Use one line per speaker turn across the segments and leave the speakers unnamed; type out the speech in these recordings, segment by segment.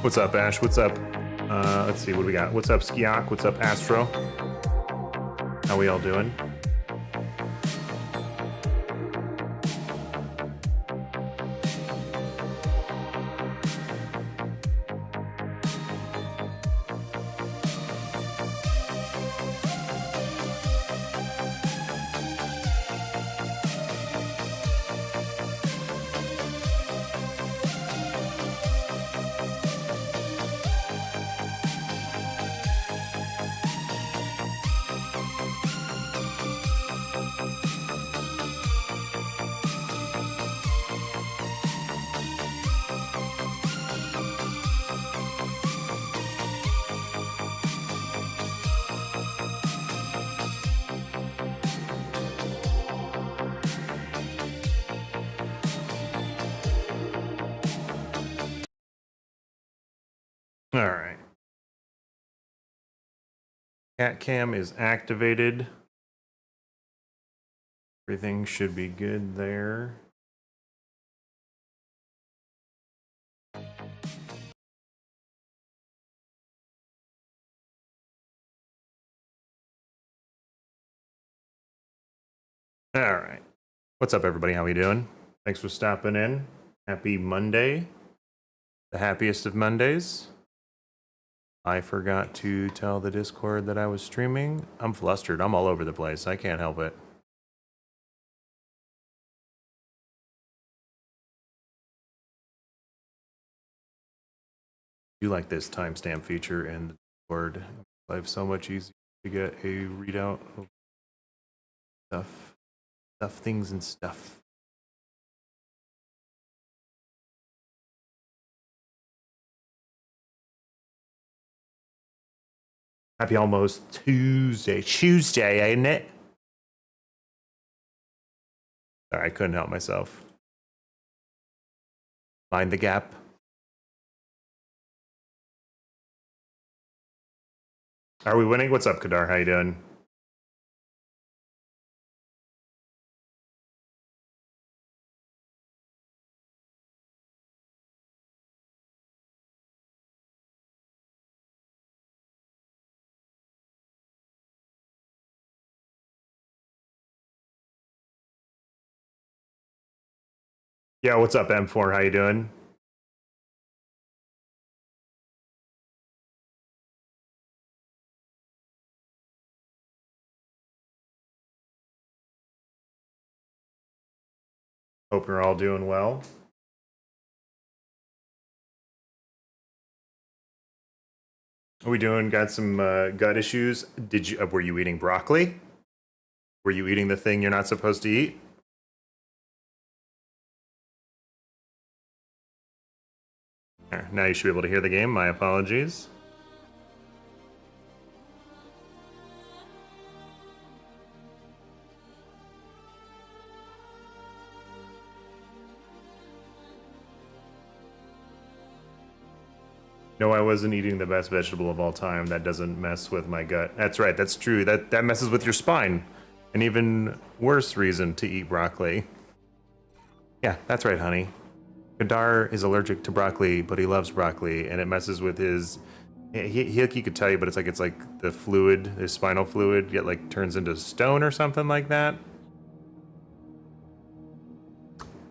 What's up, Ash? What's up? Let's see, what do we got? What's up, Skiak? What's up, Astro? How we all doing? All right. Cat cam is activated. Everything should be good there. All right. What's up, everybody? How we doing? Thanks for stopping in. Happy Monday. The happiest of Mondays. I forgot to tell the Discord that I was streaming. I'm flustered. I'm all over the place. I can't help it. I do like this timestamp feature in the Discord. Life's so much easier to get a readout of stuff, things, and stuff. Happy almost Tuesday, ain't it? Sorry, I couldn't help myself. Mind the gap. Are we winning? What's up, Kadar? How you doing? Yeah, what's up, M4? How you doing? Hope you're all doing well. Are we doing? Got some gut issues? Did you? Were you eating broccoli? Were you eating the thing you're not supposed to eat? Now you should be able to hear the game. My apologies. No, I wasn't eating the best vegetable of all time. That doesn't mess with my gut. That's right. That's true. That messes with your spine. An even worse reason to eat broccoli. Yeah, that's right, honey. Kadar is allergic to broccoli, but he loves broccoli, and it messes with his. He could tell you, but it's like the fluid, his spinal fluid, get like turns into stone or something like that.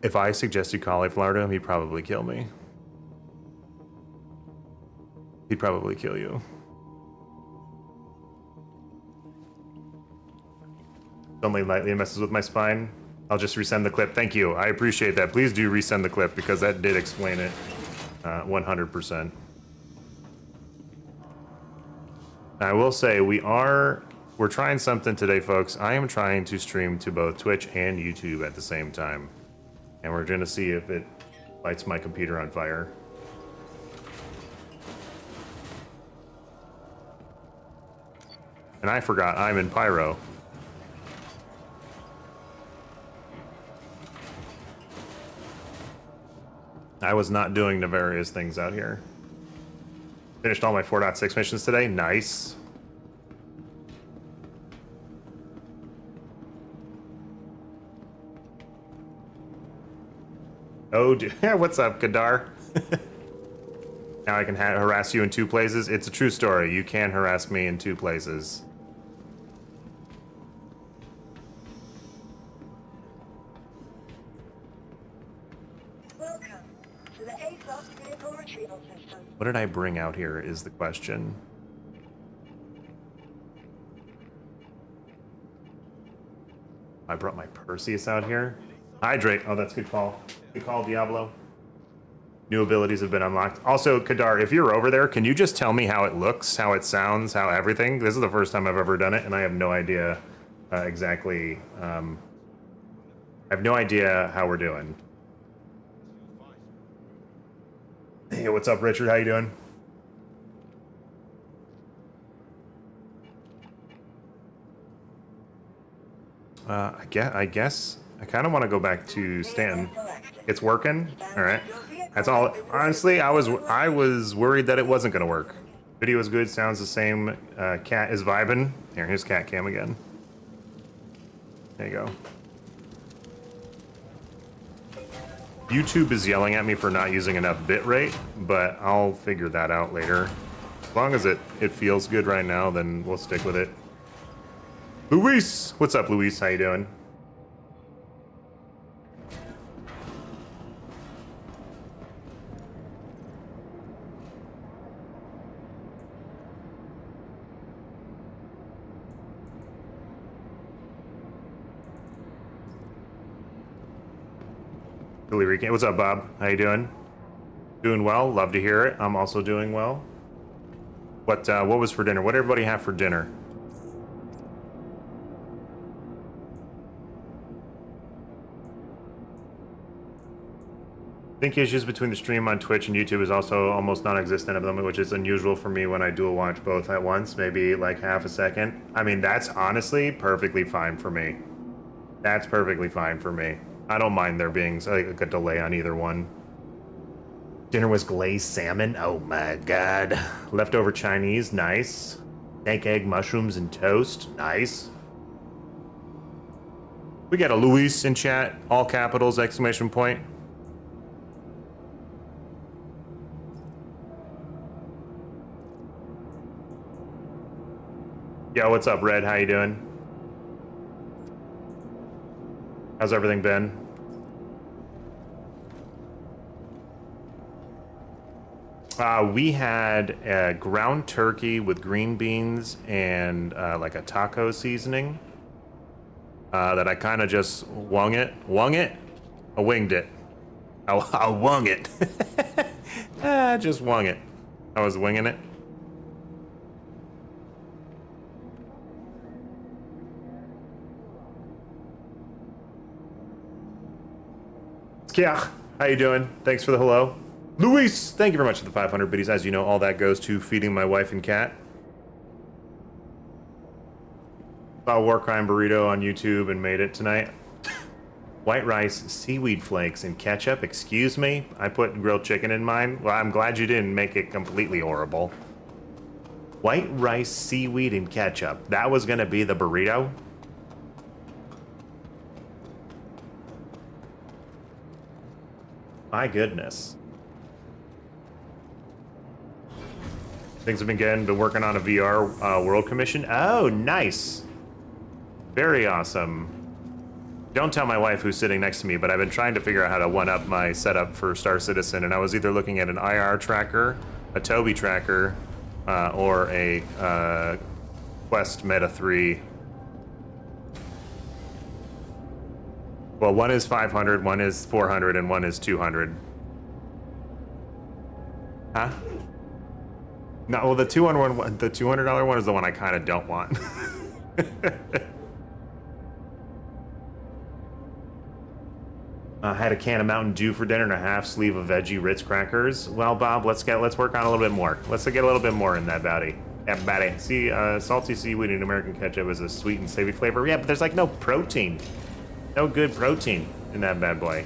If I suggested cauliflower to him, he'd probably kill me. He'd probably kill you. Only lightly messes with my spine. I'll just resend the clip. Thank you. I appreciate that. Please do resend the clip because that did explain it 100%. I will say we're trying something today, folks. I am trying to stream to both Twitch and YouTube at the same time. And we're going to see if it lights my computer on fire. And I forgot I'm in Pyro. I was not doing nefarious things out here. Finished all my 4.6 missions today. Nice. Oh, dude. What's up, Kadar? Now I can harass you in 2 places. It's a true story. You can harass me in 2 places.
Welcome to the A-class vehicle retrieval system.
What did I bring out here is the question. I brought my Perseus out here. Hydrate. Oh, that's a good call. Good call, Diablo. New abilities have been unlocked. Also, Kadar, if you're over there, can you just tell me how it looks, how it sounds, how everything? This is the first time I've ever done it, and I have no idea exactly. I have no idea how we're doing. Hey, what's up, Richard? How you doing? I guess I kind of want to go back to Stanton. It's working. All right. That's all. Honestly, I was worried that it wasn't gonna work. Video is good. Sounds the same. Cat is vibing. Here's cat cam again. There you go. YouTube is yelling at me for not using enough bitrate, but I'll figure that out later. As long as it feels good right now, then we'll stick with it. Luis! What's up, Luis? How you doing? What's up, Bob? How you doing? Doing well. Love to hear it. I'm also doing well. What was for dinner? What did everybody have for dinner? I think issues between the stream on Twitch and YouTube is also almost non-existent at the moment, which is unusual for me when I dual watch both at once, maybe like half a second. I mean, that's honestly perfectly fine for me. That's perfectly fine for me. I don't mind there being like a delay on either one. Dinner was glazed salmon. Oh my god. Leftover Chinese. Nice. Snake egg, mushrooms, and toast. Nice. We got a Luis in chat. All capitals, exclamation point. Yo, what's up, Red? How you doing? How's everything been? We had ground turkey with green beans and like a taco seasoning that I kind of just winged it. I winged it. I wung it. Just wung it. I was winging it. Yeah, how you doing? Thanks for the hello. Luis, thank you very much for the 500 biddies. As you know, all that goes to feeding my wife and cat. Saw War Crime Burrito on YouTube and made it tonight. White rice, seaweed flakes, and ketchup. Excuse me? I put grilled chicken in mine. Well, I'm glad you didn't make it completely horrible. White rice, seaweed, and ketchup. That was gonna be the burrito? My goodness. Things have been good. Been working on a VR world commission. Oh, nice. Very awesome. Don't tell my wife who's sitting next to me, but I've been trying to figure out how to one-up my setup for Star Citizen, and I was either looking at an IR tracker, a Toby tracker, or a Quest Meta 3. Well, one is 500, one is 400, and one is 200. Huh? No, well, the $200 one is the one I kind of don't want. I had a can of Mountain Dew for dinner and a half sleeve of veggie Ritz crackers. Well, Bob, let's work on a little bit more. Let's get a little bit more in that bounty. Yeah, bounty. See, salty seaweed and American ketchup is a sweet and savory flavor. Yeah, but there's like no protein. No good protein in that bad boy.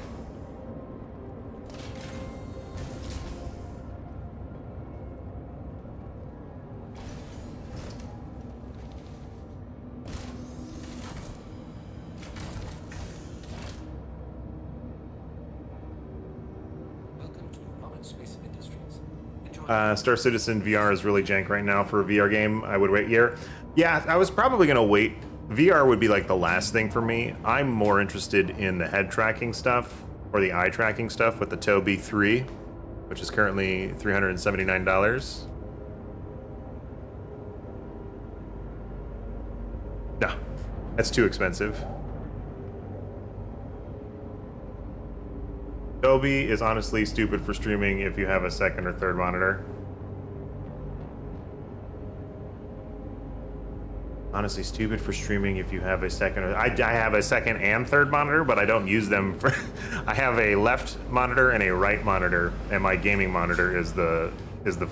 Star Citizen VR is really jank right now for a VR game. I would wait a year. Yeah, I was probably gonna wait. VR would be like the last thing for me. I'm more interested in the head tracking stuff or the eye tracking stuff with the Tobii 3, which is currently $379. No, that's too expensive. Tobii is honestly stupid for streaming if you have a second or third monitor. Honestly stupid for streaming if you have a second or... I have a second and third monitor, but I don't use them for... I have a left monitor and a right monitor, and my gaming monitor is the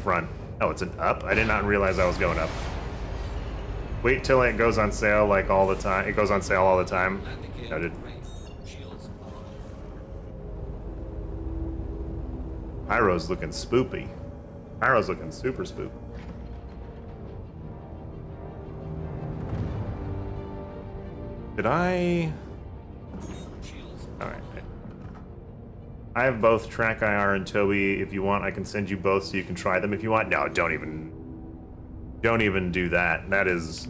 front. Oh, it's an up? I did not realize I was going up. Wait till it goes on sale like all the time. It goes on sale all the time. Noted. Pyro's looking spoopy. Pyro's looking super spoopy. Did I... Alright. I have both Track IR and Tobii. If you want, I can send you both so you can try them if you want. No, don't even do that. That is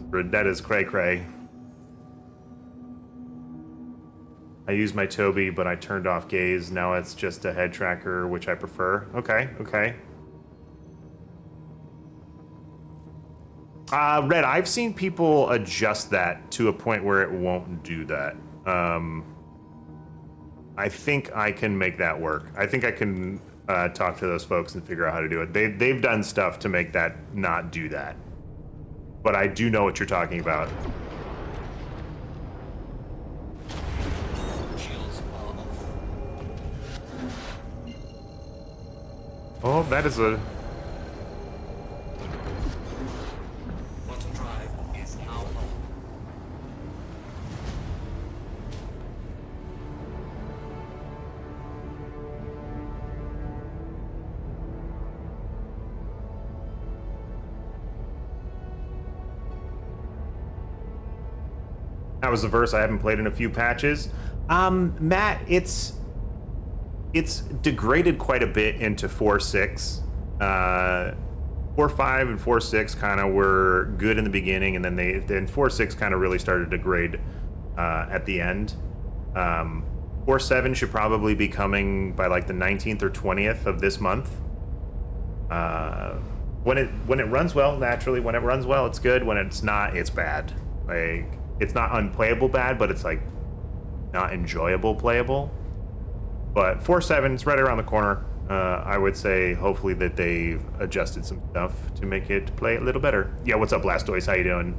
cray cray. I use my Tobii, but I turned off gaze. Now it's just a head tracker, which I prefer. Okay, okay. Red, I've seen people adjust that to a point where it won't do that. I think I can make that work. I think I can talk to those folks and figure out how to do it. They've done stuff to make that not do that. But I do know what you're talking about. Oh, that is a... That was the verse I haven't played in a few patches. Matt, it's degraded quite a bit into 4.6. 4.5 and 4.6 kind of were good in the beginning, and then 4.6 kind of really started to degrade at the end. 4.7 should probably be coming by like the 19th or 20th of this month. When it runs well, naturally, when it runs well, it's good. When it's not, it's bad. Like, it's not unplayable bad, but it's like not enjoyable playable. But 4.7 is right around the corner. I would say hopefully that they've adjusted some stuff to make it play a little better. Yeah, what's up, Blastoise? How you doing?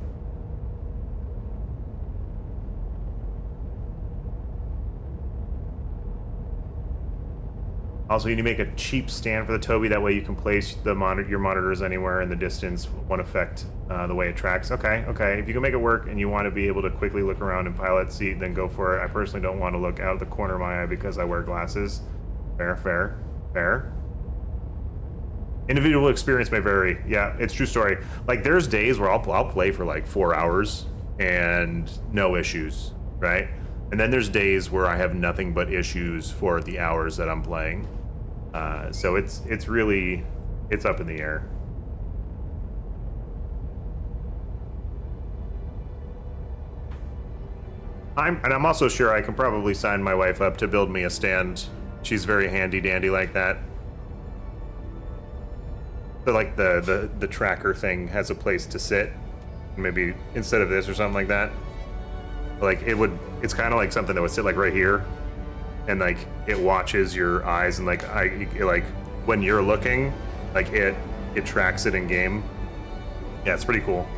Also, you need to make a cheap stand for the Tobii. That way you can place your monitors anywhere in the distance. Won't affect the way it tracks. Okay, okay. If you can make it work and you want to be able to quickly look around in pilot seat, then go for it. I personally don't want to look out of the corner of my eye because I wear glasses. Fair, fair, fair. Individual experience may vary. Yeah, it's true story. Like, there's days where I'll play for like 4 hours and no issues, right? And then there's days where I have nothing but issues for the hours that I'm playing. So it's really, it's up in the air. I'm also sure I can probably sign my wife up to build me a stand. She's very handy dandy like that. So like the tracker thing has a place to sit, maybe instead of this or something like that. Like it's kind of like something that would sit like right here, and like it watches your eyes, and like when you're looking, like it tracks it in game. Yeah, it's pretty cool.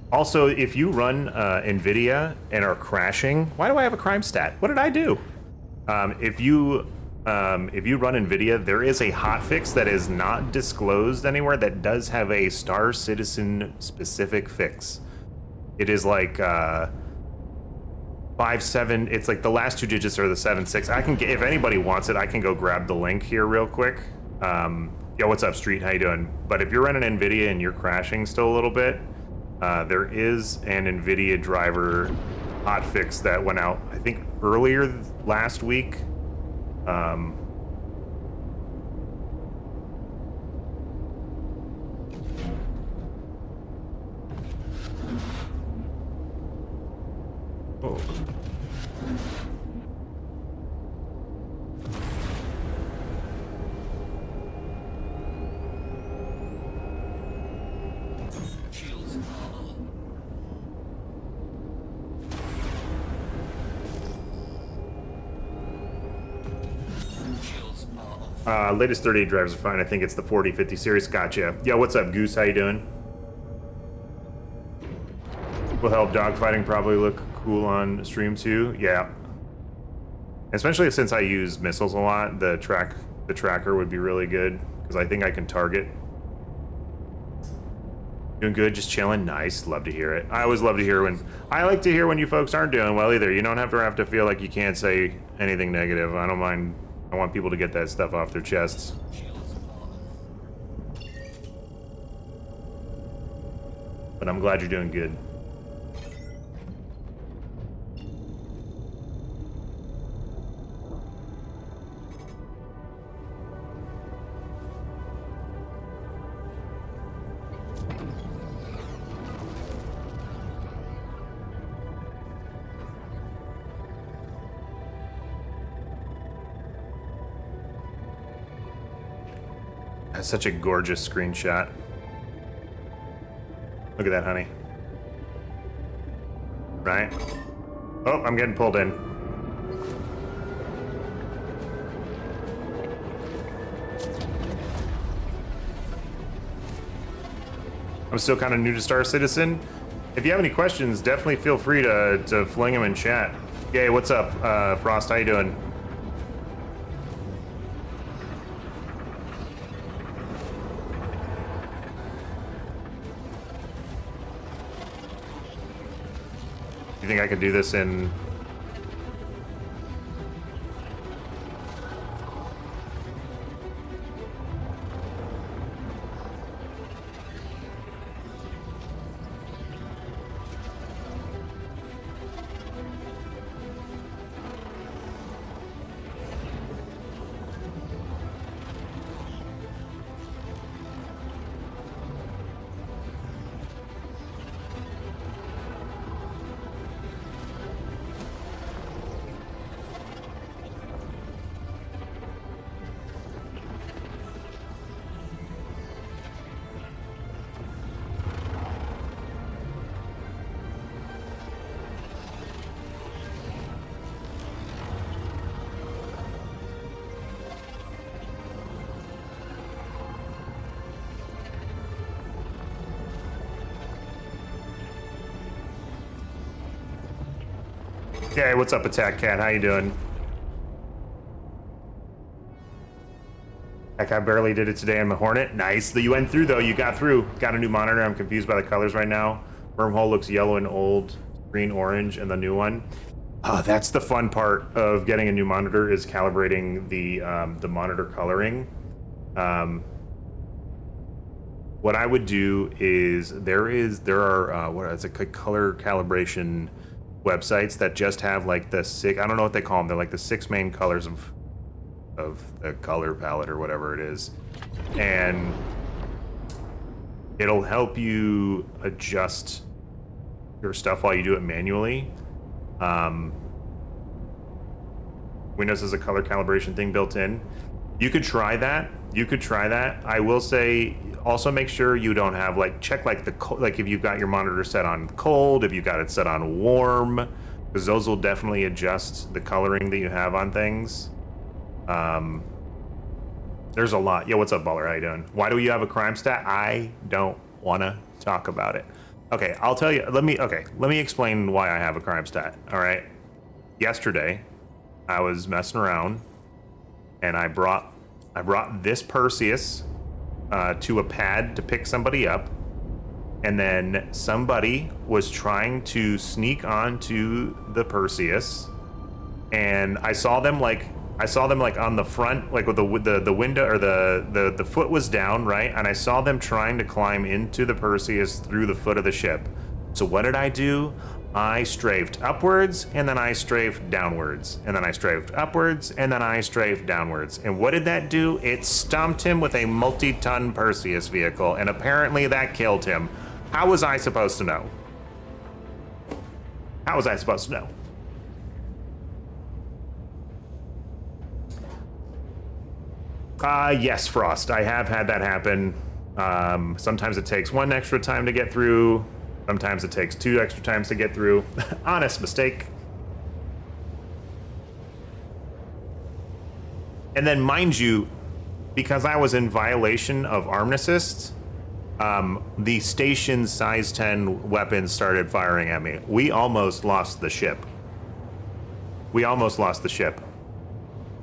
Also, if you run NVIDIA and are crashing, why do I have a crime stat? What did I do? If you run NVIDIA, there is a hotfix that is not disclosed anywhere that does have a Star Citizen specific fix. It is like 57. It's like the last 2 digits are the 76. I can get, if anybody wants it, I can go grab the link here real quick. Yo, what's up, Street? How you doing? But if you're running NVIDIA and you're crashing still a little bit, there is an NVIDIA driver hotfix that went out, I think, earlier last week. Oh. Latest 38 drivers are fine. I think it's the 4050 series. Gotcha. Yo, what's up, Goose? How you doing? Will help dogfighting probably look cool on stream too. Yeah. Especially since I use missiles a lot, the tracker would be really good because I think I can target. Doing good, just chilling. Nice. Love to hear it. I always love to hear I like to hear when you folks aren't doing well either. You don't have to feel like you can't say anything negative. I don't mind. I want people to get that stuff off their chests. But I'm glad you're doing good. That's such a gorgeous screenshot. Look at that, honey. Right? Oh, I'm getting pulled in. I'm still kind of new to Star Citizen. If you have any questions, definitely feel free to fling them in chat. Yay, what's up, Frost? How you doing? You think I could do this in... Hey, what's up, Attack Cat? How you doing? Heck, I barely did it today on the Hornet. Nice. You went through, though. You got through. Got a new monitor. I'm confused by the colors right now. Wormhole looks yellow and old, green, orange, and the new one. Oh, that's the fun part of getting a new monitor is calibrating the monitor coloring. What I would do is there are what is it, color calibration websites that just have like the six, I don't know what they call them, they're like the 6 main colors of the color palette or whatever it is, and it'll help you adjust your stuff while you do it manually. Windows has a color calibration thing built in. You could try that. I will say also make sure you don't have check like if you've got your monitor set on cold, if you've got it set on warm, because those will definitely adjust the coloring that you have on things. There's a lot. Yo, what's up, Baller? How you doing? Why do you have a crime stat? I don't want to talk about it. Okay, I'll tell you. Let me explain why I have a crime stat. All right. Yesterday, I was messing around, and I brought this Perseus to a pad to pick somebody up, and then somebody was trying to sneak onto the Perseus, and I saw them like on the front, like with the window, or the foot was down, right? And I saw them trying to climb into the Perseus through the foot of the ship. So what did I do? I strafed upwards, and then I strafed downwards, and then I strafed upwards, and then I strafed downwards. And what did that do? It stumped him with a multi-ton Perseus vehicle, and apparently that killed him. How was I supposed to know? How was I supposed to know? Yes, Frost. I have had that happen. Sometimes it takes one extra time to get through. Sometimes it takes 2 extra times to get through. Honest mistake. And then, mind you, because I was in violation of arm assist, the station's size 10 weapons started firing at me. We almost lost the ship. We almost lost the ship.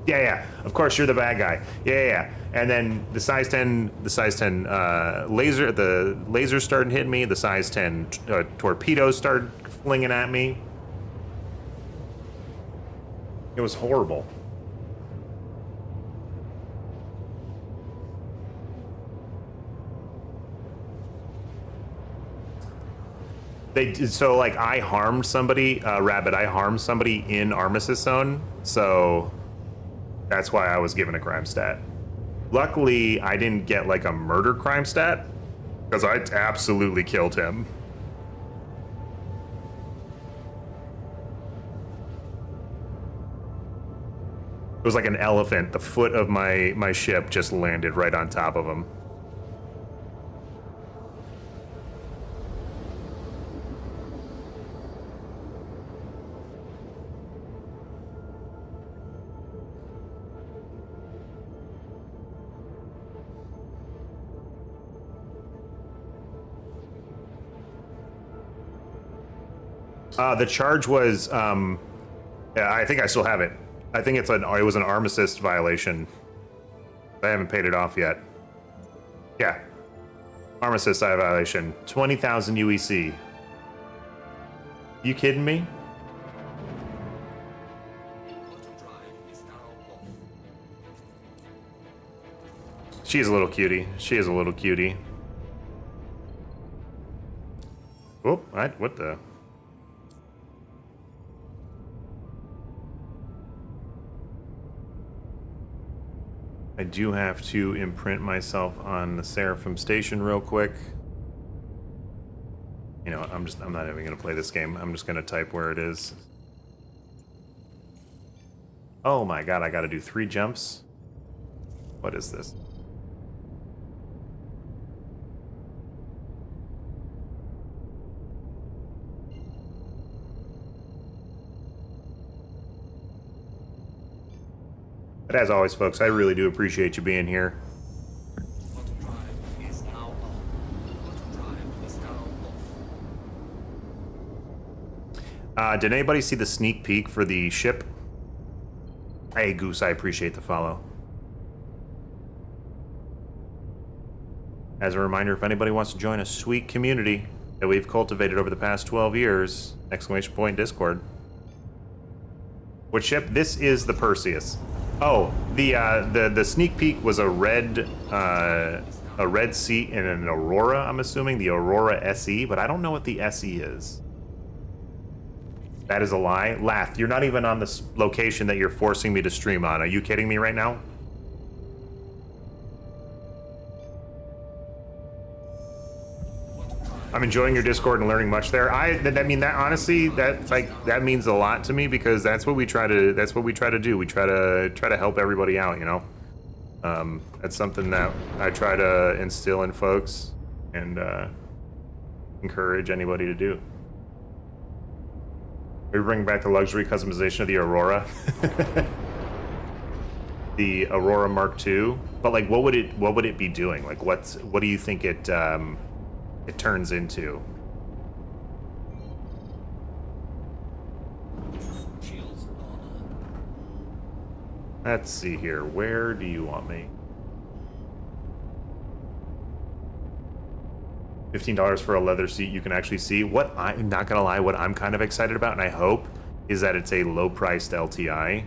Yeah. Of course, you're the bad guy. Yeah. And then the size 10 laser, the lasers started hitting me. The size 10 torpedoes started flinging at me. It was horrible. So like I harmed somebody, Rabbit. I harmed somebody in Armistice Zone, so that's why I was given a crime stat. Luckily, I didn't get like a murder crime stat, because I absolutely killed him. It was like an elephant. The foot of my ship just landed right on top of him. The charge was, yeah, I think I still have it. I think it was an armistice violation. I haven't paid it off yet. Yeah. Armistice violation. 20,000 UEC. You kidding me? She's a little cutie. She is a little cutie. Oh, what the? I do have to imprint myself on the Seraphim station real quick. You know, I'm not even gonna play this game. I'm just gonna type where it is. Oh my god, I gotta do 3 jumps? What is this? But as always, folks, I really do appreciate you being here. Did anybody see the sneak peek for the ship? Hey, Goose, I appreciate the follow. As a reminder, if anybody wants to join a sweet community that we've cultivated over the past 12 years, !point Discord. What ship? This is the Perseus. Oh, the sneak peek was a red seat in an Aurora, I'm assuming, the Aurora SE, but I don't know what the SE is. That is a lie. Lath, you're not even on the location that you're forcing me to stream on. Are you kidding me right now? I'm enjoying your Discord and learning much there. I mean that honestly, that means a lot to me, because that's what we try to do. We try to help everybody out, you know. That's something that I try to instill in folks and encourage anybody to do. We bring back the luxury customization of the Aurora. The Aurora Mark II. But like, what would it be doing? Like, what do you think it turns into? Let's see here. Where do you want me? $15 for a leather seat you can actually see. What I'm not gonna lie, what I'm kind of excited about, and I hope, is that it's a low-priced LTI.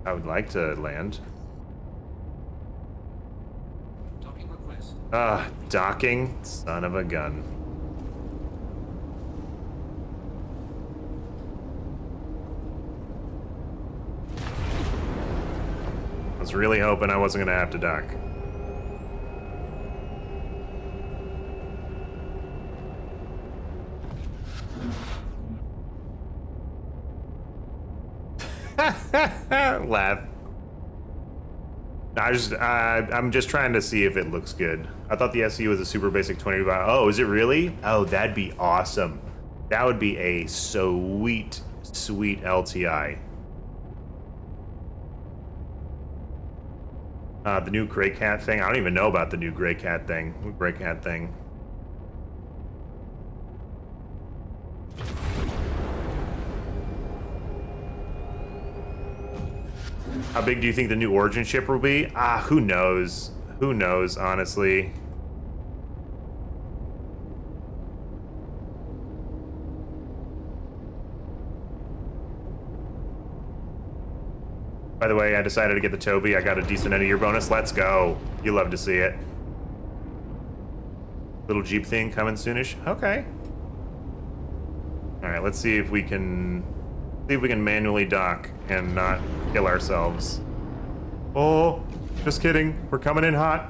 I would like to land.
Docking request.
Docking? Son of a gun. I was really hoping I wasn't gonna have to dock. Laugh. I'm just trying to see if it looks good. I thought the SE was a super basic 25. Oh, is it really? Oh, that'd be awesome. That would be a sweet, sweet LTI. The new Gray Cat thing. I don't even know about the new Gray Cat thing. Gray Cat thing. How big do you think the new Origin ship will be? Who knows? Who knows, honestly. By the way, I decided to get the Toby. I got a decent end of year bonus. Let's go. You love to see it. Little Jeep thing coming soonish. Okay. All right, let's see if we can manually dock and not kill ourselves. Oh, just kidding. We're coming in hot.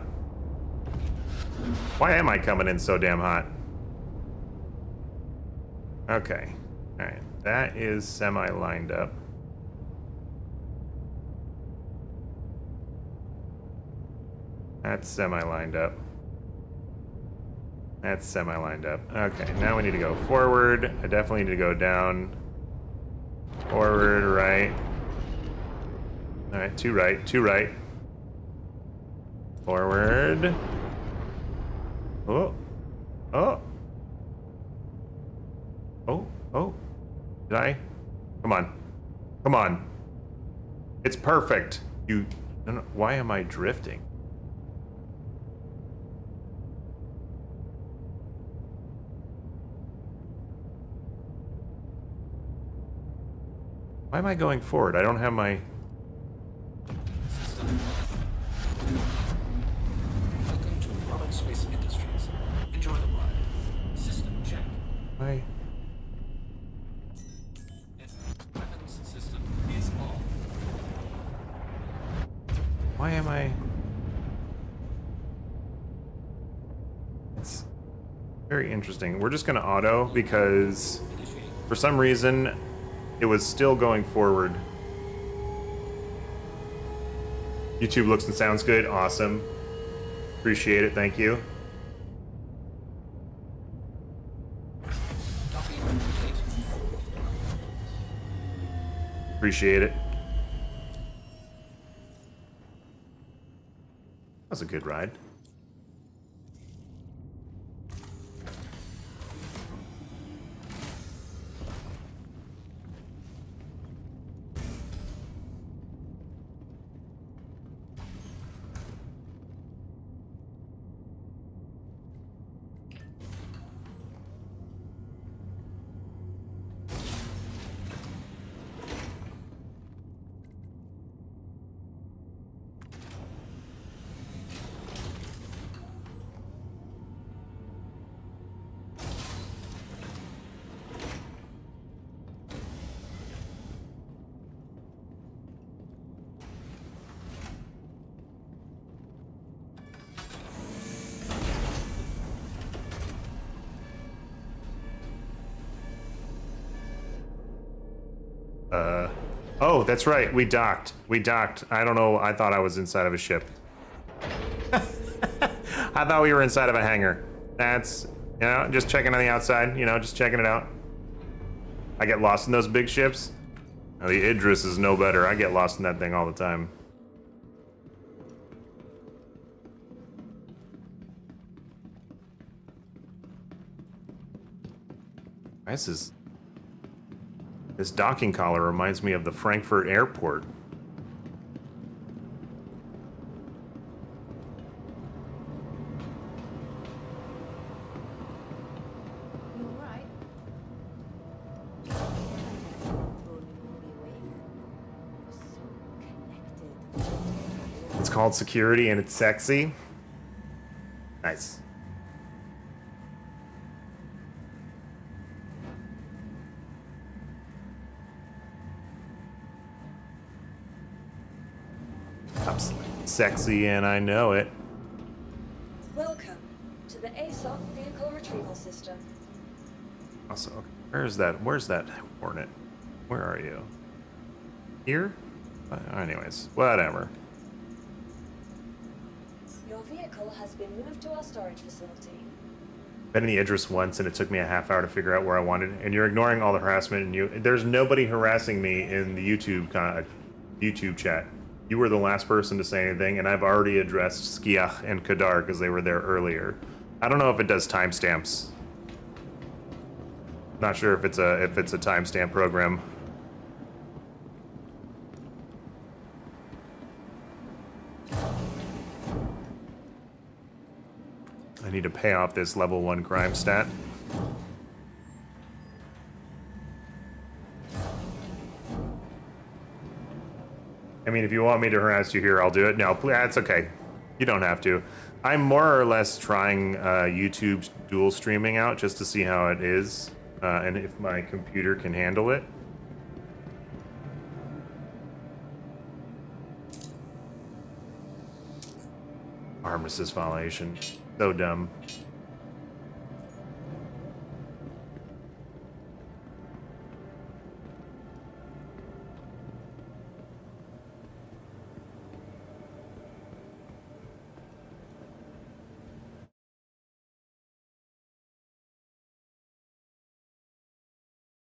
Why am I coming in so damn hot? Okay. All right. That is semi-lined up. That's semi-lined up. That's semi-lined up. Okay, now we need to go forward. I definitely need to go down. Forward, right. Alright, two right, two right. Forward. Oh. Oh. Oh, oh. Did I? Come on. Come on. It's perfect. No, why am I drifting? Why am I going forward? I don't have my...
System off. Welcome to Roman Space Industries. Enjoy the ride. System check.
Why?
Weapons system is off.
Why am I... It's very interesting. We're just gonna auto because for some reason it was still going forward. YouTube looks and sounds good. Awesome. Appreciate it. Thank you.
Docking complete.
Appreciate it. That was a good ride. Oh, that's right. We docked. We docked. I don't know. I thought I was inside of a ship. I thought we were inside of a hangar. That's, just checking on the outside, just checking it out. I get lost in those big ships. Now, the Idris is no better. I get lost in that thing all the time. This is... This docking collar reminds me of the Frankfurt airport.
You alright?
It's called security and it's sexy. Nice. I'm sexy and I know it.
Welcome to the ASOP vehicle retrieval system.
Also, where's that Hornet? Where are you? Here? Anyways, whatever.
Your vehicle has been moved to our storage facility.
Been in the Idris once and it took me a half hour to figure out where I wanted, and you're ignoring all the harassment, and there's nobody harassing me in the YouTube chat. You were the last person to say anything, and I've already addressed Skiach and Kadar because they were there earlier. I don't know if it does timestamps. Not sure if it's a timestamp program. I need to pay off this level 1 crime stat. I mean, if you want me to harass you here, I'll do it. No, that's okay. You don't have to. I'm more or less trying YouTube's dual streaming out just to see how it is and if my computer can handle it. Armistice violation. So dumb.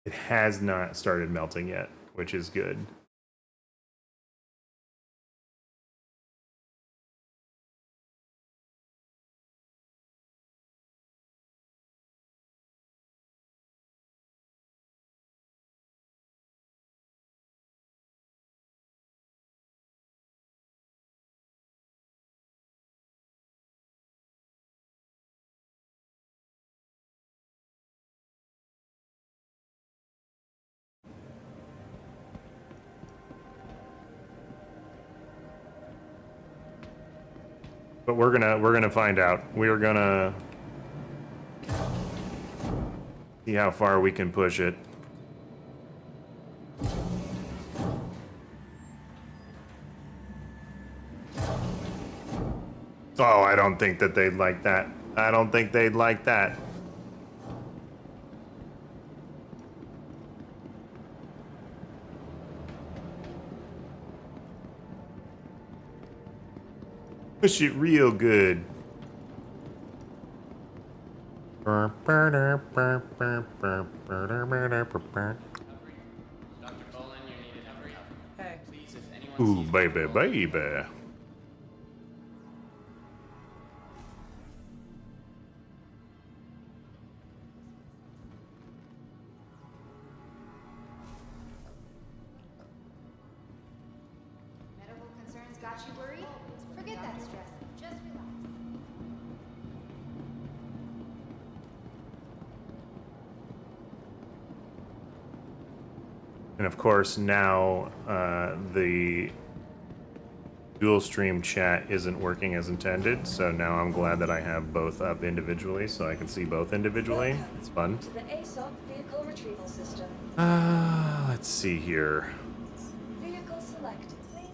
It has not started melting yet, which is good. But we're gonna find out. We're gonna see how far we can push it. Oh, I don't think that they'd like that. I don't think they'd like that. Push it real good.
Dr. Bolin, you're needed. Hey, please, if anyone
Ooh,
sees
baby,
Dr. Bolin,
baby.
Medical concerns got you worried? Forget that stress. Just relax.
And of course, now the dual stream chat isn't working as intended, so now I'm glad that I have both up individually so I can see both individually.
Welcome
It's fun.
to the ASOP vehicle retrieval system.
Let's see here.
Vehicle selected. Please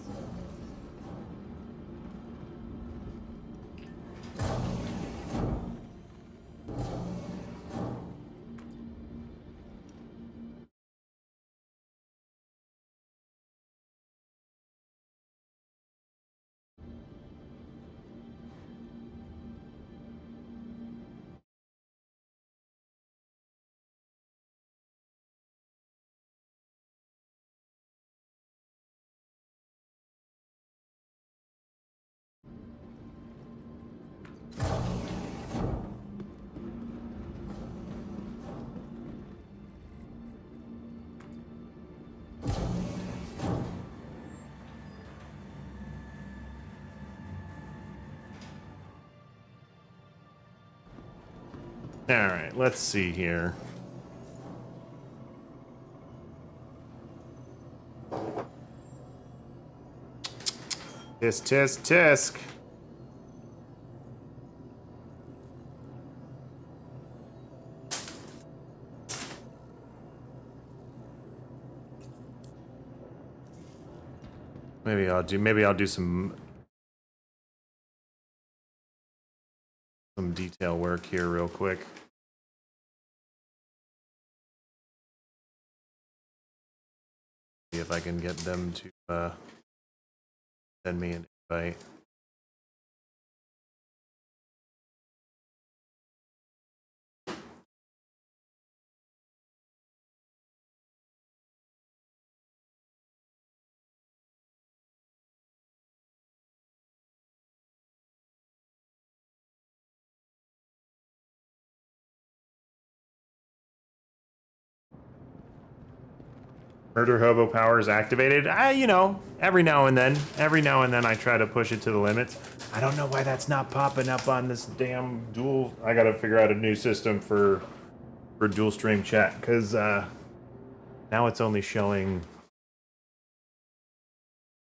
All right, let's see here. Tisk, tisk, tisk. Maybe I'll do some detail work here real quick. See if I can get them to send me an invite. Murder hobo power is activated. You know, every now and then I try to push it to the limits. I don't know why that's not popping up on this damn dual. I gotta figure out a new system for dual stream chat, because now it's only showing.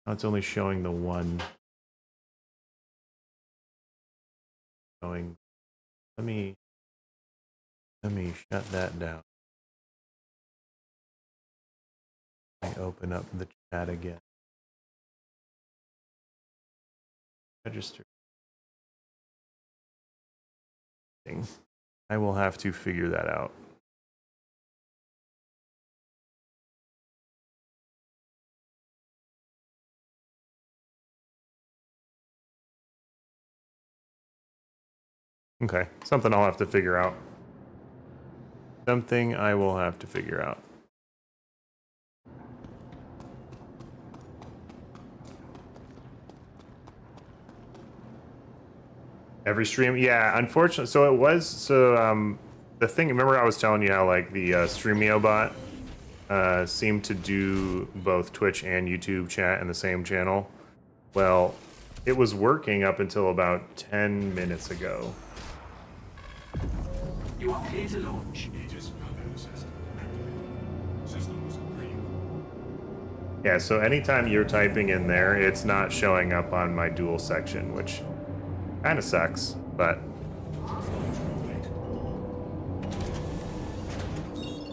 Now it's only showing the one. Showing. Let me shut that down. Let me open up the chat again. Register. I will have to figure that out. Okay, something I'll have to figure out. Something I will have to figure out. Every stream, yeah. Unfortunately, so it was. So the thing. Remember, I was telling you how like the Streamio bot seemed to do both Twitch and YouTube chat in the same channel. Well, it was working up until about 10 minutes ago.
You are clear to launch.
Yeah, so anytime you're typing in there, it's not showing up on my dual section, which kind of sucks, but...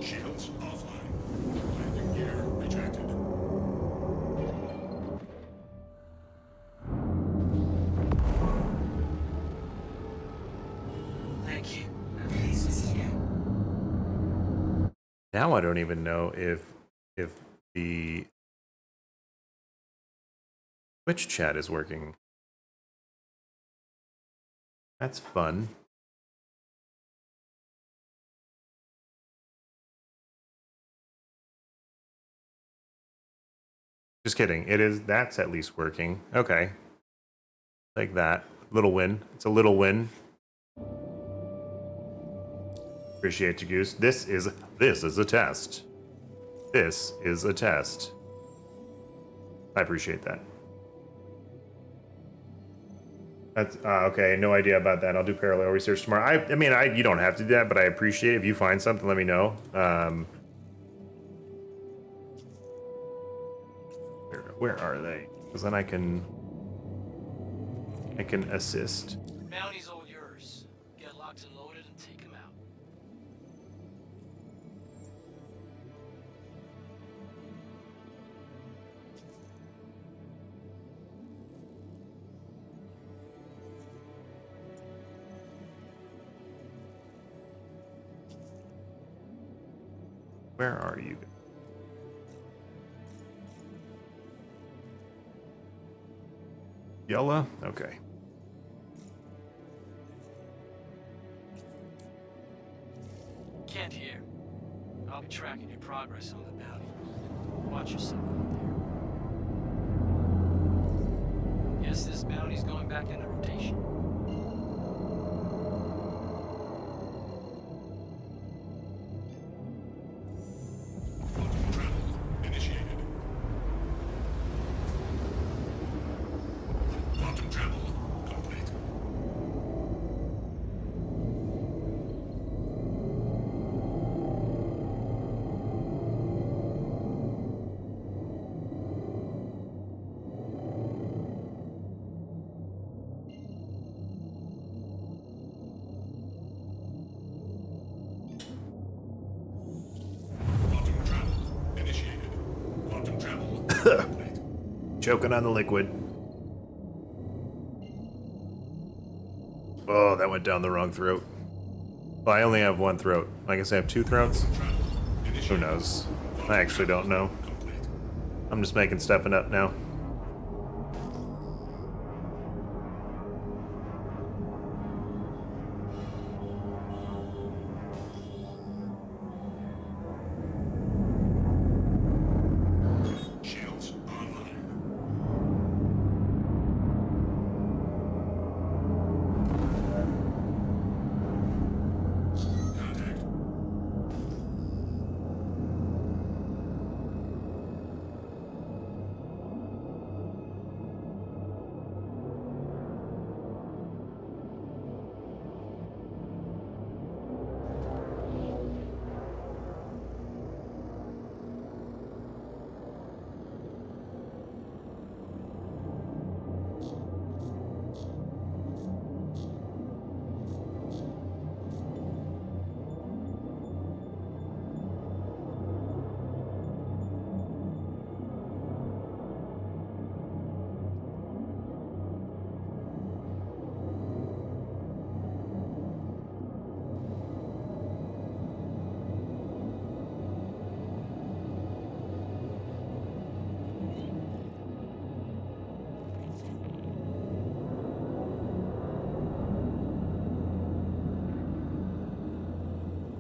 Shields offline. Landing gear rejected.
Thank you. Please visit again.
Now I don't even know if the Twitch chat is working. That's fun. Just kidding. It is. That's at least working. Okay. Like that. Little win. It's a little win. Appreciate you, Goose. This is a test. This is a test. I appreciate that. That's okay. No idea about that. I'll do parallel research tomorrow. I mean, you don't have to do that, but I appreciate it. If you find something, let me know. Where are they? Because then I can assist.
Bounty's all yours. Get locked and loaded and take him out.
Where are you? Yella? Okay.
Can't hear. I'll be tracking your progress on the bounty. Watch yourself out there. Yes, this bounty's going back into rotation.
Travel initiated. Quantum travel complete.
choking on the liquid. Oh, that went down the wrong throat. Well, I only have one throat. I guess I have two throats? Who knows? I actually don't know. I'm just making stuff up now.
Shields online. Contact.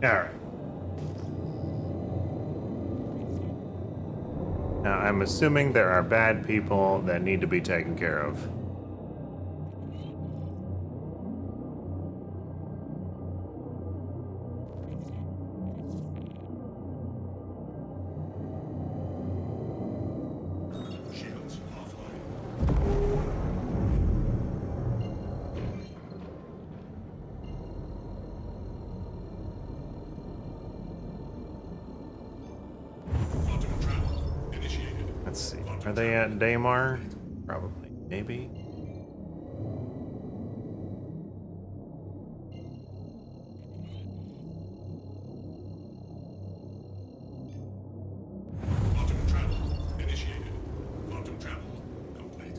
Alright. Now, I'm assuming there are bad people that need to be taken care of.
Shields offline. Quantum travel initiated.
Let's see. Are they at Daymar? Probably. Maybe.
Quantum travel initiated. Quantum travel complete.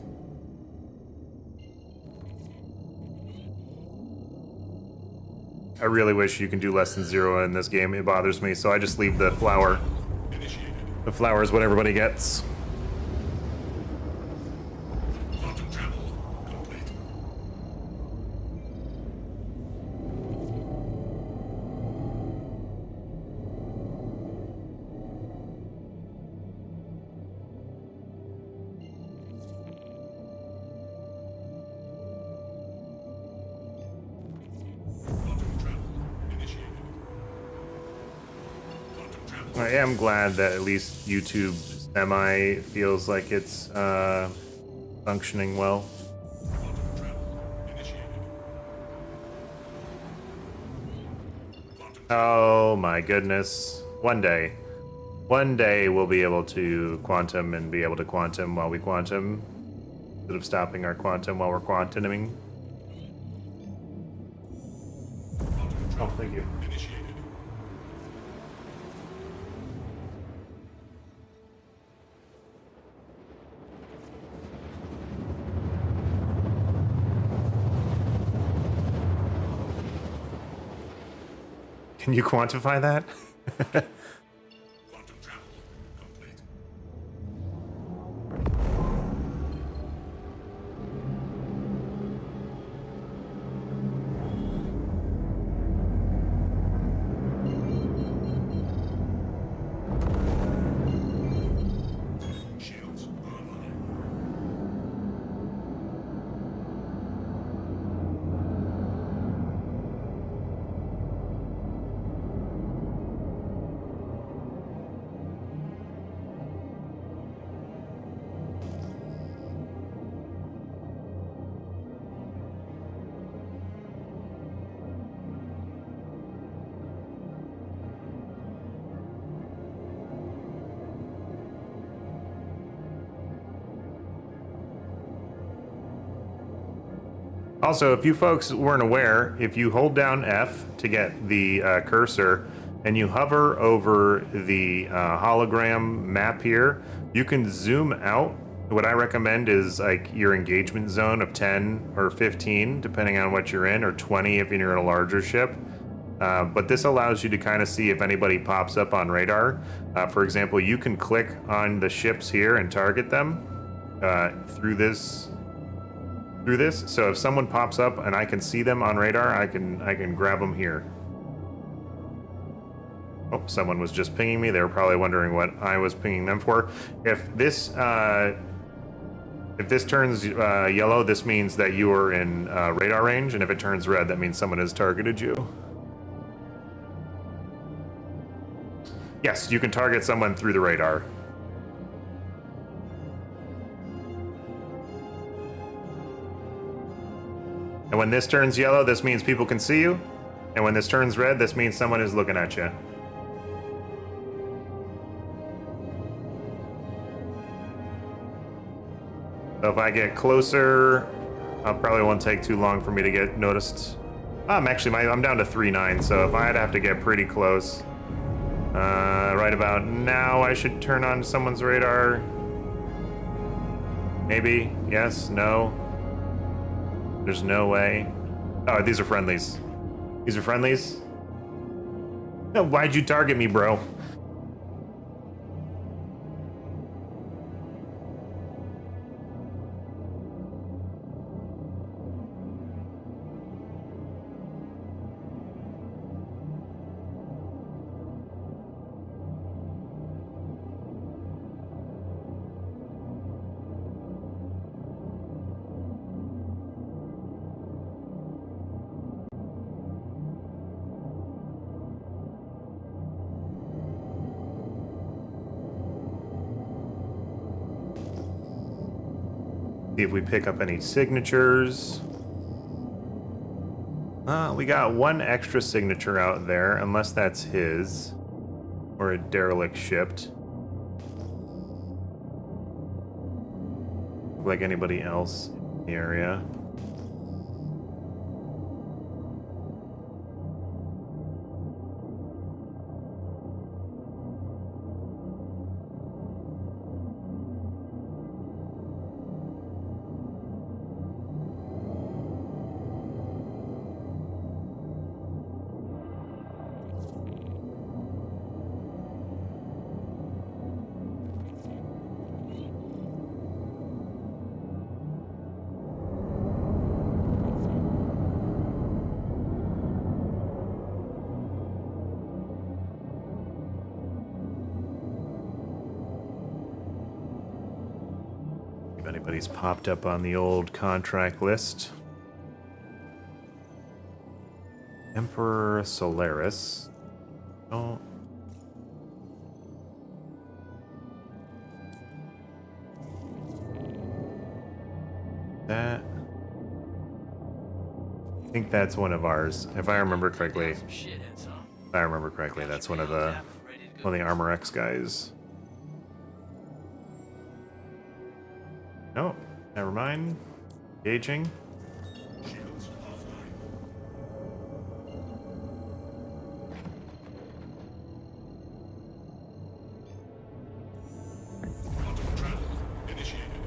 I really wish you can do less than 0 in this game. It bothers me, so I just leave the flower.
Initiated.
The flower is what everybody gets.
Quantum travel complete. Quantum travel initiated. Quantum travel.
I am glad that at least YouTube semi feels like it's functioning well.
Quantum travel initiated. Quantum
Oh my goodness. One day we'll be able to quantum and be able to quantum while we quantum instead of stopping our quantum while we're quantuming. Oh, thank you.
initiated.
Can you quantify that?
Quantum travel complete. Shields online.
Also, if you folks weren't aware, if you hold down F to get the cursor and you hover over the hologram map here, you can zoom out What I recommend is like your engagement zone of 10 or 15, depending on what you're in, or 20 if you're in a larger ship. But this allows you to kind of see if anybody pops up on radar. For example, you can click on the ships here and target them through this. So if someone pops up and I can see them on radar, I can grab them here. Oh, someone was just pinging me. They were probably wondering what I was pinging them for. If this turns yellow, this means that you are in radar range, and if it turns red, that means someone has targeted you. Yes, you can target someone through the radar. And when this turns yellow, this means people can see you. And when this turns red, this means someone is looking at you. So if I get closer, probably won't take too long for me to get noticed. I'm down to 3-9, so if I'd have to get pretty close, right about now I should turn on someone's radar. Maybe, yes, no. There's no way. Oh, these are friendlies. These are friendlies? No, why'd you target me, bro? See if we pick up any signatures. We got one extra signature out there, unless that's his. Or a derelict shipped. Like anybody else in the area. If anybody's popped up on the old contract list. Emperor Solaris. Oh. That. I think that's one of ours, if I remember correctly.
Some shitheads, huh?
If I remember correctly, that's one of the Armor X guys. No, never mind. Engaging.
Shields offline. Quantum travel initiated.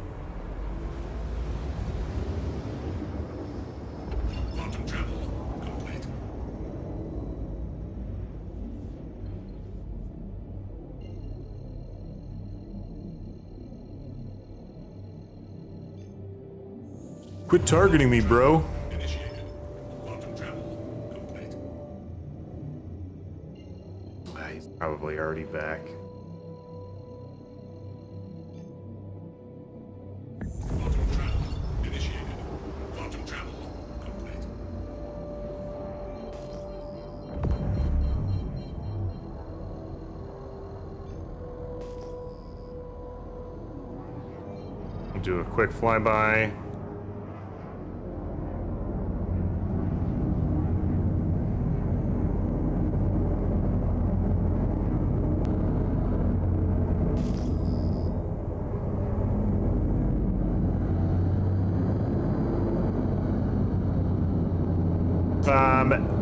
Quantum travel complete.
Quit targeting me, bro.
Initiated. Quantum travel complete.
He's probably already back.
Quantum travel initiated. Quantum travel complete.
I'll do a quick flyby.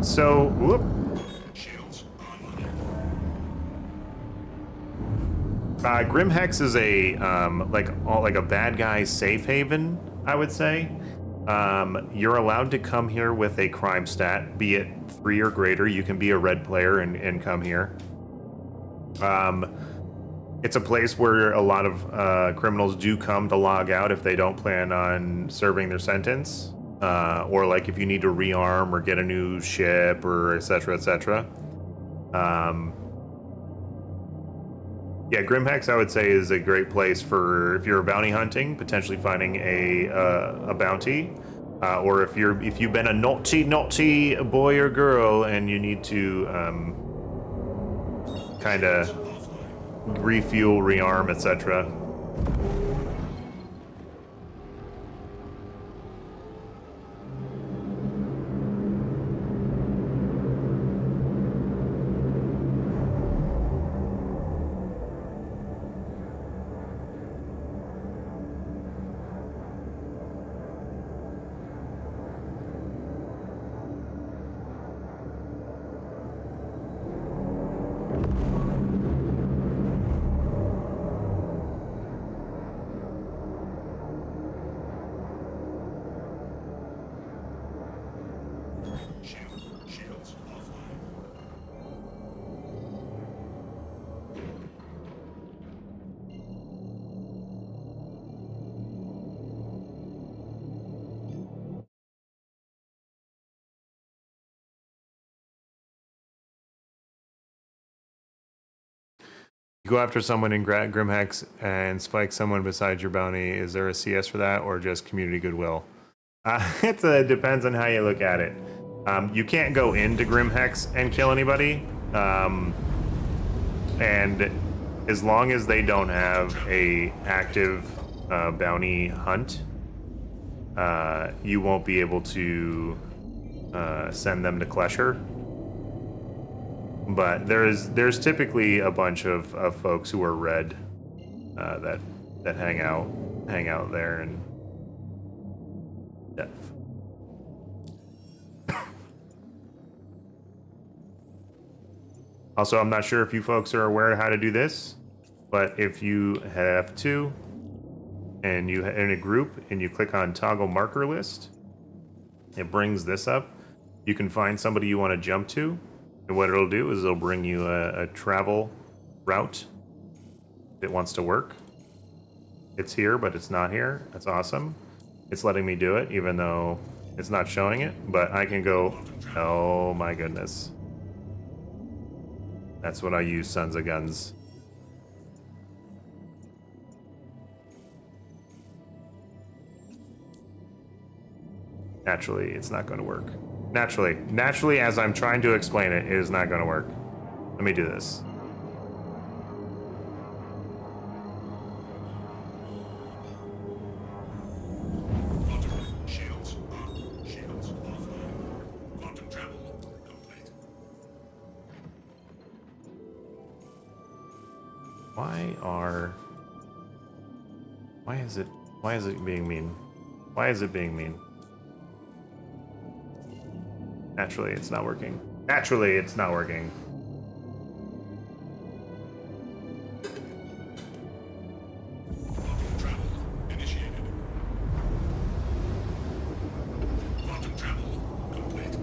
So, whoop.
Shields online.
Grimhex is a like a bad guy safe haven, I would say. You're allowed to come here with a crime stat, be it 3 or greater. You can be a red player and come here. It's a place where a lot of criminals do come to log out if they don't plan on serving their sentence, or like if you need to rearm or get a new ship or etc. etc. Yeah, Grimhex, I would say, is a great place for if you're bounty hunting, potentially finding a bounty, or if you've been a naughty boy or girl and you need to kind of refuel, rearm, etc.
Shields offline.
You go after someone in Grimhex and spike someone beside your bounty. Is there a CS for that, or just community goodwill? It depends on how you look at it. You can't go into Grimhex and kill anybody, and as long as they don't have a active bounty hunt, you won't be able to send them to Klesher. But there's typically a bunch of folks who are red that hang out there and death. Also, I'm not sure if you folks are aware of how to do this, but if you have to and you in a group and you click on toggle marker list, it brings this up. You can find somebody you want to jump to. And what it'll do is it'll bring you a travel route that wants to work. It's here, but it's not here. That's awesome. It's letting me do it, even though it's not showing it. But I can go, oh my goodness. That's what I use, sons of guns. Naturally, it's not going to work. Naturally, as I'm trying to explain it, it is not going to work. Let me do this.
Shields on. Shields offline. Quantum travel complete.
Why is it being mean? Why is it being mean? Naturally, it's not working. Naturally, it's not working.
Quantum travel initiated. Quantum travel complete.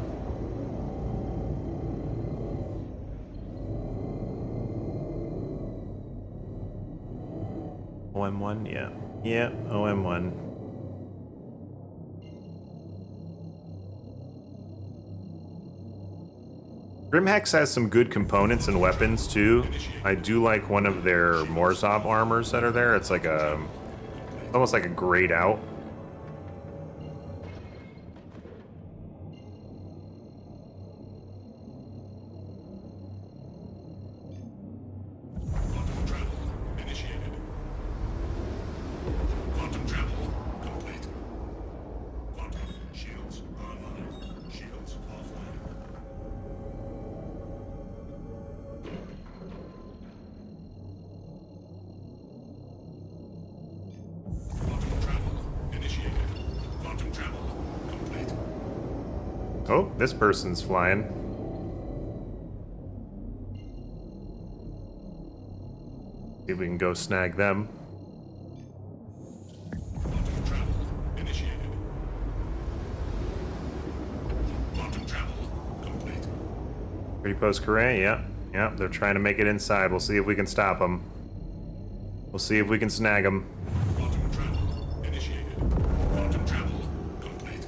OM1, yeah. Yeah, OM1. Grimhex has some good components and weapons too. I do like one of their Morzov armors that are there. It's like almost like a grayed out.
Quantum travel initiated. Quantum travel complete. Quantum shields online. Shields offline. Quantum travel initiated. Quantum travel complete.
Oh, this person's flying. See if we can go snag them.
Quantum travel initiated. Quantum travel complete.
Pretty post Correa, yeah. Yeah, they're trying to make it inside. We'll see if we can stop them. We'll see if we can snag them.
Quantum travel initiated. Quantum travel complete.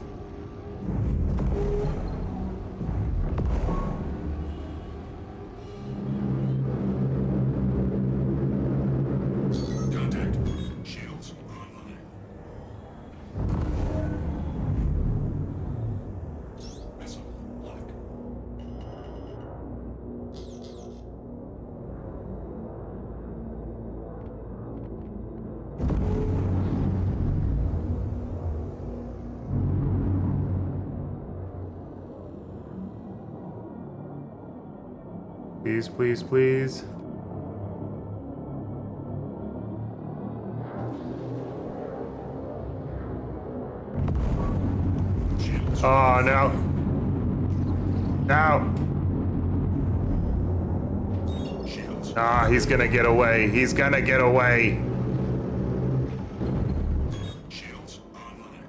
Contact. Shields online. Missile lock.
Please, please, please.
Shields.
Oh, no. No.
Shields.
Ah, he's gonna get away. He's gonna get away.
Shields online.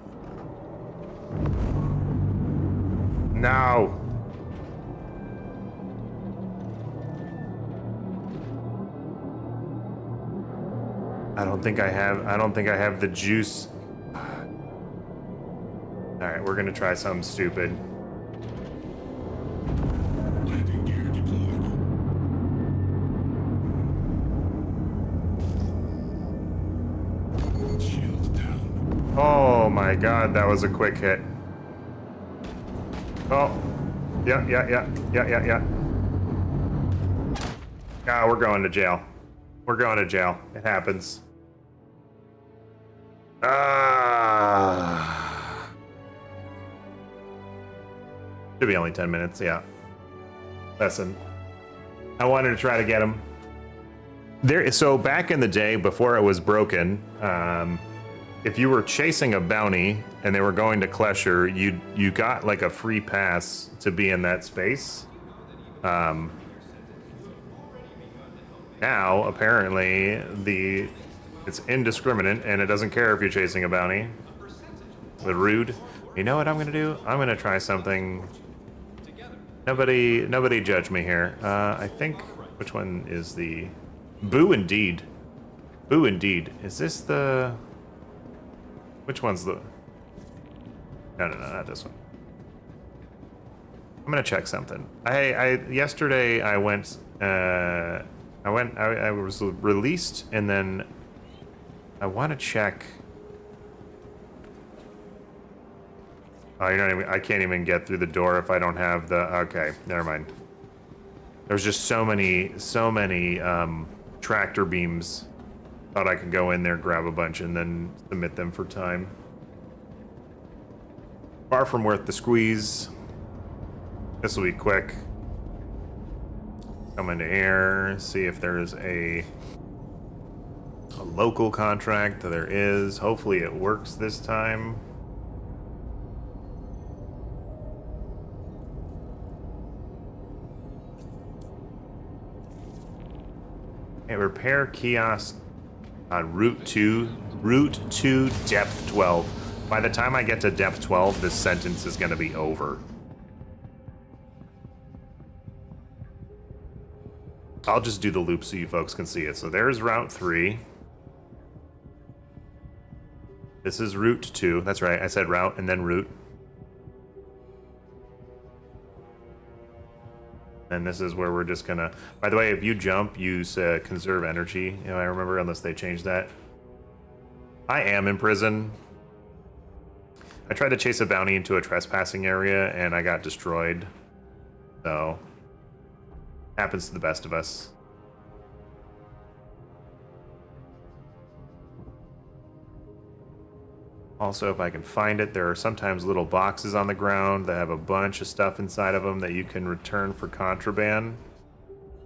No. I don't think I have the juice. Alright, we're gonna try something stupid.
Landing gear deployed. Shield down.
Oh my god, that was a quick hit. Oh. Yeah. Ah, we're going to jail. We're going to jail. It happens. Ah. Should be only 10 minutes, yeah. Listen. I wanted to try to get him. So back in the day, before it was broken, if you were chasing a bounty and they were going to Klesher, you got like a free pass to be in that space. Now, apparently, it's indiscriminate and it doesn't care if you're chasing a bounty. The rude. You know what I'm gonna do? I'm gonna try something. Nobody judge me here. I think, which one is the... Boo Indeed. Boo Indeed. Is this the... Which one's the... No, not this one. I'm gonna check something. Yesterday I went, I was released, and then I want to check. Oh, I can't even get through the door if I don't have the, okay, never mind. There's just so many, tractor beams. Thought I could go in there, grab a bunch, and then submit them for time. Far from worth the squeeze. This will be quick. Come into here, see if there's a local contract. There is. Hopefully it works this time. Okay, repair kiosk on Route 2, depth 12. By the time I get to depth 12, this sentence is going to be over. I'll just do the loop so you folks can see it. So there's Route 3. This is Route 2. That's right, I said route and then route. And this is where we're just gonna... By the way, if you jump, use conserve energy. You know, I remember, unless they changed that. I am in prison. I tried to chase a bounty into a trespassing area, and I got destroyed. So... happens to the best of us. Also, if I can find it, there are sometimes little boxes on the ground that have a bunch of stuff inside of them that you can return for contraband.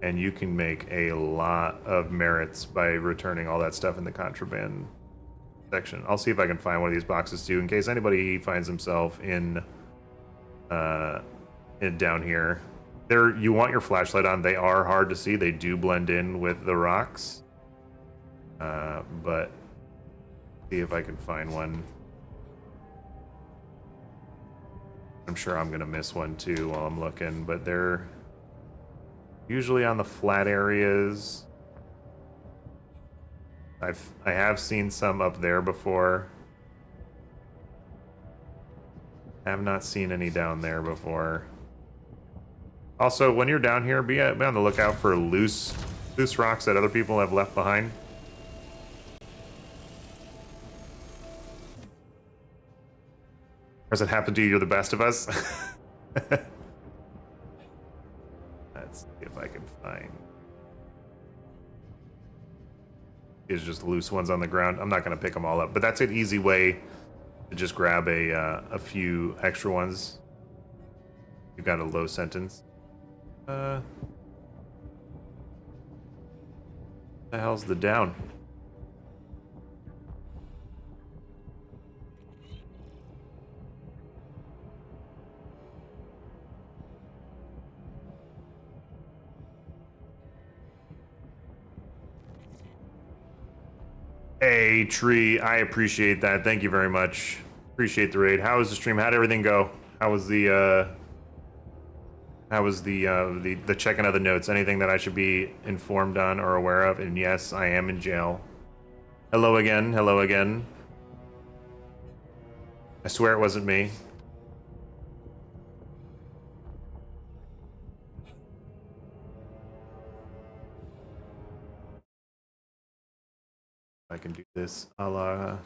And you can make a lot of merits by returning all that stuff in the contraband section. I'll see if I can find one of these boxes too, in case anybody finds himself in down here. You want your flashlight on. They are hard to see. They do blend in with the rocks. But see if I can find one. I'm sure I'm gonna miss one too while I'm looking, but they're usually on the flat areas. I have seen some up there before. I have not seen any down there before. Also, when you're down here, be on the lookout for loose rocks that other people have left behind. Or does it happen to you? You're the best of us. Let's see if I can find. Is just loose ones on the ground. I'm not gonna pick them all up, but that's an easy way to just grab a few extra ones. You've got a low sentence. The hell's the down? Hey, Tree, I appreciate that. Thank you very much. Appreciate the raid. How was the stream? How'd everything go? How was the checking of the notes? Anything that I should be informed on or aware of? And yes, I am in jail. Hello again. Hello again. I swear it wasn't me. I can do this a la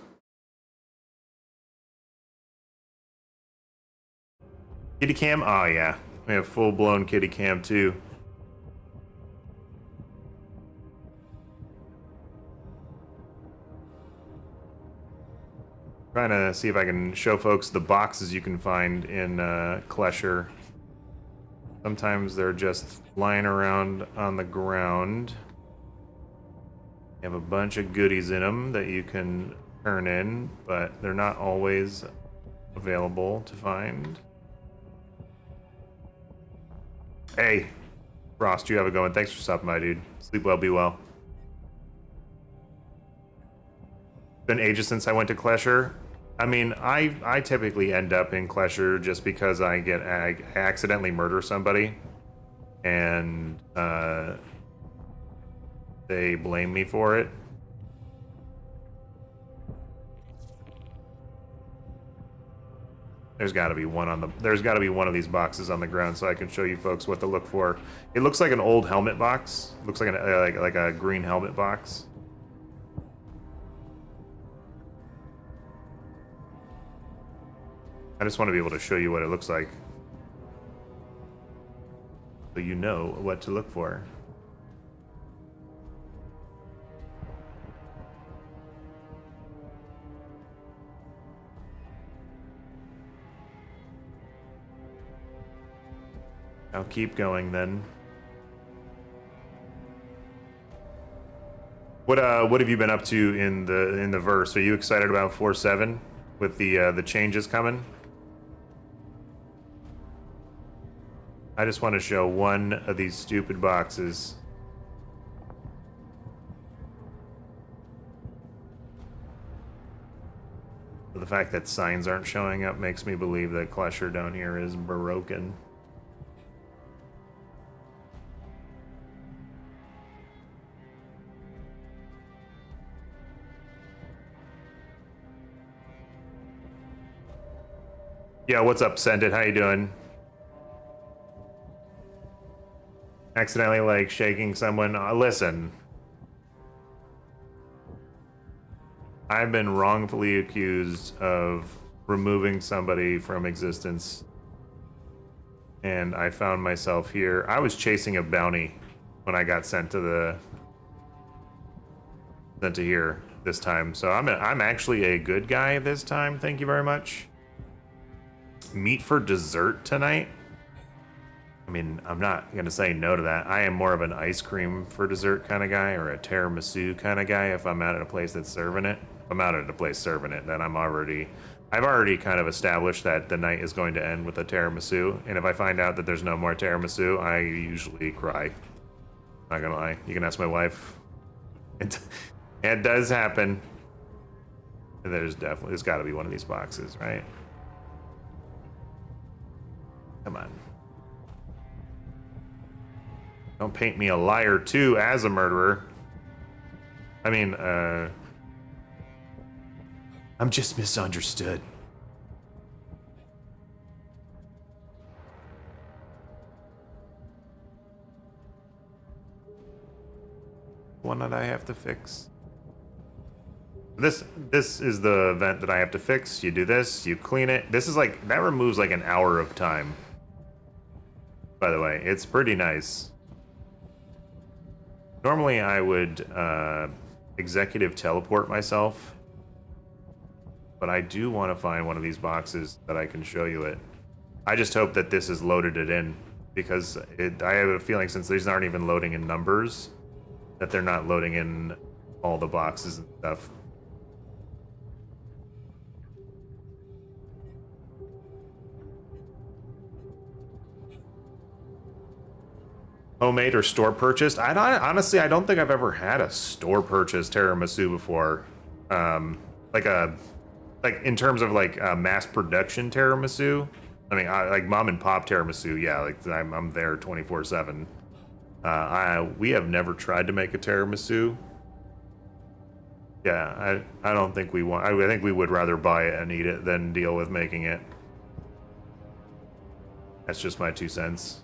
kitty cam. Oh yeah, we have full-blown kitty cam too. Trying to see if I can show folks the boxes you can find in Klesher. Sometimes they're just lying around on the ground. You have a bunch of goodies in them that you can turn in, but they're not always available to find. Hey, Frost, you have it going. Thanks for stopping by, dude. Sleep well, be well. Been ages since I went to Klesher. I mean, I typically end up in Klesher just because I accidentally murder somebody, and they blame me for it. There's got to be one of these boxes on the ground so I can show you folks what to look for. It looks like an old helmet box. It looks like like a green helmet box. I just want to be able to show you what it looks like, so you know what to look for. I'll keep going then. What have you been up to in the verse? Are you excited about 4.7 with the changes coming? I just want to show one of these stupid boxes. The fact that signs aren't showing up makes me believe that Klesher down here is broken. Yeah, what's up, Send It? How you doing? Accidentally, like, shaking someone. Listen. I've been wrongfully accused of removing somebody from existence. And I found myself here. I was chasing a bounty when I got sent to here this time. So I'm actually a good guy this time. Thank you very much. Meat for dessert tonight? I mean, I'm not going to say no to that. I am more of an ice cream for dessert kind of guy, or a tiramisu kind of guy if I'm out at a place that's serving it. If I'm out at a place serving it, then I've already kind of established that the night is going to end with a tiramisu. And if I find out that there's no more tiramisu, I usually cry. Not gonna lie. You can ask my wife. It does happen. There's got to be one of these boxes, right? Come on. Don't paint me a liar too as a murderer. I mean, I'm just misunderstood. One that I have to fix. This is the event that I have to fix. You do this, you clean it. This is like, that removes like an hour of time. By the way, it's pretty nice. Normally I would executive teleport myself, but I do want to find one of these boxes that I can show you it. I just hope that this has loaded it in, because I have a feeling since these aren't even loading in numbers, that they're not loading in all the boxes and stuff. Homemade or store purchased? Honestly, I don't think I've ever had a store purchased tiramisu before. Like in terms of like mass production tiramisu. I mean, like mom and pop tiramisu. Yeah, like I'm there 24/7. We have never tried to make a tiramisu. Yeah, I don't think we want. I think we would rather buy it and eat it than deal with making it. That's just my 2 cents.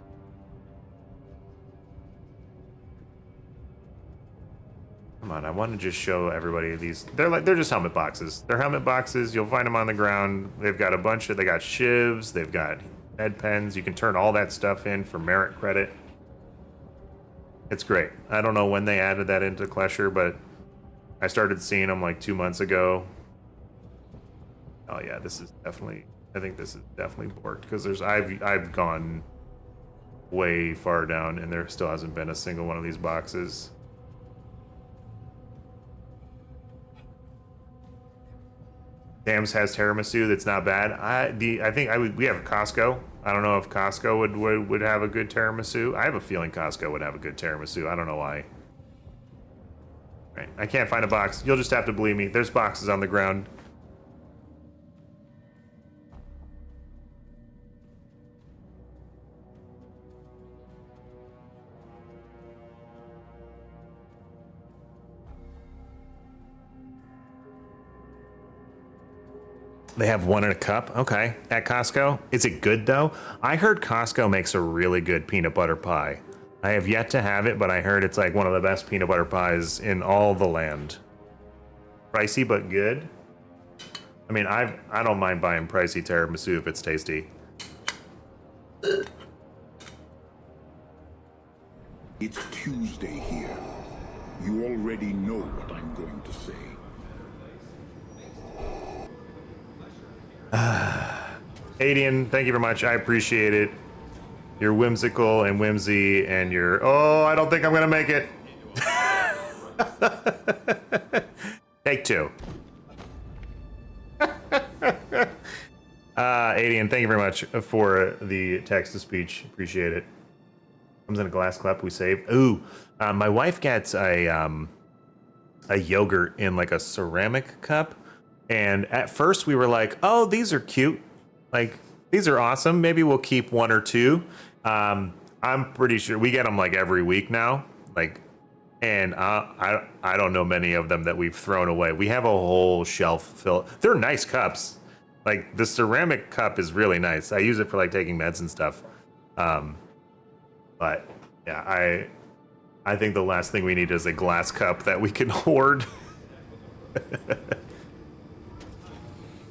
Come on, I want to just show everybody these. They're just helmet boxes. They're helmet boxes. You'll find them on the ground. They've got a bunch of. They got shivs. They've got head pens. You can turn all that stuff in for merit credit. It's great. I don't know when they added that into Klesher, but I started seeing them like 2 months ago. Oh yeah, this is definitely. I think this is definitely borked because I've gone way far down and there still hasn't been a single one of these boxes. Sam's has tiramisu that's not bad. I think we have Costco. I don't know if Costco would have a good tiramisu. I have a feeling Costco would have a good tiramisu. I don't know why. Right, I can't find a box. You'll just have to believe me. There's boxes on the ground. They have one in a cup. Okay. At Costco. Is it good though? I heard Costco makes a really good peanut butter pie. I have yet to have it, but I heard it's like one of the best peanut butter pies in all the land. Pricey but good. I mean, I don't mind buying pricey tiramisu if it's tasty.
It's Tuesday here. You already know what I'm going to say.
Adian, thank you very much. I appreciate it. You're whimsical and whimsy, and you're. Oh, I don't think I'm gonna make it. Take two. Adian, thank you very much for the text to speech. Appreciate it. Comes in a glass cup. We save. Ooh, my wife gets a yogurt in like a ceramic cup. And at first we were like, oh, these are cute. Like, these are awesome. Maybe we'll keep one or two. I'm pretty sure we get them like every week now. Like, and I don't know many of them that we've thrown away. We have a whole shelf filled. They're nice cups. Like, the ceramic cup is really nice. I use it for like taking meds and stuff. But yeah, I think the last thing we need is a glass cup that we can hoard.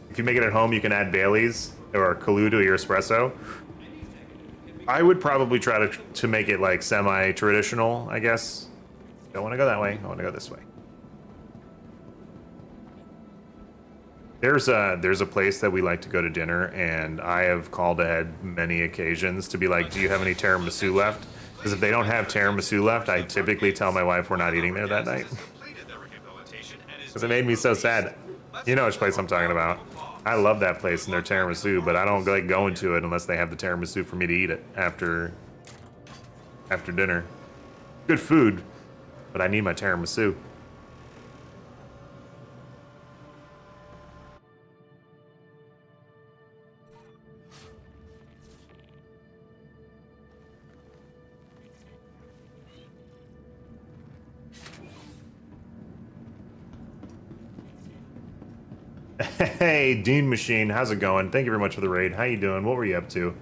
If you make it at home, you can add Bailey's or Kahlua to your espresso. I would probably try to make it like semi-traditional, I guess. Don't want to go that way. I want to go this way. There's a place that we like to go to dinner, and I have called ahead many occasions to be like, do you have any tiramisu left? Because if they don't have tiramisu left, I typically tell my wife we're not eating there that night. Because it made me so sad. You know which place I'm talking about. I love that place and their tiramisu, but I don't like going to it unless they have the tiramisu for me to eat it after dinner. Good food, but I need my tiramisu. Hey, Dean Machine, how's it going? Thank you very much for the raid. How you doing? What were you up to?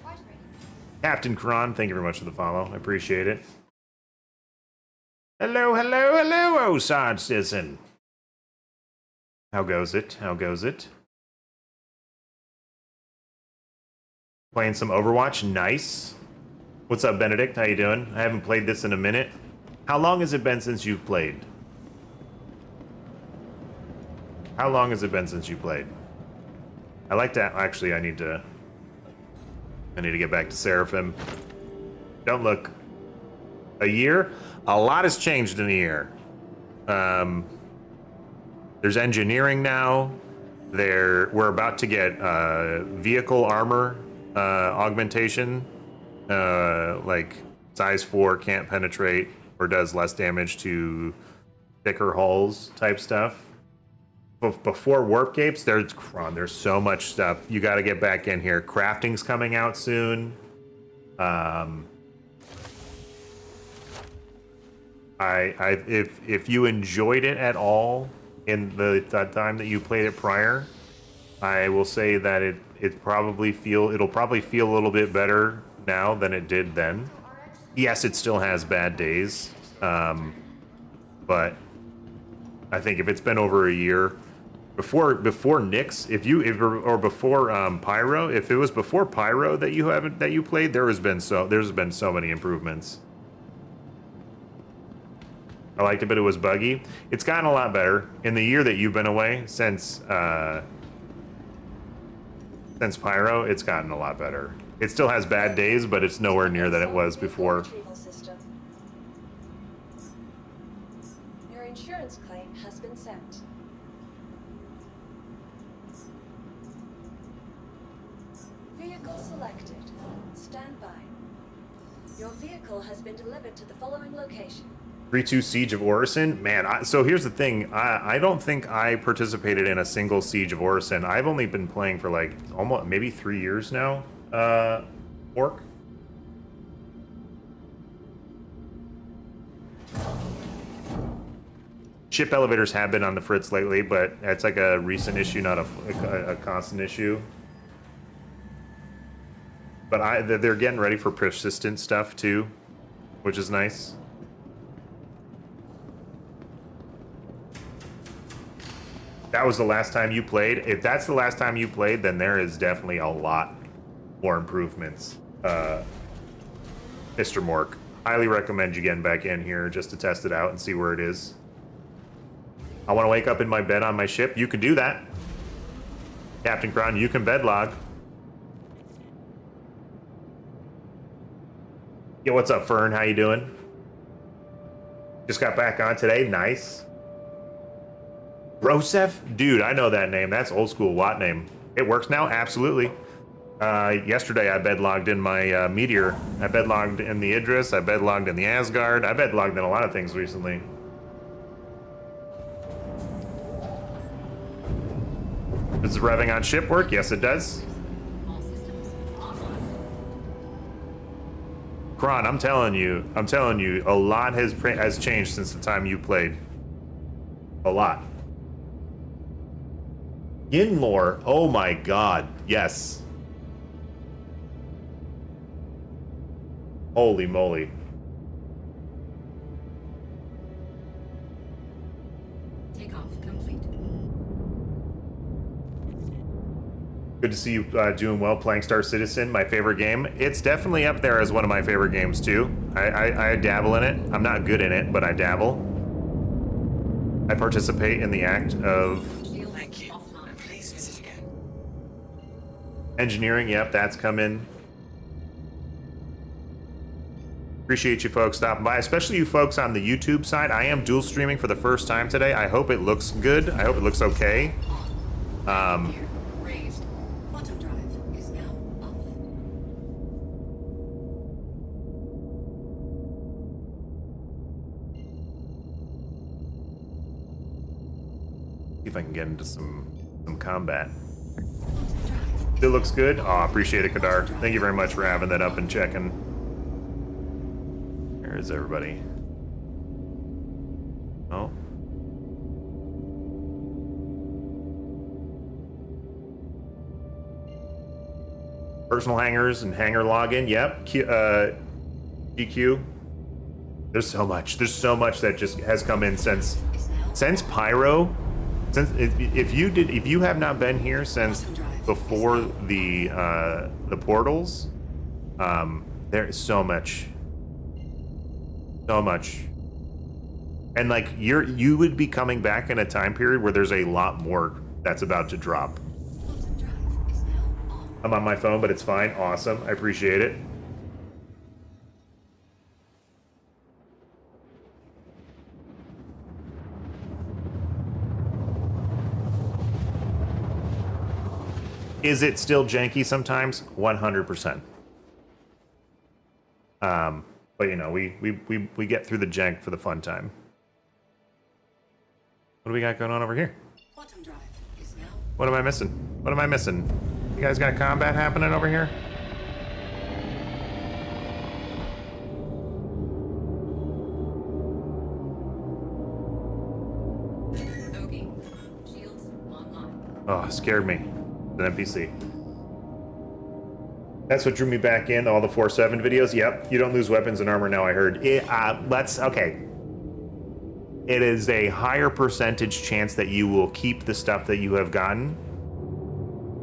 Watch ready.
Captain Kron, thank you very much for the follow. I appreciate it. Hello, hello, hello, Osad Citizen. How goes it? How goes it? Playing some Overwatch, nice. What's up, Benedict? How you doing? I haven't played this in a minute. How long has it been since you've played? How long has it been since you played? I like to actually. I need to get back to Seraphim. Don't look. A year? A lot has changed in a year. There's engineering now. We're about to get vehicle armor augmentation. Like size 4 can't penetrate or does less damage to thicker hulls type stuff. Before warp capes, there's so much stuff. You got to get back in here. Crafting's coming out soon. If you enjoyed it at all in the time that you played it prior, I will say that it'll probably feel a little bit better now than it did then. Yes, it still has bad days, but I think if it's been over a year before Nyx, before Pyro, if it was before Pyro that you played, there's been so many improvements. I liked it, but it was buggy. It's gotten a lot better in the year that you've been away since Pyro. It's gotten a lot better. It still has bad days, but it's nowhere near that it was before.
Retrieval system. Your insurance claim has been sent. Vehicle selected. Stand by. Your vehicle has been delivered to the following location.
3-2 Siege of Orison? Man, so here's the thing. I don't think I participated in a single Siege of Orison. I've only been playing for like almost maybe 3 years now. Orc. Ship elevators have been on the fritz lately, but it's like a recent issue, not a constant issue. But they're getting ready for persistent stuff too, which is nice. That was the last time you played. If that's the last time you played, then there is definitely a lot more improvements. Mr. Mork, highly recommend you getting back in here just to test it out and see where it is. I want to wake up in my bed on my ship. You can do that. Captain Crown, you can bed log. Yo, what's up, Fern? How you doing? Just got back on today. Nice. Rosef? Dude, I know that name. That's old school Watt name. It works now? Absolutely. Yesterday I bed logged in my Meteor. I bed logged in the Idris. I bed logged in the Asgard. I bed logged in a lot of things recently. Does the revving on ship work? Yes, it does. Kron, I'm telling you, a lot has changed since the time you played. A lot. In lore, oh my god, yes. Holy moly.
Takeoff complete.
Good to see you doing well playing Star Citizen, my favorite game. It's definitely up there as one of my favorite games too. I dabble in it. I'm not good in it, but I dabble. I participate in the act of
Thank you. And please visit again.
engineering. Yep, that's come in. Appreciate you folks stopping by, especially you folks on the YouTube side. I am dual streaming for the first time today. I hope it looks good. I hope it looks okay.
Raised. Quantum drive is now off.
See if I can get into some combat. It looks good. Oh, appreciate it, Kadar. Thank you very much for having that up and checking. Where is everybody? Oh. Personal hangars and hangar login. Yep. GQ. There's so much. There's so much that just has come in since Pyro. Since if you have not been here since before the portals, there is so much, and like you would be coming back in a time period where there's a lot more that's about to drop.
Quantum drive is now on.
I'm on my phone, but it's fine. Awesome. I appreciate it. Is it still janky sometimes? 100%. But you know, we get through the jank for the fun time. What do we got going on over here?
Quantum drive is now.
What am I missing? What am I missing? You guys got combat happening over here?
Okay. Shields online.
Oh, scared me. An NPC. That's what drew me back in, all the 4-7 videos. Yep, you don't lose weapons and armor now, I heard. Okay. It is a higher percentage chance that you will keep the stuff that you have gotten.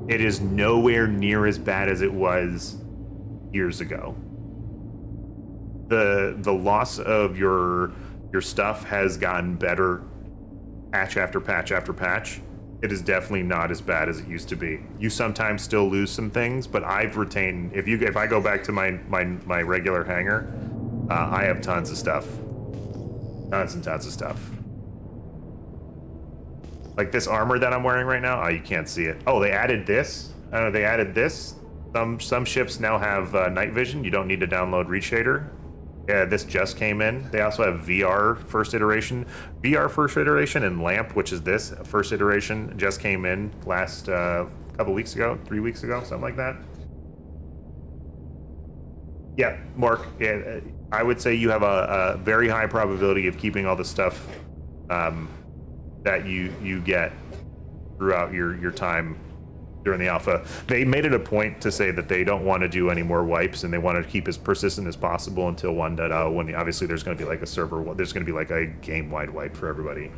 It is nowhere near as bad as it was years ago. The loss of your stuff has gotten better patch after patch after patch. It is definitely not as bad as it used to be. You sometimes still lose some things, but I've retained. If I go back to my regular hangar, I have tons of stuff, tons and tons of stuff. Like this armor that I'm wearing right now. Oh, you can't see it. Oh, they added this. They added this. Some ships now have night vision. You don't need to download Reach Shader. Yeah, this just came in. They also have VR first iteration. VR first iteration and LAMP, which is this first iteration, just came in last couple weeks ago, 3 weeks ago, something like that. Yeah, Mark, I would say you have a very high probability of keeping all the stuff that you get throughout your time during the alpha. They made it a point to say that they don't want to do any more wipes and they want to keep as persistent as possible until 1.0, when obviously there's going to be like a server, there's going to be like a game-wide wipe for everybody.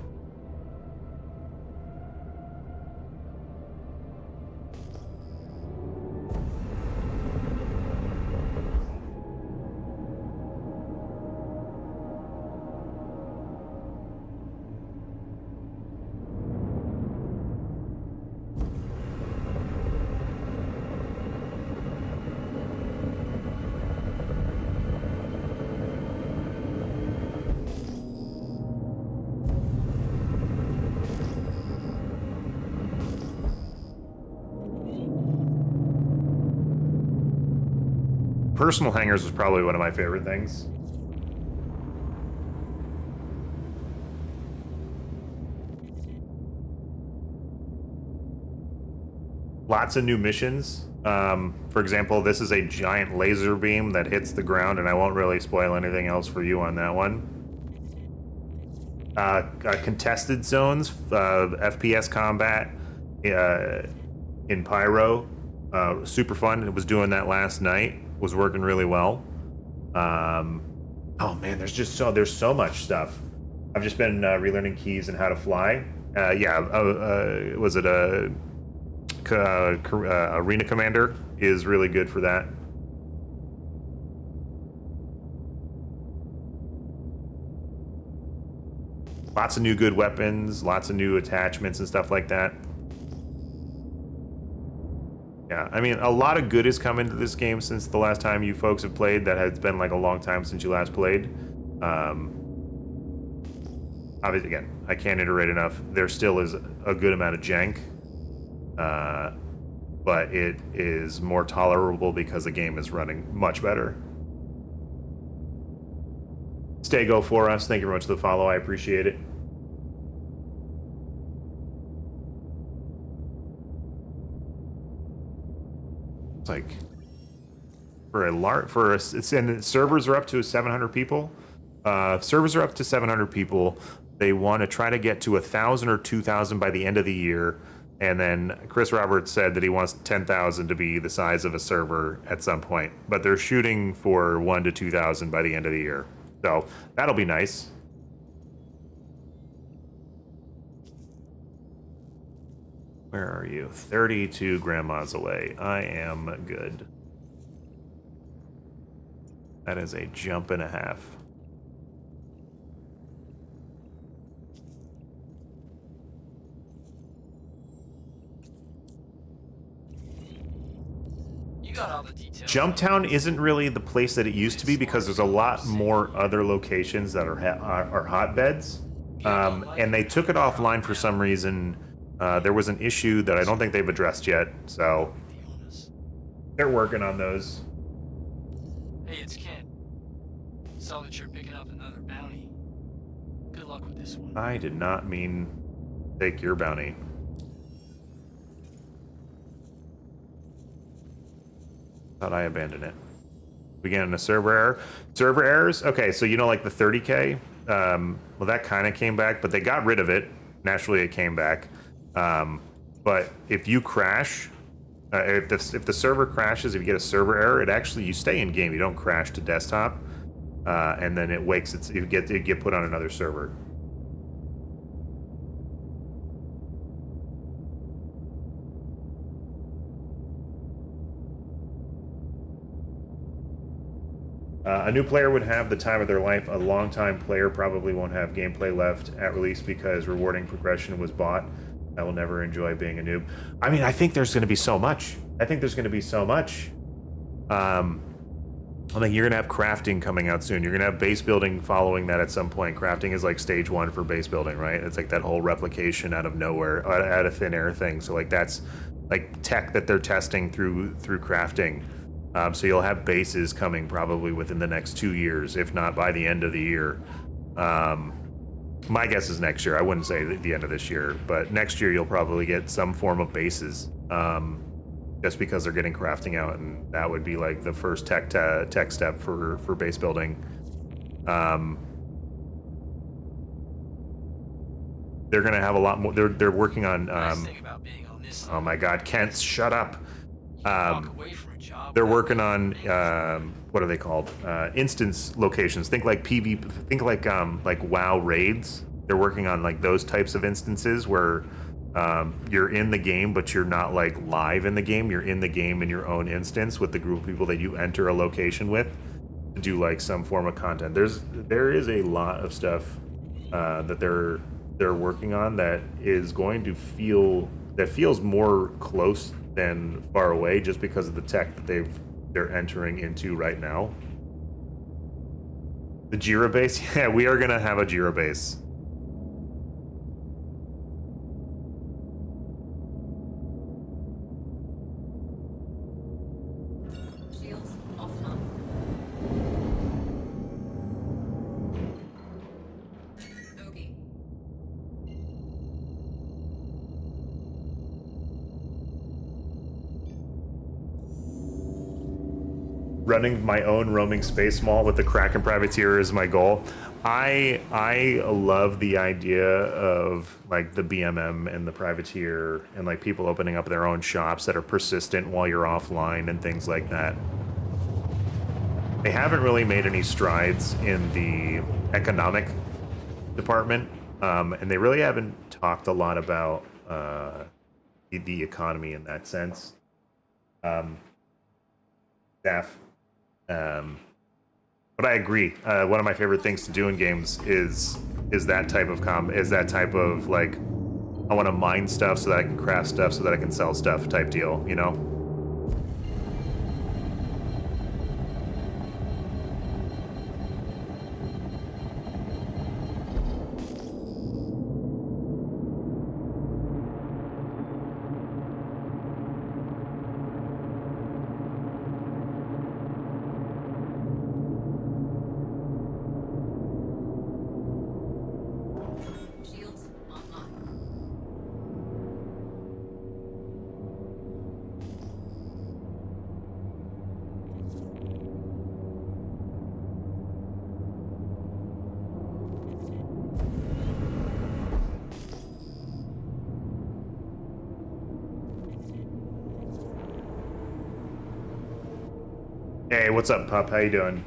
Personal hangars was probably one of my favorite things. Lots of new missions. For example, this is a giant laser beam that hits the ground, and I won't really spoil anything else for you on that one. Contested zones, FPS combat in Pyro. Super fun. It was doing that last night. Was working really well. Oh man, there's so much stuff. I've just been relearning keys and how to fly. Was it Arena Commander is really good for that. Lots of new good weapons, lots of new attachments and stuff like that. Yeah, I mean, a lot of good has come into this game since the last time you folks have played. That has been like a long time since you last played. Obviously, again, I can't iterate enough. There still is a good amount of jank, but it is more tolerable because the game is running much better. Stay go for us. Thank you very much for the follow. I appreciate it. Like and servers are up to 700 people. Servers are up to 700 people. They want to try to get to 1,000 or 2,000 by the end of the year. And then Chris Roberts said that he wants 10,000 to be the size of a server at some point. But they're shooting for 1 to 2,000 by the end of the year. So that'll be nice. Where are you? 32 grandmas away. I am good. That is a jump and a half.
You got all the details.
Jumptown isn't really the place that it used to be because there's a lot more other locations that are hotbeds. And they took it offline for some reason. There was an issue that I don't think they've addressed yet, so they're working on those.
Hey, it's Ken. Saw that you're picking up another bounty. Good luck with this one.
I did not mean take your bounty. Thought I abandoned it. We getting a server error. Server errors? Okay, so you know, like the 30K? Well, that kind of came back, but they got rid of it. Naturally, it came back. But if you crash, if the server crashes, if you get a server error, it actually, you stay in game. You don't crash to desktop, and then it wakes. You get put on another server. A new player would have the time of their life. A long-time player probably won't have gameplay left at release because rewarding progression was bought. I will never enjoy being a noob. I mean, I think there's going to be so much. I think there's going to be so much. I think you're going to have crafting coming out soon. You're going to have base building following that at some point. Crafting is like stage 1 for base building, right? It's like that whole replication out of nowhere, out of thin air thing. So like that's like tech that they're testing through crafting. So you'll have bases coming probably within the next 2 years, if not by the end of the year. My guess is next year. I wouldn't say the end of this year, but next year you'll probably get some form of bases, just because they're getting crafting out, and that would be like the first tech step for base building. They're gonna have a lot more. They're working on.
Nice thing about being on this
Oh my God, Kent, shut up.
walk away from a job.
They're working on what are they called? Instance locations. Think like PvP. Think like WoW raids. They're working on like those types of instances where you're in the game, but you're not like live in the game. You're in the game in your own instance with the group of people that you enter a location with to do like some form of content. There is a lot of stuff that they're working on that is going to feels more close than far away, just because of the tech that they're entering into right now. The Jira base, yeah, we are gonna have a Jira base.
Shields offline. Bogey.
Running my own roaming space mall with the Kraken Privateer is my goal. I love the idea of like the BMM and the Privateer and like people opening up their own shops that are persistent while you're offline and things like that. They haven't really made any strides in the economic department, and they really haven't talked a lot about the economy in that sense. Staff. But I agree. One of my favorite things to do in games is that type of like, I want to mine stuff so that I can craft stuff so that I can sell stuff type deal, you know?
Shields online.
Hey, what's up, pup? How you doing?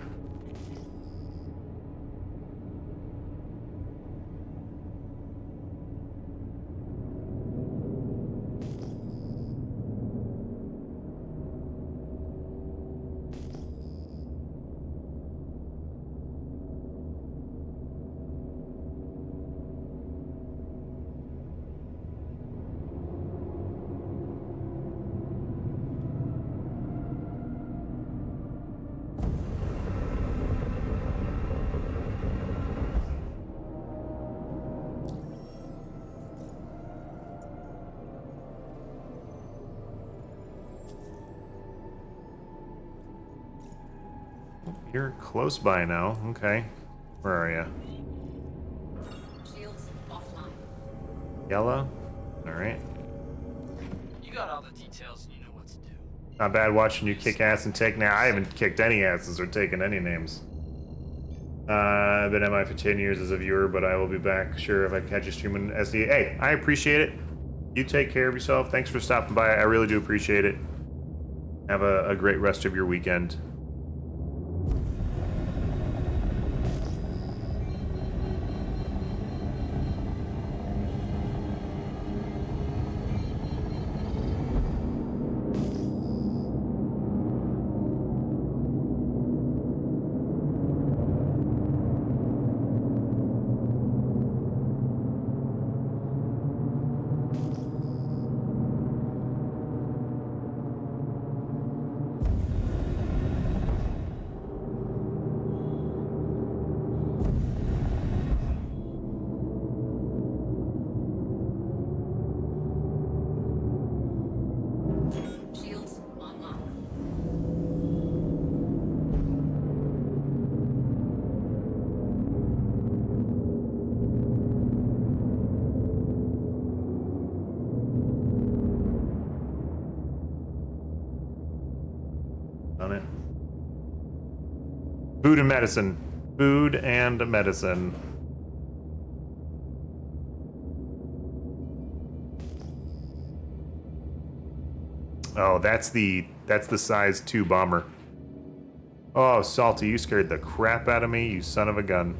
You're close by now. Okay. Where are you?
Shields offline.
Yellow? Alright.
You got all the details and you know what to do.
Not bad watching you kick ass and take now. I haven't kicked any asses or taken any names. I've been MI for 10 years as a viewer, but I will be back, sure, if I catch you streaming SD. Hey, I appreciate it. You take care of yourself. Thanks for stopping by. I really do appreciate it. Have a great rest of your weekend.
Shields online.
On it. Food and medicine. Food and medicine. Oh, that's the size 2 bomber. Oh, Salty, you scared the crap out of me, you son of a gun.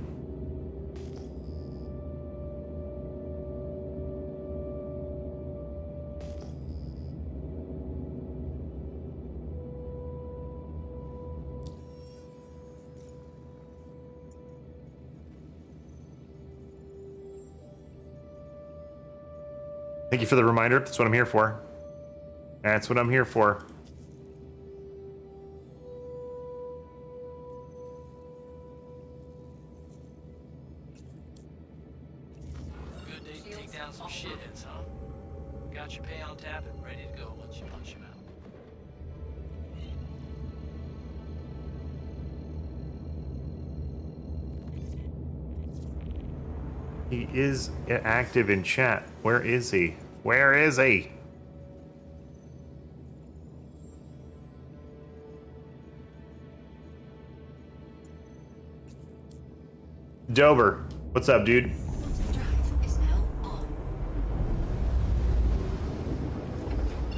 Thank you for the reminder. That's what I'm here for. That's what I'm here for.
Good day to take down some shitheads, huh? Got your pay on tap and ready to go once you punch him out.
He is active in chat. Where is he? Where is he? Dober, what's up, dude?
Drive is now on.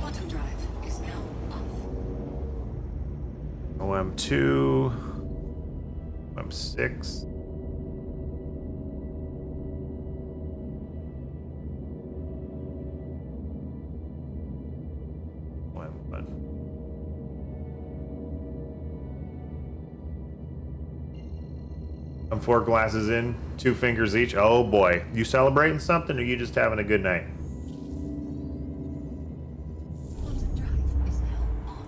Quantum drive is now off.
OM2. OM6. OM1. I'm 4 glasses in, 2 fingers each. Oh boy. You celebrating something or you just having a good night?
Quantum drive is now on.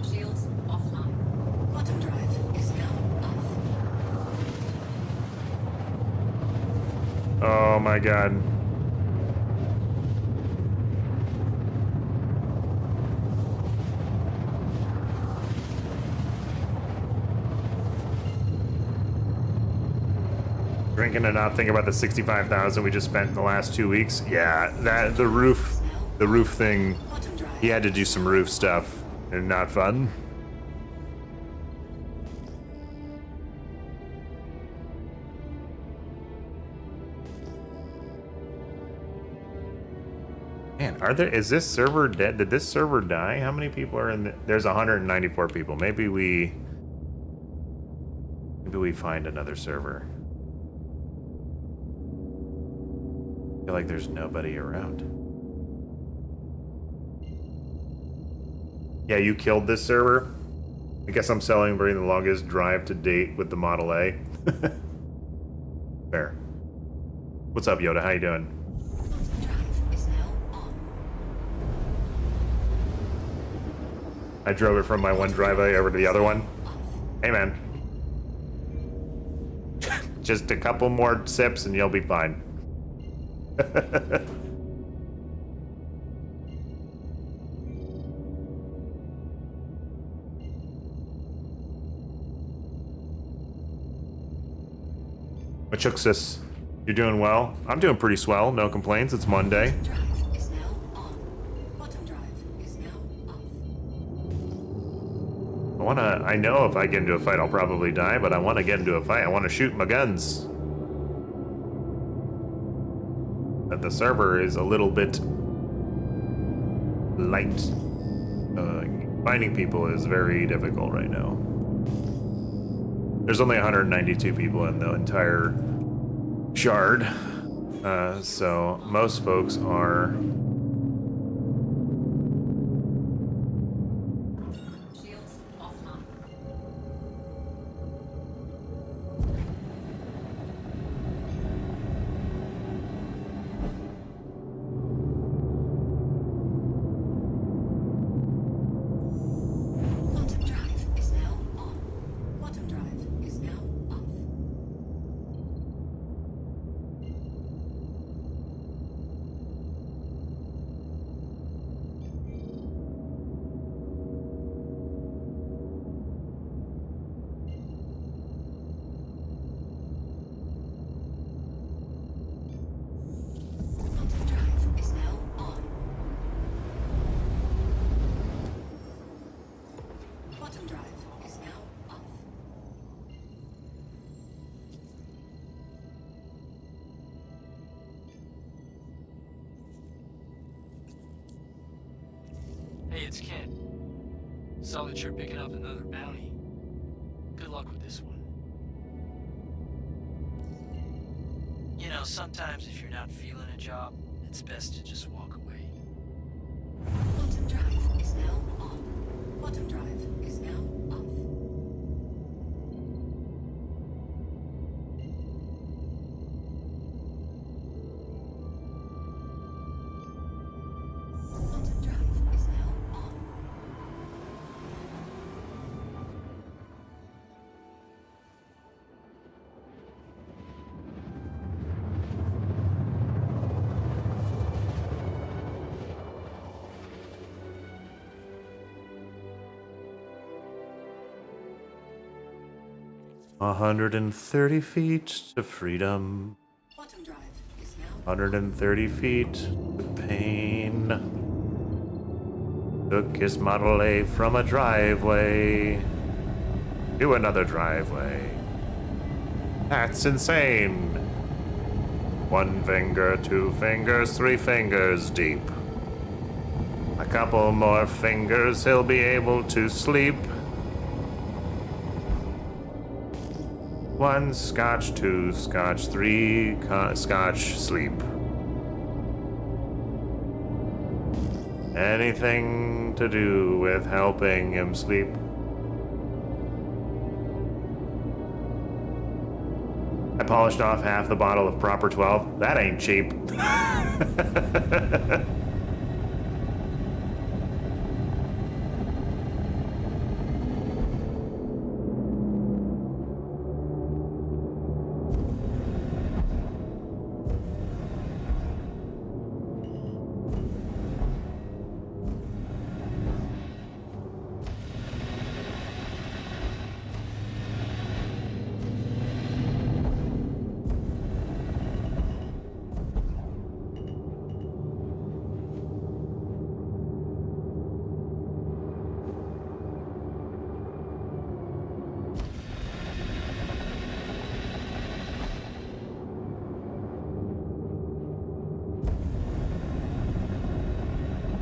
Shields offline. Quantum drive is now off.
Oh my god. Drinking and not thinking about the 65,000 we just spent in the last 2 weeks. Yeah, that the roof thing.
Quantum drive.
He had to do some roof stuff, and not fun. Man, is this server dead? Did this server die? How many people are in there's 194 people. Maybe we find another server. I feel like there's nobody around. Yeah, you killed this server. I guess I'm celebrating the longest drive to date with the Model A. Fair. What's up, Yoda? How you doing?
Quantum drive is now on.
I drove it from my one driveway over to the other one. Hey, man. Just a couple more sips and you'll be fine. Machuxis, you're doing well? I'm doing pretty swell, no complaints. It's Monday.
Quantum drive is now on. Quantum drive is now off.
I know if I get into a fight I'll probably die, but I want to get into a fight. I want to shoot my guns. But the server is a little bit light. Finding people is very difficult right now. There's only 192 people in the entire shard, so most folks are
Shields offline. Quantum drive is now on. Quantum drive is now off. Quantum drive is now on. Quantum drive is now off.
Hey, it's Ken. Saw that you're picking up another bounty. Good luck with this one. You know, sometimes if you're not feeling a job, it's best to just walk away.
Quantum drive is now on. Quantum drive is now off. Quantum drive is now on.
130 feet to freedom.
Quantum drive is now
130 feet to pain. Took his Model A from a driveway to another driveway. That's insane. 1 finger, 2 fingers, 3 fingers deep. A couple more fingers, he'll be able to sleep. 1 scotch, 2 scotch, 3 scotch, sleep. Anything to do with helping him sleep. I polished off half the bottle of Proper 12. That ain't cheap.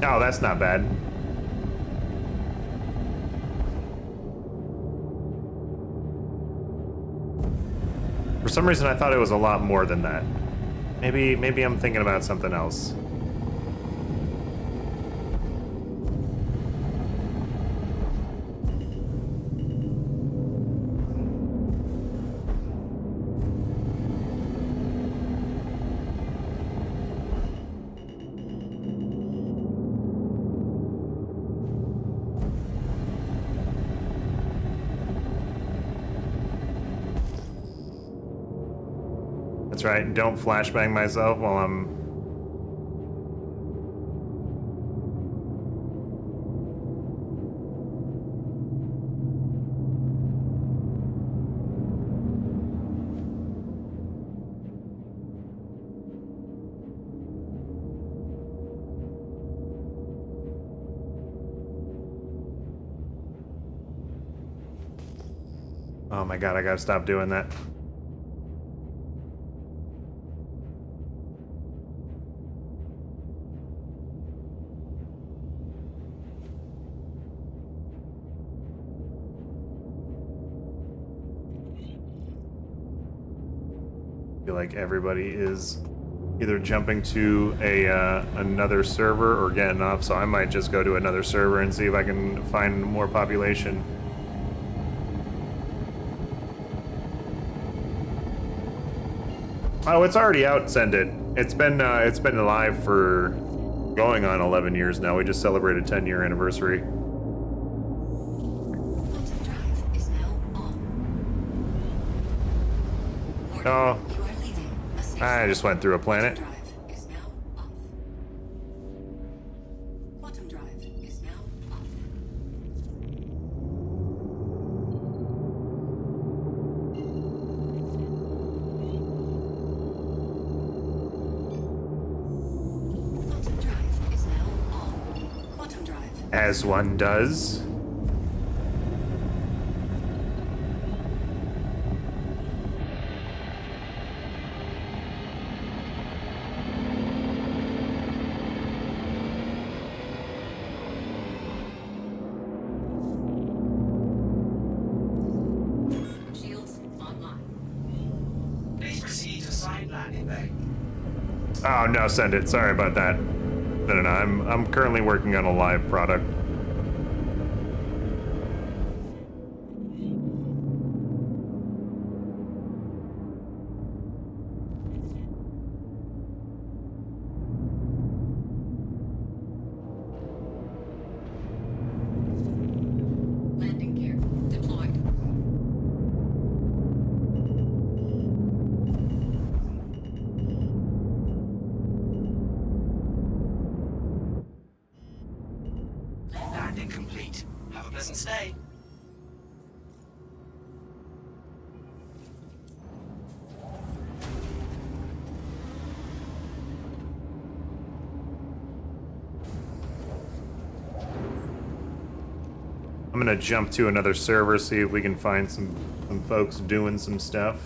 Oh, that's not bad. For some reason, I thought it was a lot more than that. Maybe I'm thinking about something else. That's right, don't flashbang myself while I'm... Oh my god, I gotta stop doing that. I feel like everybody is either jumping to another server or getting off, so I might just go to another server and see if I can find more population. Oh, it's already out. Send it. It's been live for going on 11 years now. We just celebrated 10-year anniversary.
Quantum drive is now on. Warning,
Oh,
you are leaving a safe
I
zone.
just went through a planet.
Quantum drive is now off. Quantum drive is now off. Quantum drive is now on. Quantum drive.
As one does.
Shields online.
Please proceed to sign landing bay.
Oh no, send it. Sorry about that. No. I'm currently working on a live product.
Landing gear deployed.
Landing complete. Have a pleasant stay.
I'm gonna jump to another server, see if we can find some folks doing some stuff.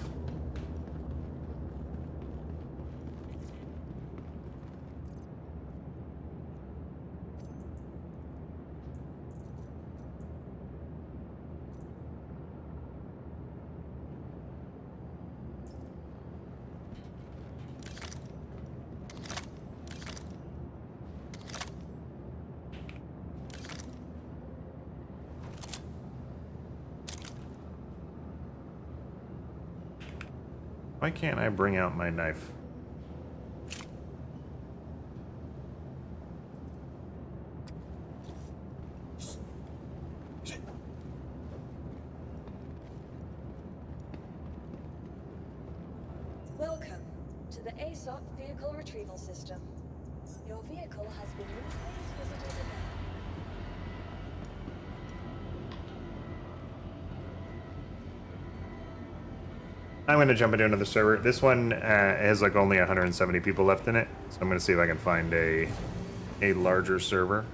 Why can't I bring out my knife?
Welcome to the ASOP Vehicle Retrieval System. Your vehicle has been replaced visited event.
I'm gonna jump into another server. This one has like only 170 people left in it, so I'm gonna see if I can find a larger server.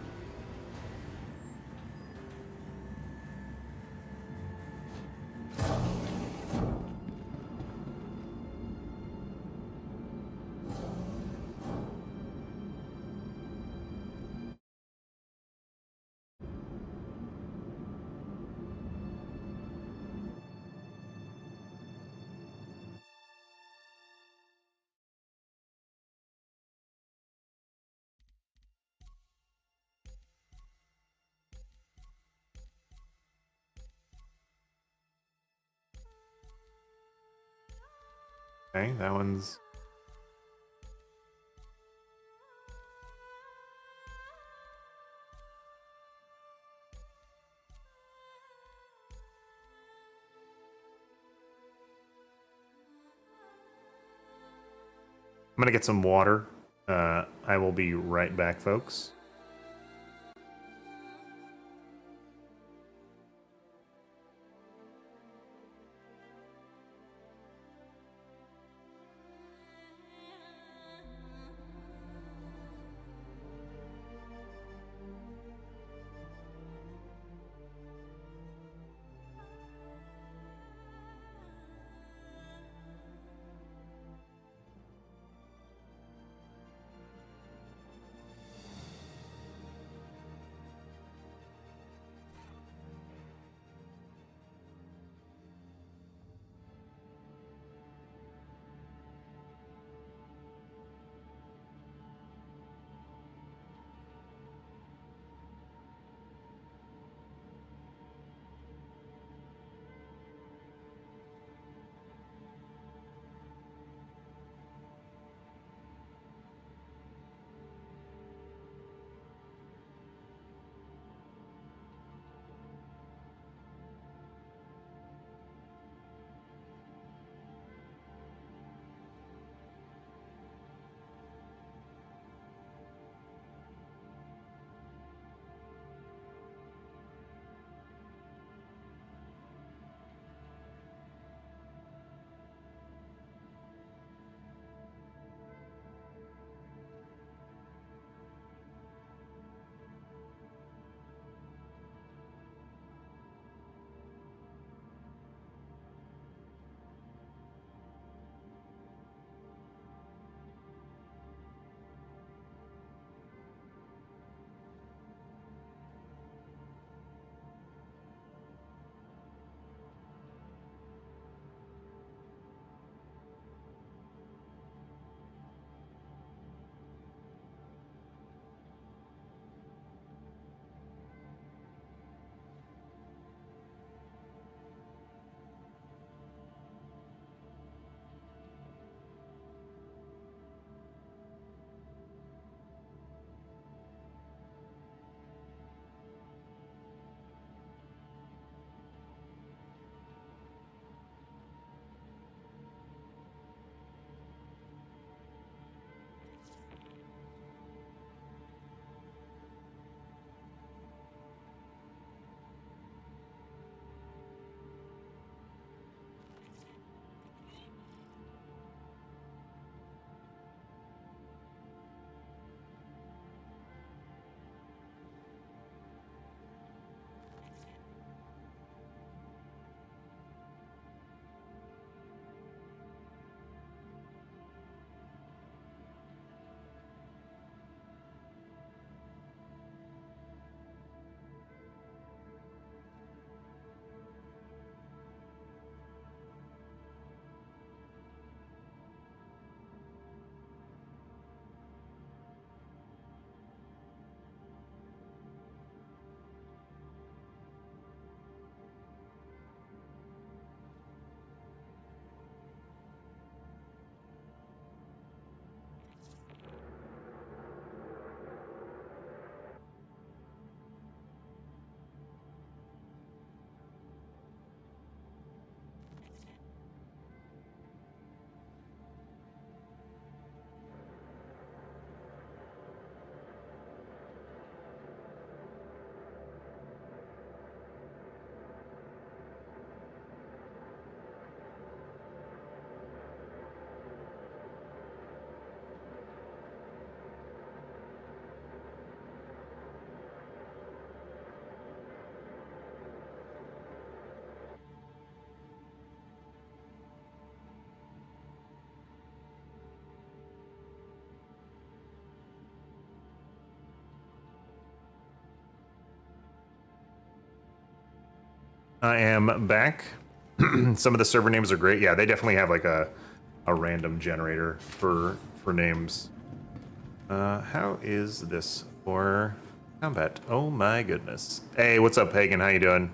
Okay, that one's... I'm gonna get some water. I will be right back, folks. I am back. Some of the server names are great. Yeah, they definitely have like a random generator for names. How is this for combat? Oh my goodness. Hey, what's up, Pagan? How you doing?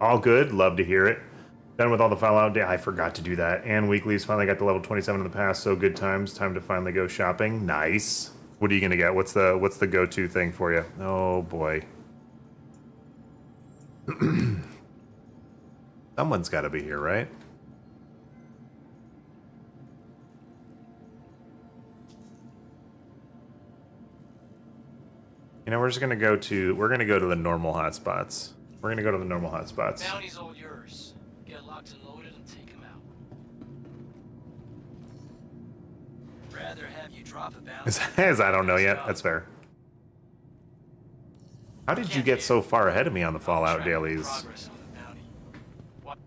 All good. Love to hear it. Done with all the Fallout day. I forgot to do that. And weeklies finally got to level 27 in the past. So good times. Time to finally go shopping. Nice. What are you gonna get? What's the go-to thing for you? Oh boy. Someone's got to be here, right? You know, we're gonna go to the normal hotspots. We're gonna go to the normal hotspots.
Bounty's all yours. Get locked and loaded and take him out. Rather have you drop a bounty.
As I don't know yet. That's fair. How did you get so far ahead of me on the Fallout dailies?
Progress on the bounty. What?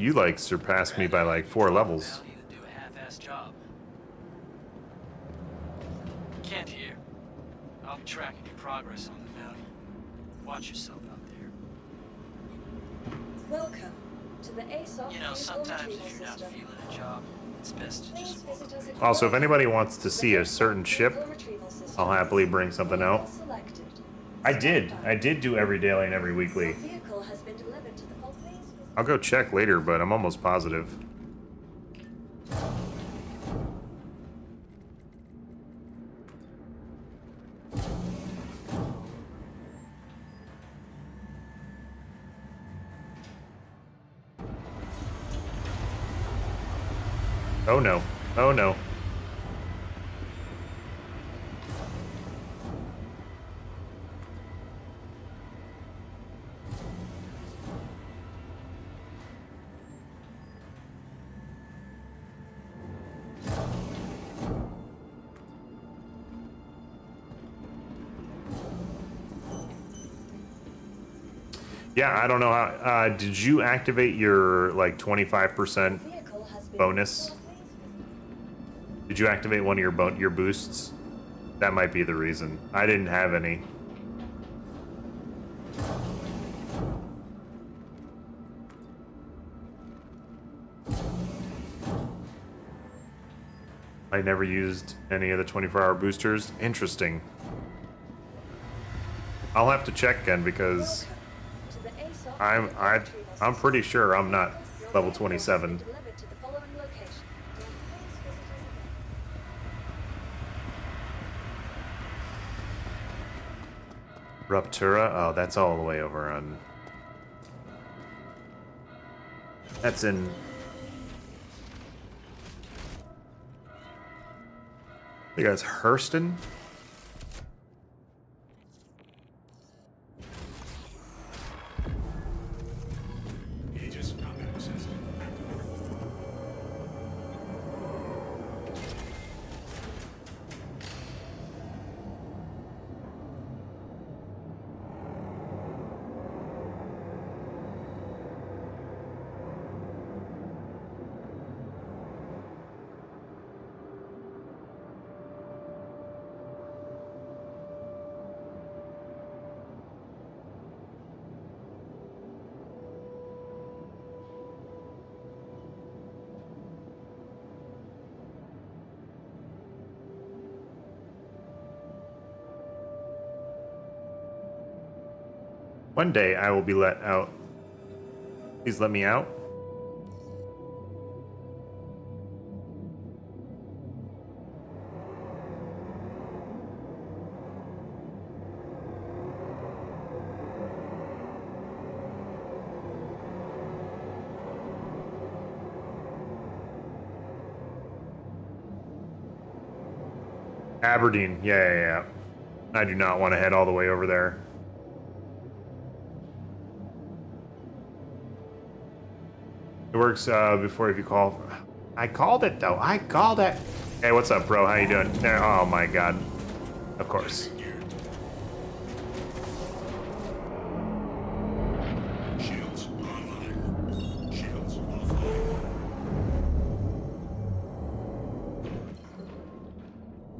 You like surpassed me by like 4 levels.
Bounty to do a half-assed job. Can't hear. I'll be tracking your progress on the bounty. Watch yourself out there.
Welcome to the ASOP
You know,
vehicle
sometimes
retrieval
if you're not
system.
feeling a job, it's best to
Please
just walk
visit us
away.
at
Also, if
your
anybody
location.
wants to see a certain ship,
Vehicle retrieval system.
I'll happily bring something out.
Selected.
I did do every daily and every weekly.
Your vehicle has been delivered to the full place.
I'll go check later, but I'm almost positive. Oh no. Oh no. Yeah, I don't know how. Did you activate your like 25%
Vehicle has been
bonus? Did you activate one of your boosts? That might be the reason. I didn't have any. I never used any of the 24-hour boosters. Interesting. I'll have to check again because
to the ASOP
I'm pretty sure I'm not level 27.
delivered to the following location. Please visit us again.
Ruptura? Oh, that's all the way over on... That's in... I think that's Hurston?
Aegis combat assist activated.
One day I will be let out. Please let me out. Aberdeen. Yeah. I do not want to head all the way over there. It works before if you call. I called it though. I called it. Hey, what's up, bro? How you doing? There. Oh my God. Of course.
Geared. Shields online. Shields offline.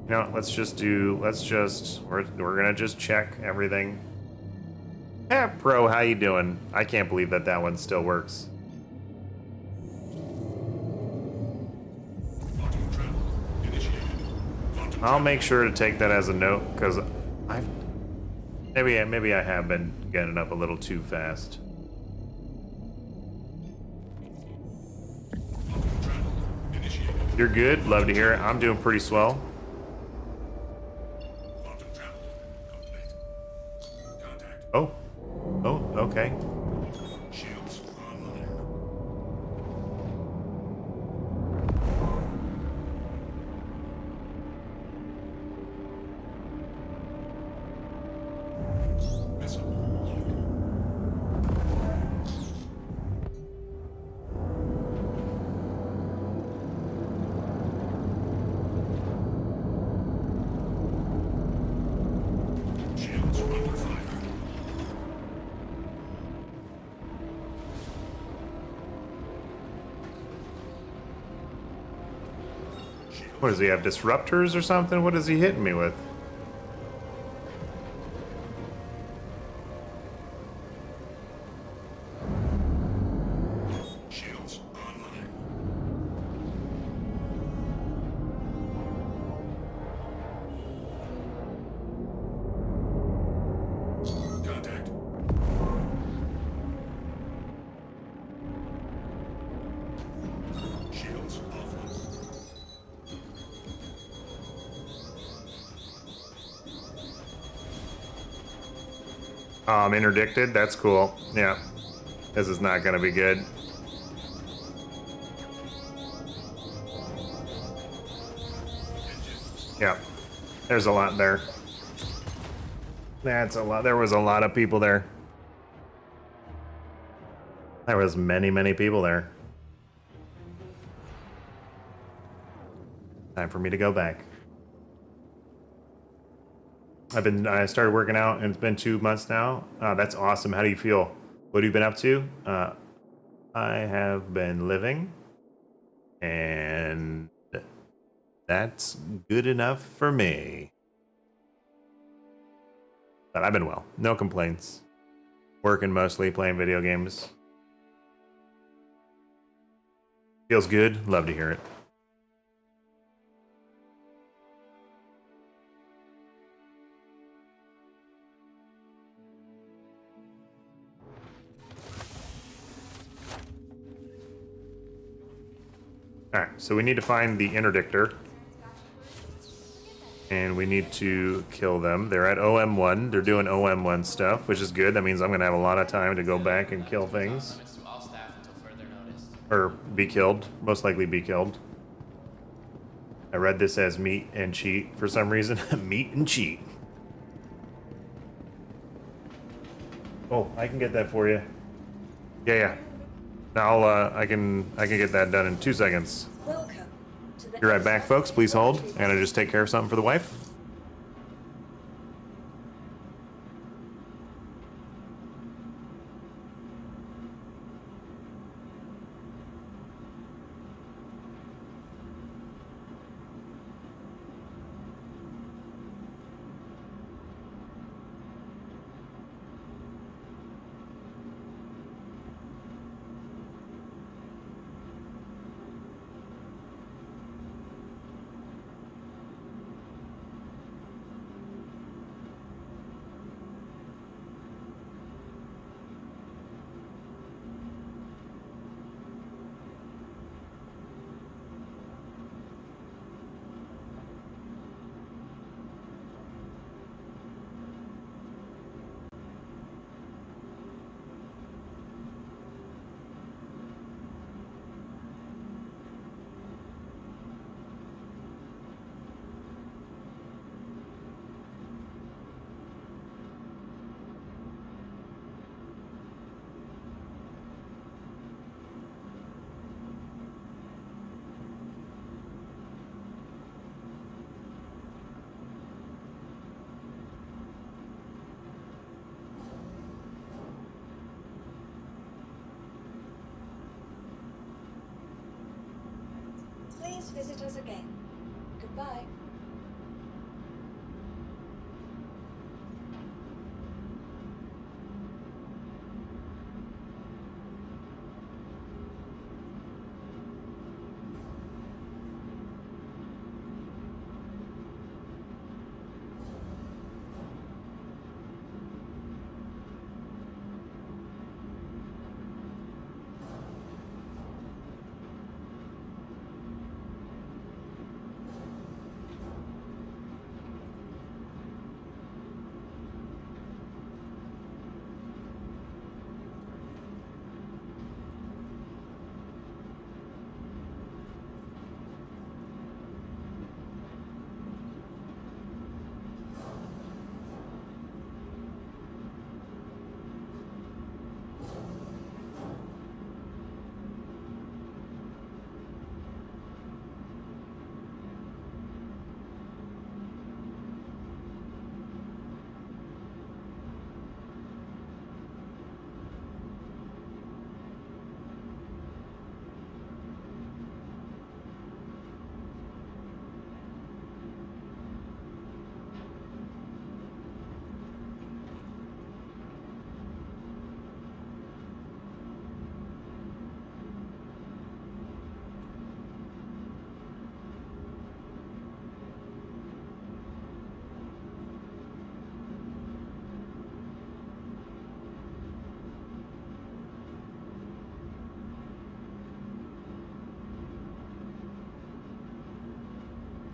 You know, we're gonna just check everything. Yeah, bro, how you doing? I can't believe that one still works.
Quantum travel initiated. Quantum
I'll make sure to take that as a note because I've Maybe I have been getting up a little too fast.
Travel initiated.
You're good. Love to hear it. I'm doing pretty swell.
Quantum travel complete. Contact.
Oh. Oh, okay.
Shields online. Missile lock. Shields under fire.
What does he have? Disruptors or something? What is he hitting me with?
Shields online. Contact. Shields offline.
Oh, I'm interdicted? That's cool. Yeah. This is not gonna be good. Yeah. There's a lot there. That's a lot. There was a lot of people there. There was many people there. Time for me to go back. I started working out and it's been 2 months now. That's awesome. How do you feel? What have you been up to? I have been living, and that's good enough for me. But I've been well. No complaints. Working mostly, playing video games. Feels good. Love to hear it. Alright, so we need to find the interdictor. And we need to kill them. They're at OM1. They're doing OM1 stuff, which is good. That means I'm going to have a lot of time to go back and kill things.
Limits to all staff until further notice.
Or be killed. Most likely be killed. I read this as meet and cheat for some reason. Meet and cheat. Oh, I can get that for you. Yeah. Now I can get that done in 2 seconds.
Welcome to the
Be right back, folks. Please hold. I'm gonna just take care of something for the wife.
Please visit us again. Goodbye.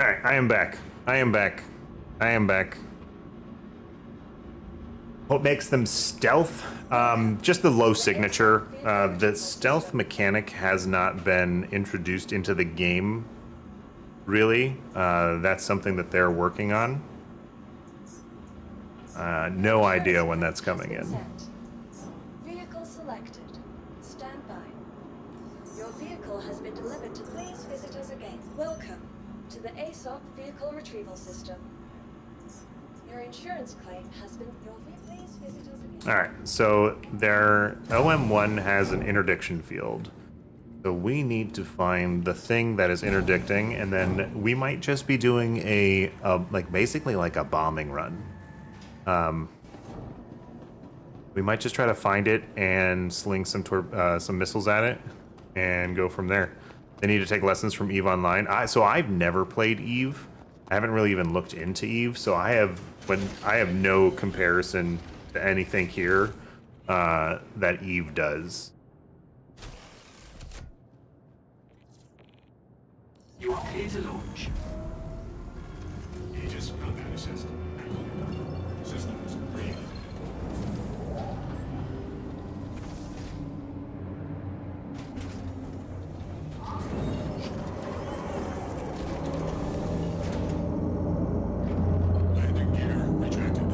Alright, I am back. I am back. I am back. What makes them stealth? Just the low signature. The stealth mechanic has not been introduced into the game, really. That's something that they're working on. No idea when that's coming in.
Vehicle selected. Stand by. Your vehicle has been delivered to. Please visit us again. Welcome to the ASOP Vehicle Retrieval System. Your insurance claim has been. Please visit us again.
Alright, so their OM1 has an interdiction field. So we need to find the thing that is interdicting, and then we might just be doing a like basically like a bombing run. We might just try to find it and sling some missiles at it, and go from there. They need to take lessons from EVE Online. So I've never played EVE. I haven't really even looked into EVE, so I have no comparison to anything here that EVE does.
You are clear to launch.
Aegis combat assist activated. Systems green. Landing gear retracted.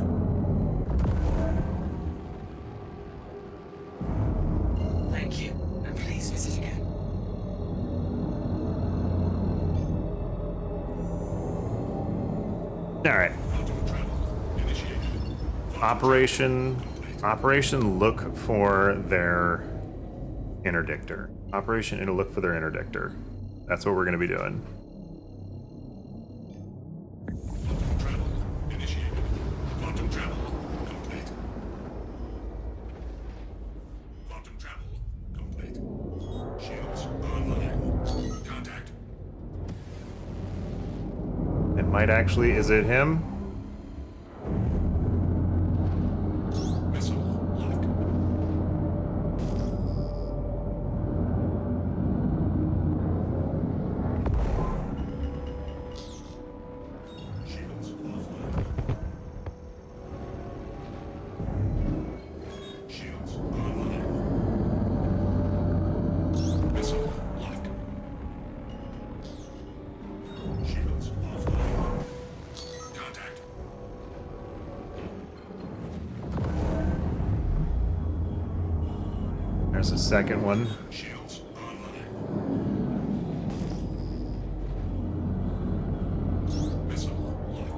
Thank you, and please visit again.
Alright.
Quantum travel initiated.
Operation look for their interdictor. Operation look for their interdictor. That's what we're going to be doing.
Quantum travel initiated. Quantum travel complete. Quantum travel complete. Shields online. Contact.
It might actually, is it him?
Missile lock. Shields offline. Shields online. Missile lock. Shields offline. Contact.
There's a second one.
Shields online. Missile lock.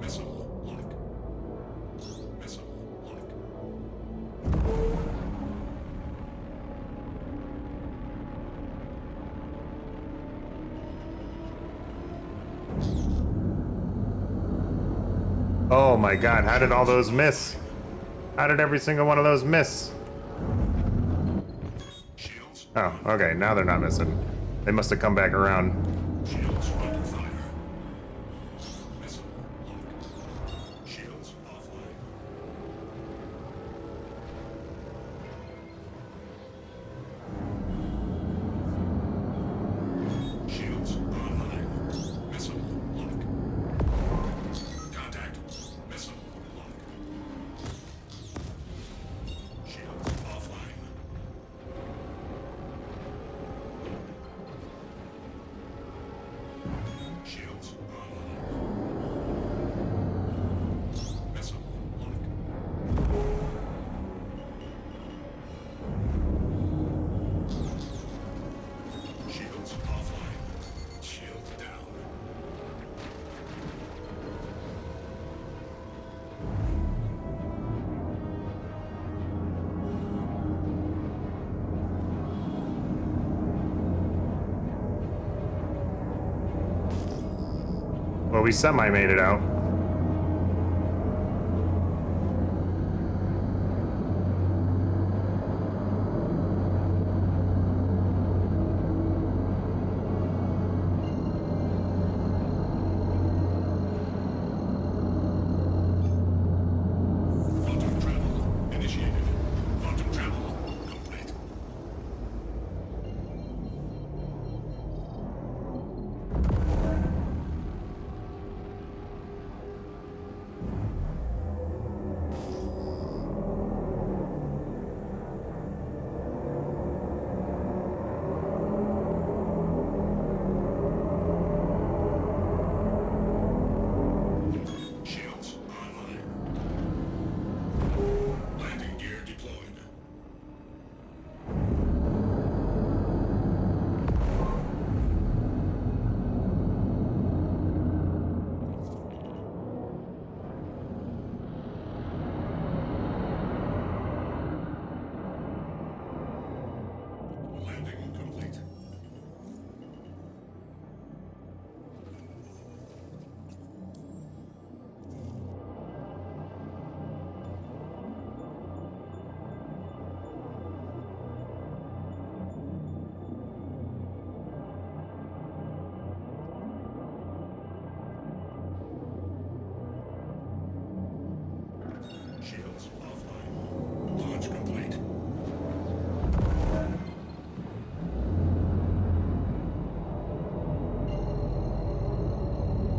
Missile lock. Missile lock.
Oh my god, how did all those miss? How did every single one of those miss?
Shields.
Oh, okay, now they're not missing. They must have come back around.
Shields under fire. Missile lock. Shields offline. Shields online. Missile lock. Contact. Missile lock. Shields offline. Shields online. Missile lock. Shields offline. Shield down.
Well, we semi made it out.
Quantum travel initiated. Quantum travel complete.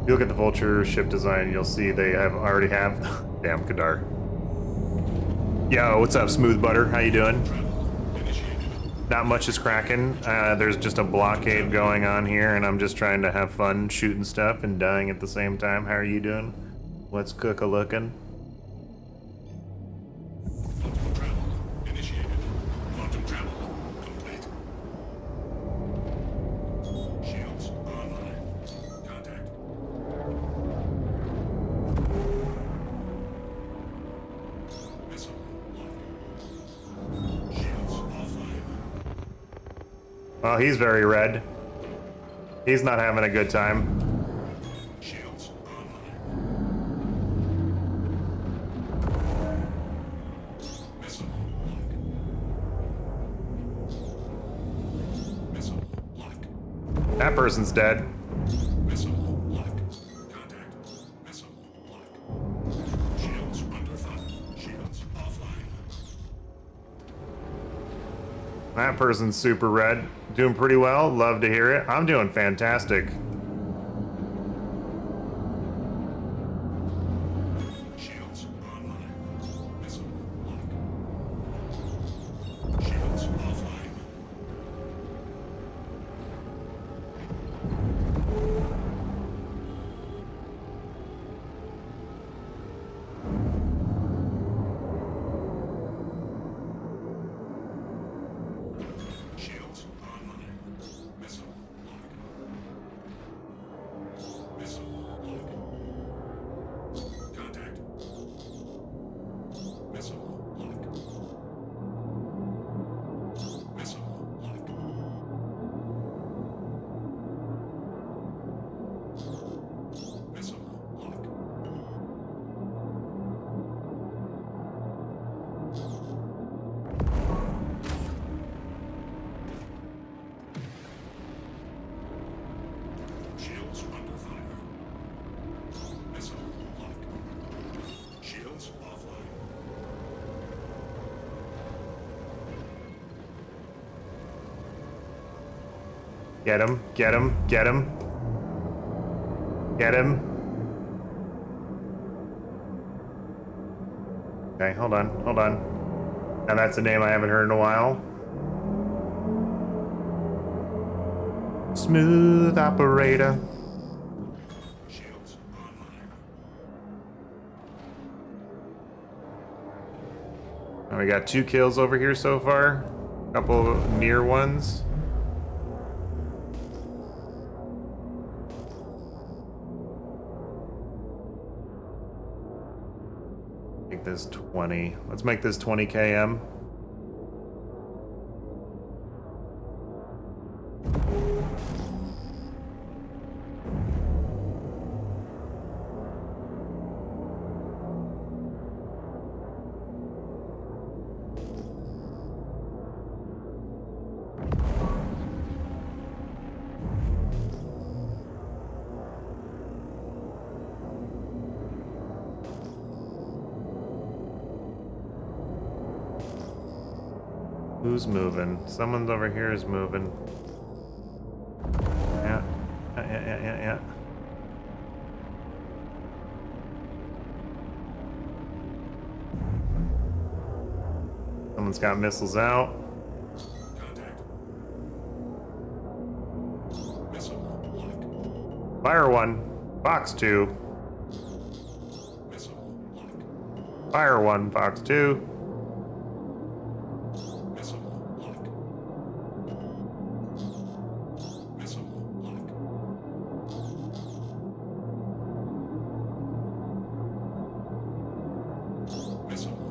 you look at the Vulture ship design, you'll see they already have. Damn, Kadar. Yo, what's up, Smooth Butter? How you doing? Not much is cracking. There's just a blockade going on here, and I'm just trying to have fun shooting stuff and dying at the same time. How are you doing? What's cook-a-looking?
Quantum travel initiated. Quantum travel complete. Shields online. Contact. Missile lock. Shields offline.
Well, he's very red. He's not having a good time.
Shields online. Missile lock. Missile lock.
That person's dead.
Missile lock. Contact. Missile lock. Shields under fire. Shields offline.
That person's super red. Doing pretty well. Love to hear it. I'm doing fantastic.
Shields online. Missile lock. Shields offline. Shields online. Missile lock. Missile lock. Contact. Missile lock. Missile lock. Missile lock. Shields under fire. Missile lock. Shields offline.
Get him. Get him. Get him. Get him. Okay, hold on. Hold on. Now that's a name I haven't heard in a while. Smooth operator.
Shields online.
And we got 2 kills over here so far. A couple near ones. Make this 20. Let's make this 20 km. Who's moving? Someone's over here is moving. Yeah. Yeah. Someone's got missiles out.
Contact. Missile lock.
Fire 1. Fox 2.
Missile lock.
Fire 1. Fox 2.
Missile lock. Missile lock. Missile lock. Missile lock.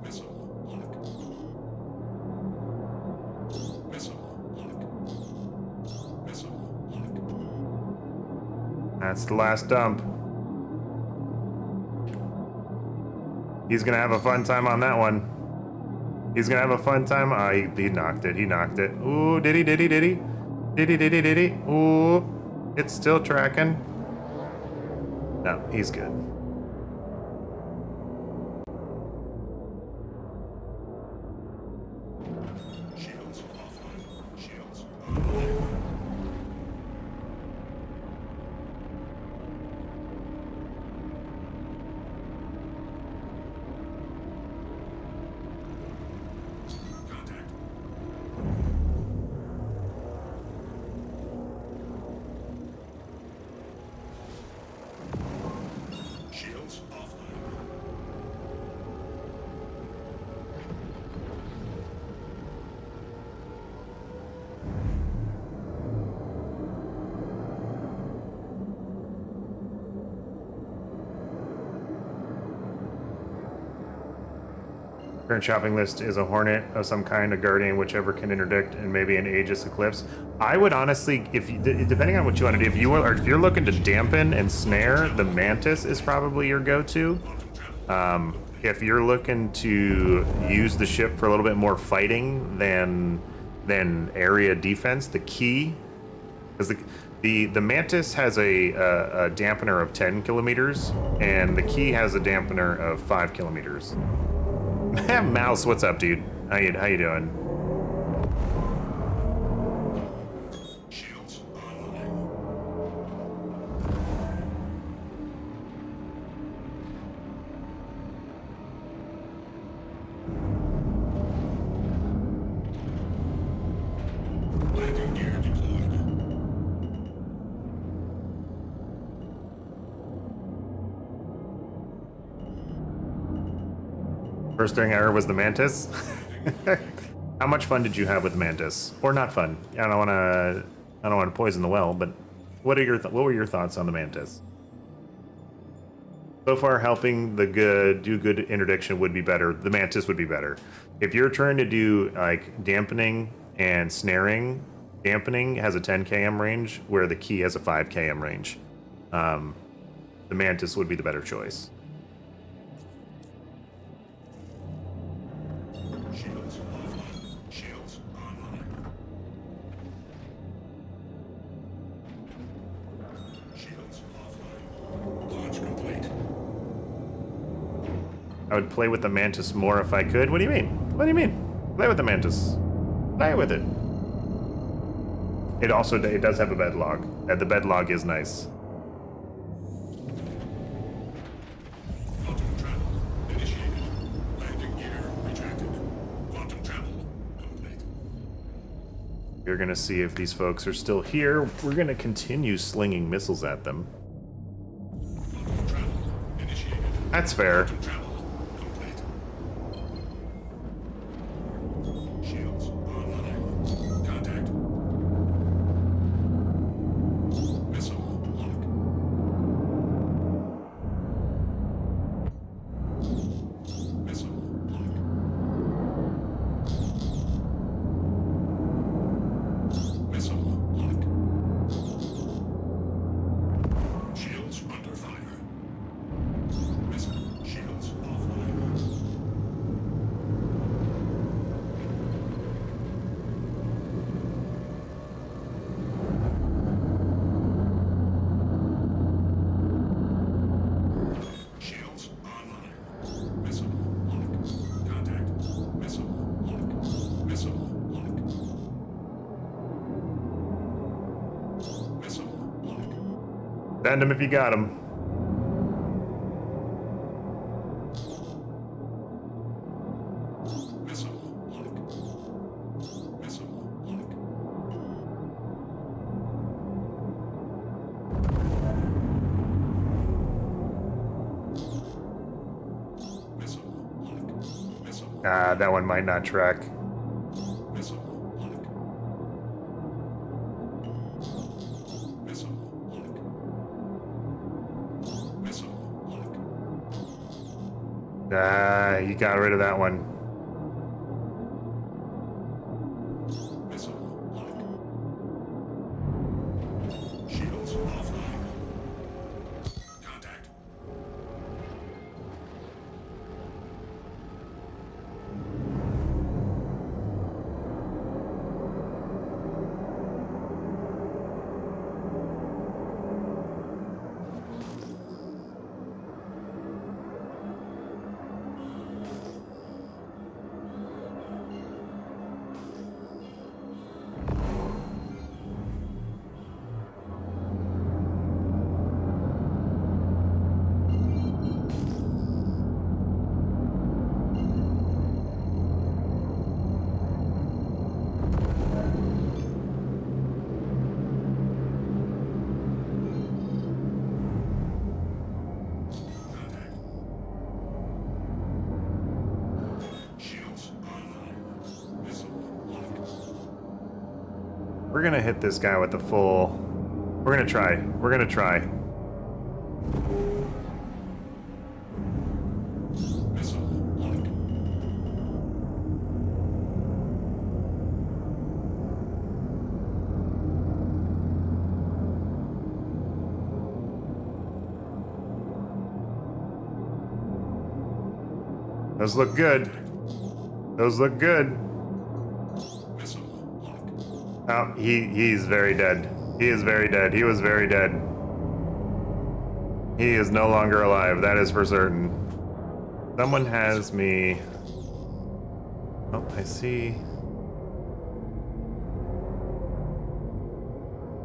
Missile lock. Missile lock. Missile lock.
That's the last dump. He's gonna have a fun time on that one. He's gonna have a fun time. Ah, he knocked it. He knocked it. Ooh, did he? Ooh, it's still tracking. No, he's good. Current shopping list is a Hornet of some kind, a Guardian, whichever can interdict, and maybe an Aegis Eclipse. I would honestly, if you, depending on what you want to do, if you're looking to dampen and snare, the Mantis is probably your go-to. If you're looking to use the ship for a little bit more fighting than area defense, the key, because the Mantis has a dampener of 10 kilometers, and the key has a dampener of 5 kilometers. Mouse, what's up, dude? How you doing?
Shields online. Landing gear deployed.
First thing I heard was the Mantis. How much fun did you have with the Mantis, or not fun? I don't want to poison the well, but what were your thoughts on the Mantis? So far, helping the good do good interdiction would be better. The Mantis would be better. If you're trying to do like dampening and snaring, dampening has a 10 km range, where the key has a 5 km range. The Mantis would be the better choice.
Shields offline. Shields online. Shields offline. Launch complete.
I would play with the Mantis more if I could. What do you mean? What do you mean? Play with the Mantis. Play with it. It does have a bed log. The bed log is nice.
Quantum travel initiated. Landing gear retracted. Quantum travel complete.
We're gonna see if these folks are still here. We're gonna continue slinging missiles at them.
Quantum travel initiated.
That's fair.
Quantum travel complete. Shields online. Contact. Missile lock. Missile lock. Missile lock. Shields under fire. Missile shields offline. Shields online. Missile lock. Contact. Missile lock. Missile lock. Missile lock.
Send him if you got him.
Missile lock. Missile lock. Missile lock. Missile
Ah, that one might not track.
Missile lock. Missile lock. Missile lock.
Ah, you got rid of that one.
Missile lock. Shields offline. Contact. Contact. Shields online. Missile lock.
We're gonna hit this guy with the full. We're gonna try. We're gonna try.
Missile lock.
Those look good. Those look good.
Missile lock.
Oh, he's very dead. He is very dead. He was very dead. He is no longer alive. That is for certain. Someone has me. Oh, I see.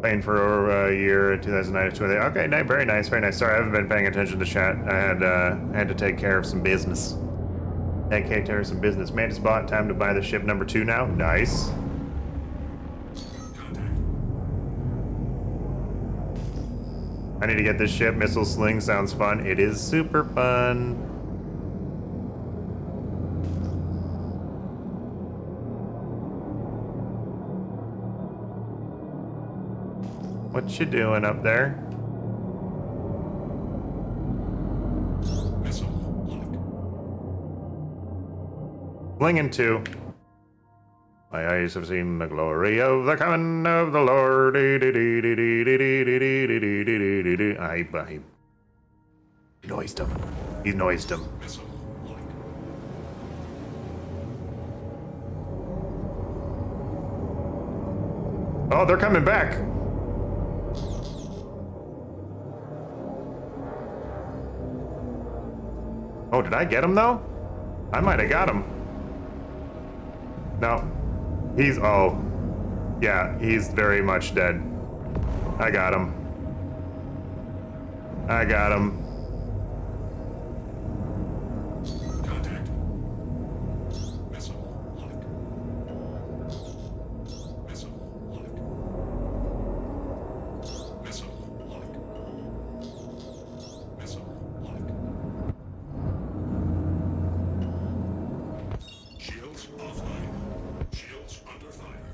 Playing for a year, 2009 to 20. Okay, very nice, very nice. Sorry, I haven't been paying attention to chat. I had to take care of some business. Take care of some business. Mantis bought. Time to buy the ship number 2 now. Nice. I need to get this ship. Missile sling sounds fun. It is super fun. What you doing up there?
Missile lock.
Flinging 2. My eyes have seen the glory of the coming of the Lord. I noised him. He noised him.
Missile lock.
Oh, they're coming back. Oh, did I get him though? I might have got him. No. He's, oh. Yeah, he's very much dead. I got him. I got him.
Contact. Missile lock. Missile lock. Missile lock. Missile lock. Shields offline. Shields under fire.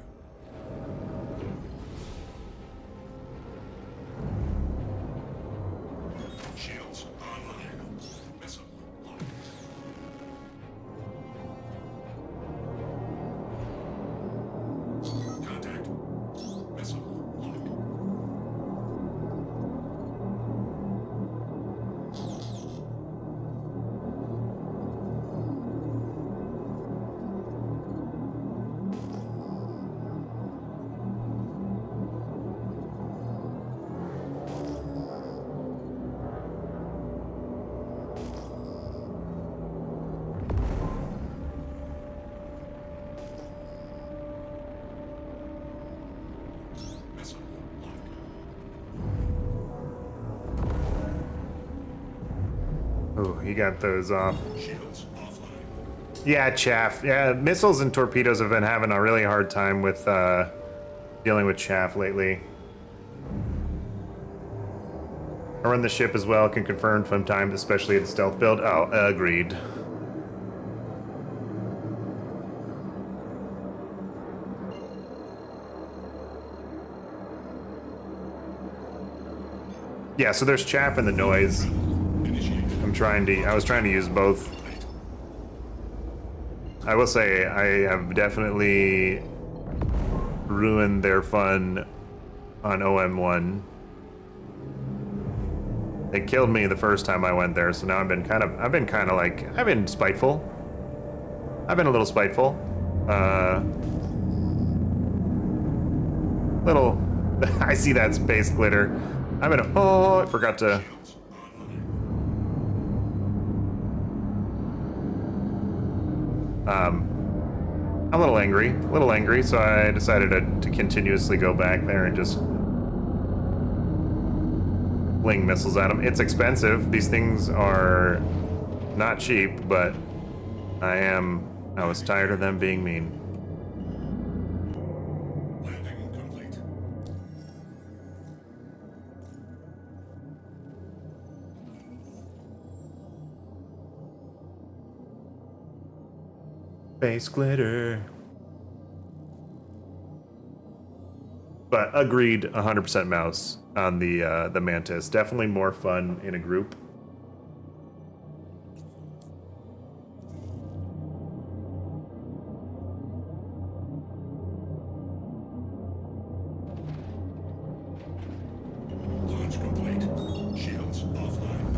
Shields online. Missile lock. Contact. Missile lock. Missile lock.
Oh, he got those off.
Shields offline.
Yeah, chaff. Yeah, missiles and torpedoes have been having a really hard time with dealing with chaff lately. I run the ship as well, can confirm from time, especially in stealth build. Oh, agreed. Yeah, so there's chaff and the noise.
Initiated.
I was trying to use both. I will say I have definitely ruined their fun on OM1. They killed me the first time I went there, so now I've been spiteful. I've been a little spiteful. I see that space glitter. Oh, I forgot to.
Shields online.
I'm a little angry, so I decided to continuously go back there and just fling missiles at them. It's expensive. These things are not cheap, but I was tired of them being mean.
Landing complete.
Space glitter. But agreed, 100% mouse on the Mantis. Definitely more fun in a group.
Launch complete. Shields offline.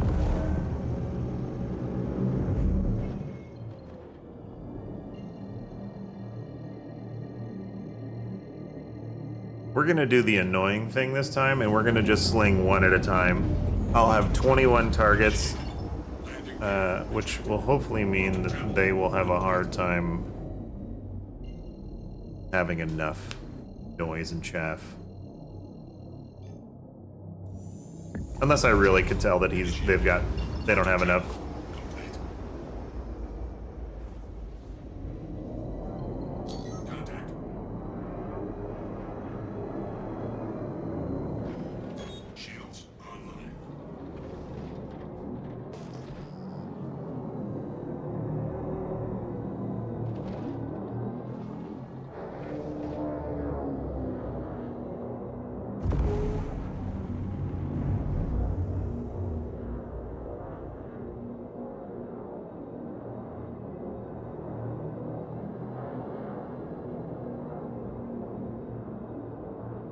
We're gonna do the annoying thing this time, and we're gonna just sling one at a time. I'll have 21 targets, which will hopefully mean that they will have a hard time having enough noise and chaff. Unless I really could tell that they don't have enough.
Contact. Shields online.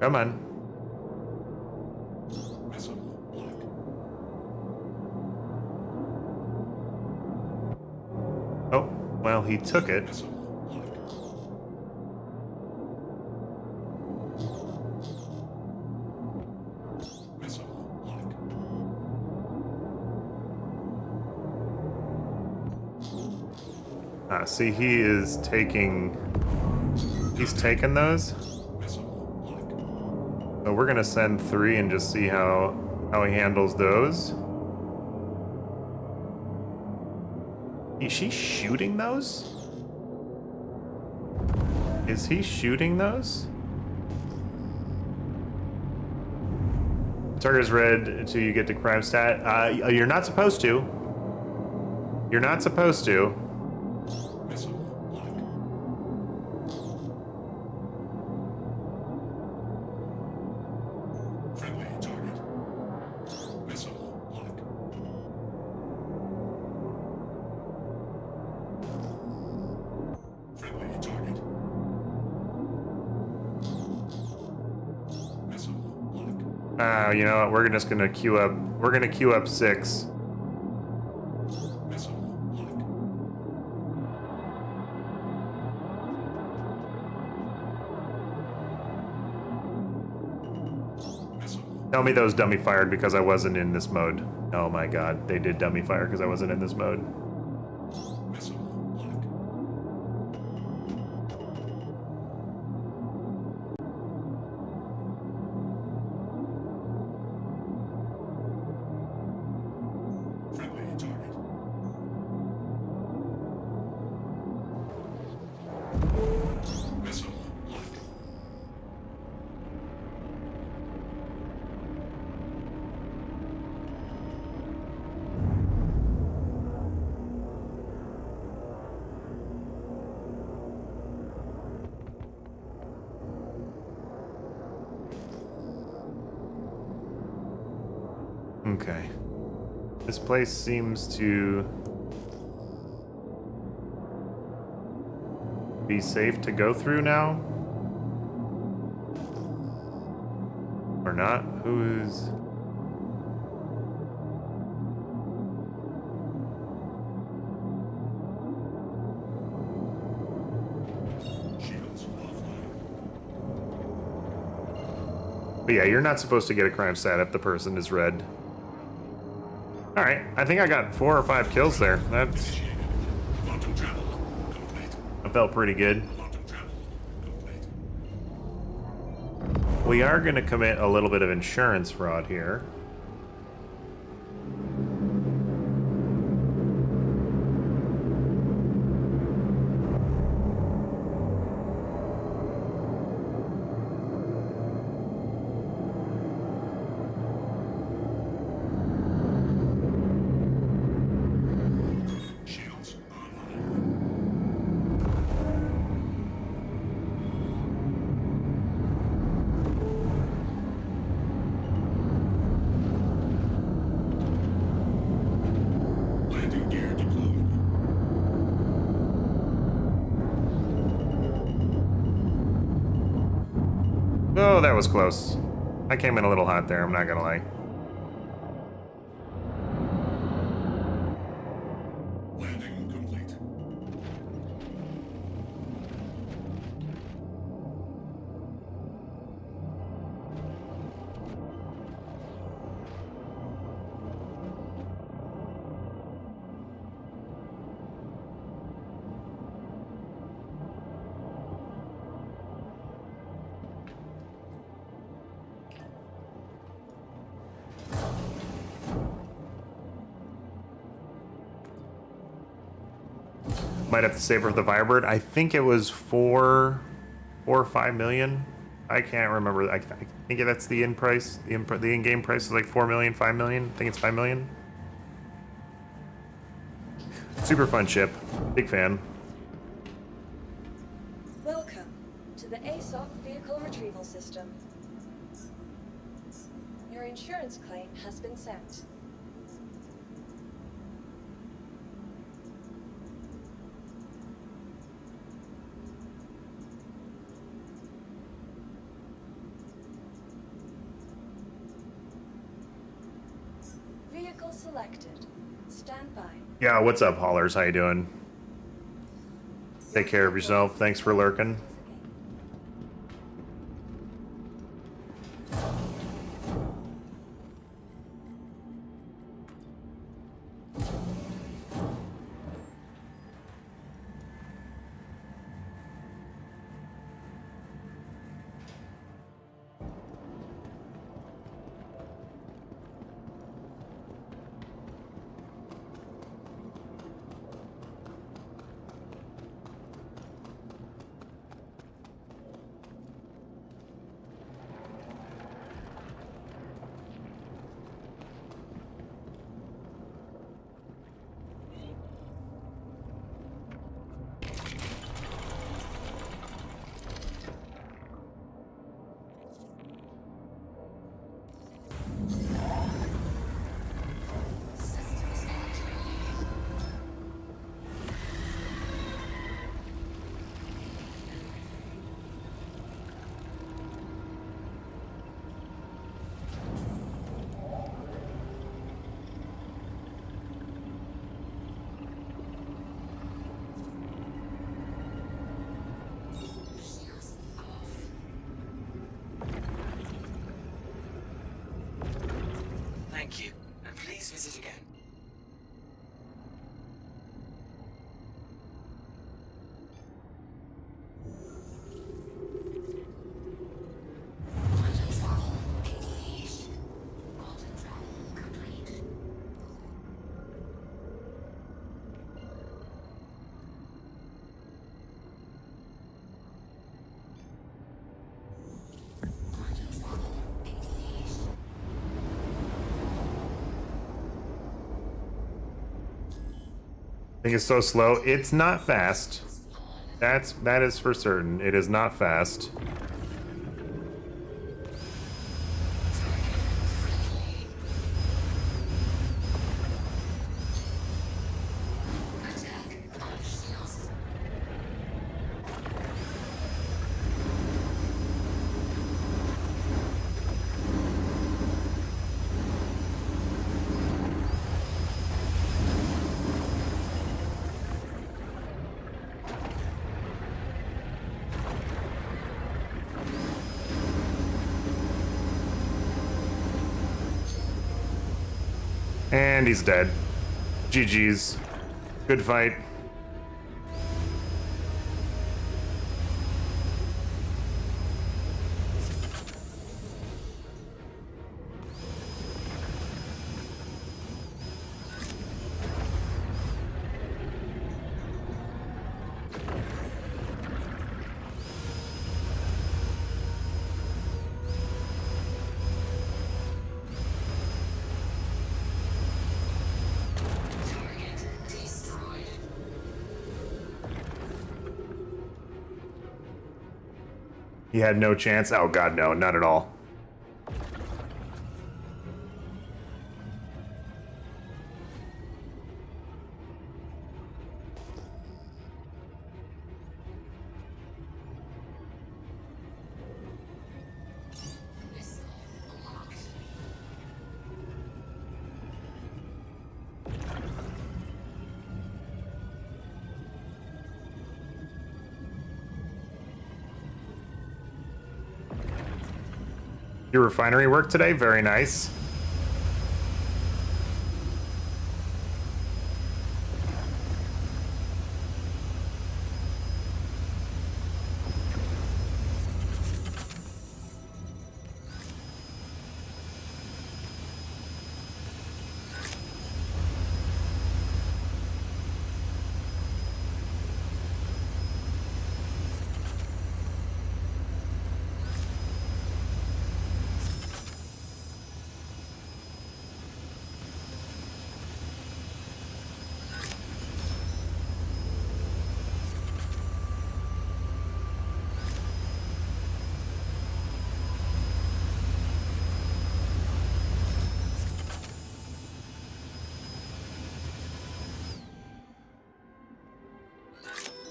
Come on.
Missile lock.
Oh, well, he took it.
Missile lock. Missile lock.
See, he's taking those.
Missile lock.
So we're gonna send 3 and just see how he handles those. Is she shooting those? Is he shooting those? Target is red until you get to crime stat. You're not supposed to. You're not supposed to.
Missile lock. Friendly target. Missile lock. Friendly target. Missile lock.
You know what? We're just gonna queue up. We're gonna queue up 6.
Missile lock. Missile.
Tell me those dummy fired because I wasn't in this mode. Oh my god, they did dummy fire because I wasn't in this mode.
Missile lock. Friendly target. Missile lock.
Okay. This place seems to be safe to go through now. Or not? Who's...
Shields offline.
But yeah, you're not supposed to get a crime stat if the person is red. Alright, I think I got 4 or 5 kills there. That's...
Initiated. Quantum travel complete.
That felt pretty good.
Quantum travel complete.
We are going to commit a little bit of insurance fraud here.
Shields online. Landing gear deployed.
Oh, that was close. I came in a little hot there, I'm not gonna lie.
Landing complete.
Might have to save her the Firebird. I think it was 4 or 5 million. I can't remember. I think that's the in price. The in-game price is like 4 million, 5 million. I think it's 5 million. Super fun ship. Big fan.
Welcome to the ASOP Vehicle Retrieval System. Your insurance claim has been sent. Vehicle selected. Stand by.
Yeah, what's up, haulers? How you doing? Take care of yourself. Thanks for lurking.
Thank you, and please visit again.
Thing is so slow. It's not fast. That is for certain. It is not fast. And he's dead. GG's. Good fight. He had no chance. Oh god, no, not at all. Your refinery work today? Very nice.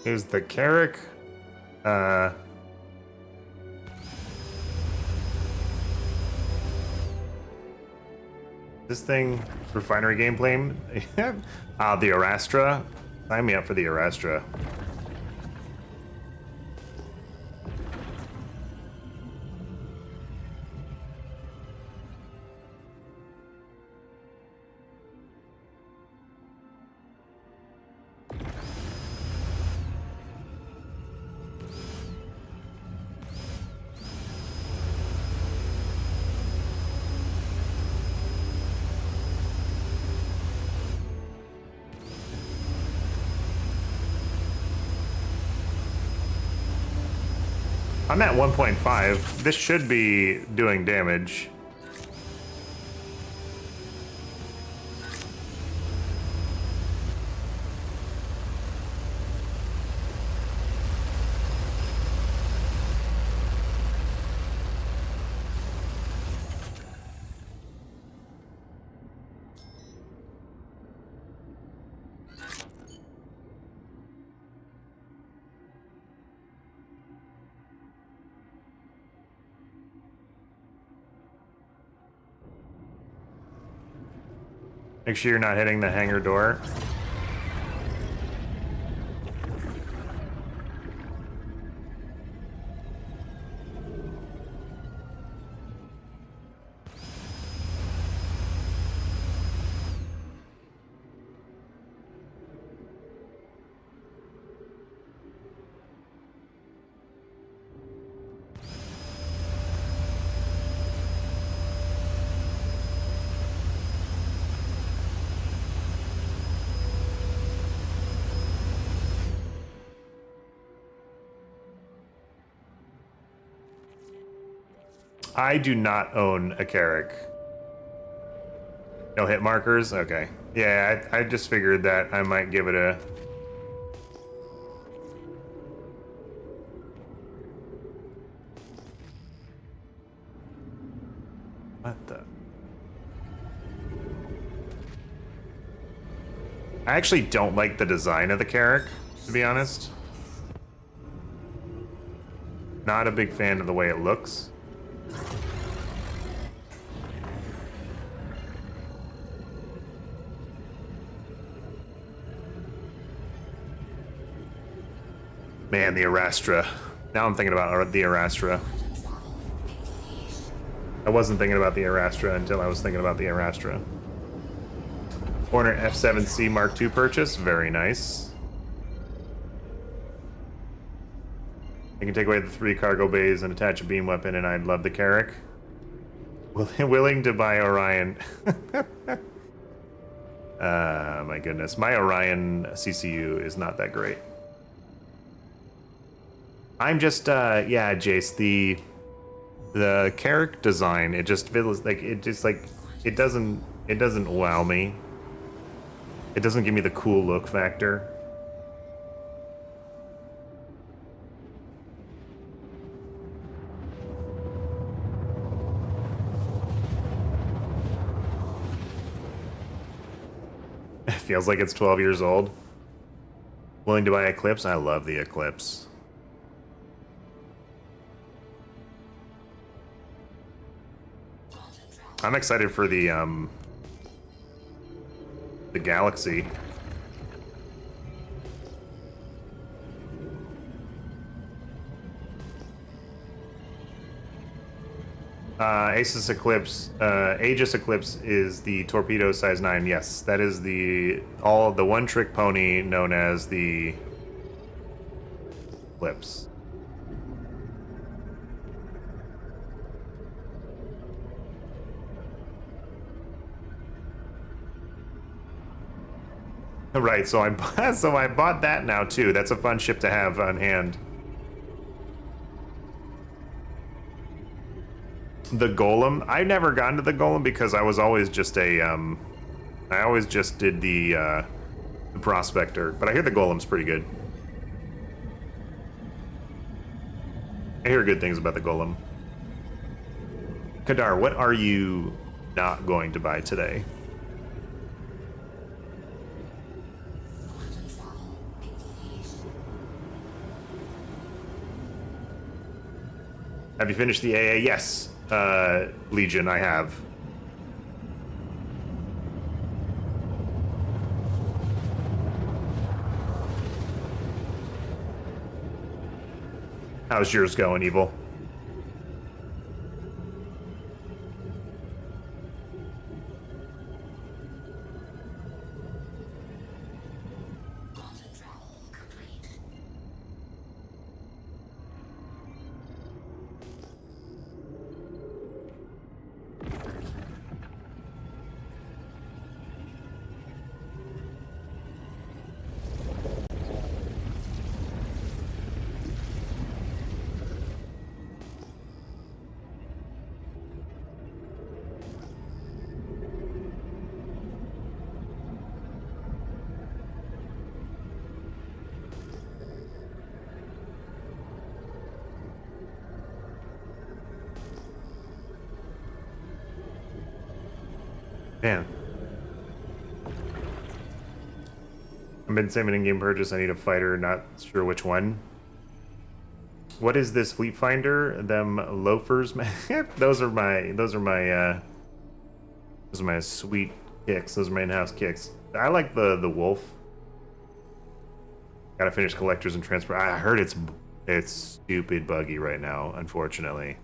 Here's the Carrick. This thing, refinery gameplay. The Arastra. Sign me up for the Arastra. I'm at 1.5. This should be doing damage. Make sure you're not hitting the hangar door. I do not own a Carrick. No hit markers? Okay. Yeah, I just figured that I might give it a... What the... I actually don't like the design of the Carrick, to be honest. Not a big fan of the way it looks. Man, the Arastra. Now I'm thinking about the Arastra. I wasn't thinking about the Arastra until I was thinking about the Arastra. Hornet F7C Mark II purchase. Very nice. I can take away the 3 cargo bays and attach a beam weapon, and I'd love the Carrick. Willing to buy Orion. My goodness. My Orion CCU is not that great. I'm just, yeah, Jace, the Carrick design, it just feels like, it doesn't wow me. It doesn't give me the cool look factor. It feels like it's 12 years old. Willing to buy Eclipse? I love the Eclipse. I'm excited for the Galaxy. Aegis Eclipse is the torpedo size 9. Yes, that is the one trick pony known as the Eclipse. Right, so I bought that now too. That's a fun ship to have on hand. The Golem. I never got into the Golem because I was always just a I always just did the Prospector, but I hear the Golem's pretty good. I hear good things about the Golem. Kadar, what are you not going to buy today? Have you finished the AA? Yes, Legion, I have. How's yours going, Evil?
Quantum travel complete.
Man. I've been saving in-game purchase. I need a fighter, not sure which one. What is this Fleet Finder? Them loafers, man. Those are my sweet kicks. Those are my in-house kicks. I like the wolf. Gotta finish collectors and transfer. I heard it's stupid buggy right now, unfortunately.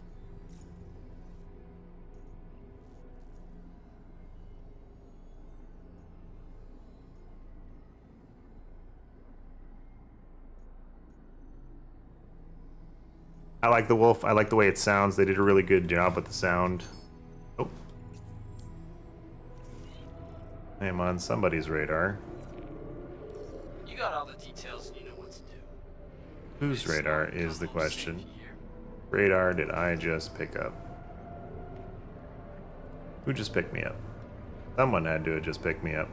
I like the wolf. I like the way it sounds. They did a really good job with the sound. Oh. I am on somebody's radar.
You got all the details and you know what to do.
Whose
It's
radar
not
is the
combo
question?
safety here.
Radar did I just pick up? Who just picked me up? Someone had to have just picked me up.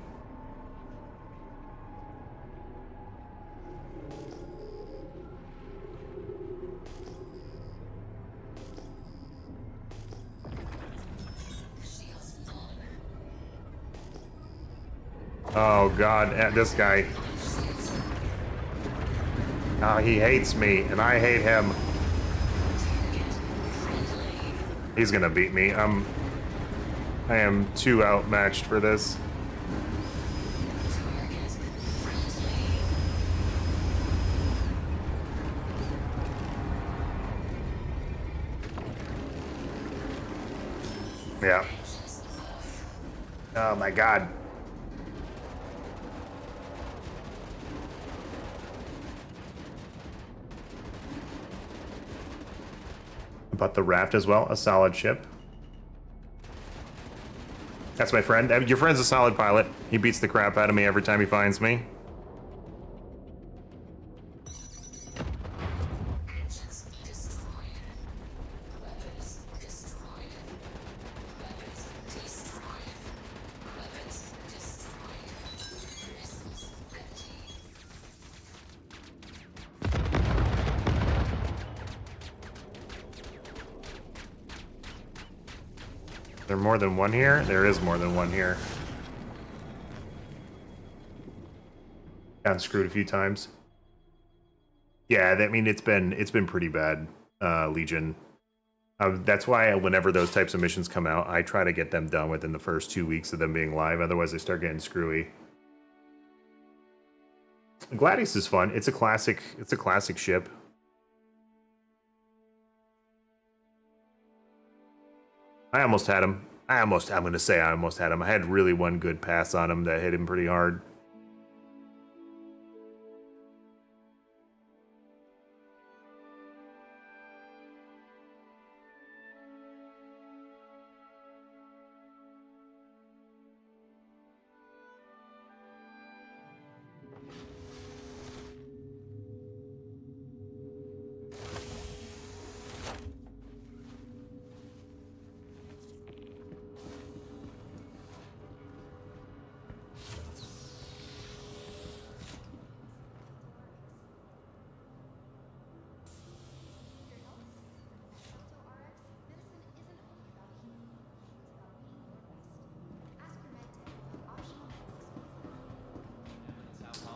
Oh god, this guy. Oh, he hates me, and I hate him. He's gonna beat me. I am too outmatched for this. Yeah. Oh my god. But the raft as well, a solid ship. That's my friend. Your friend's a solid pilot. He beats the crap out of me every time he finds me.
Engines destroyed. Weapons destroyed. Weapons destroyed. Weapons destroyed. Missiles empty.
Is there more than one here? There is more than one here. Gotten screwed a few times. Yeah, I mean it's been pretty bad, Legion. That's why whenever those types of missions come out, I try to get them done within the first 2 weeks of them being live. Otherwise, they start getting screwy. Gladius is fun. It's a classic. It's a classic ship. I almost had him. I'm gonna say I almost had him. I had really one good pass on him that hit him pretty hard.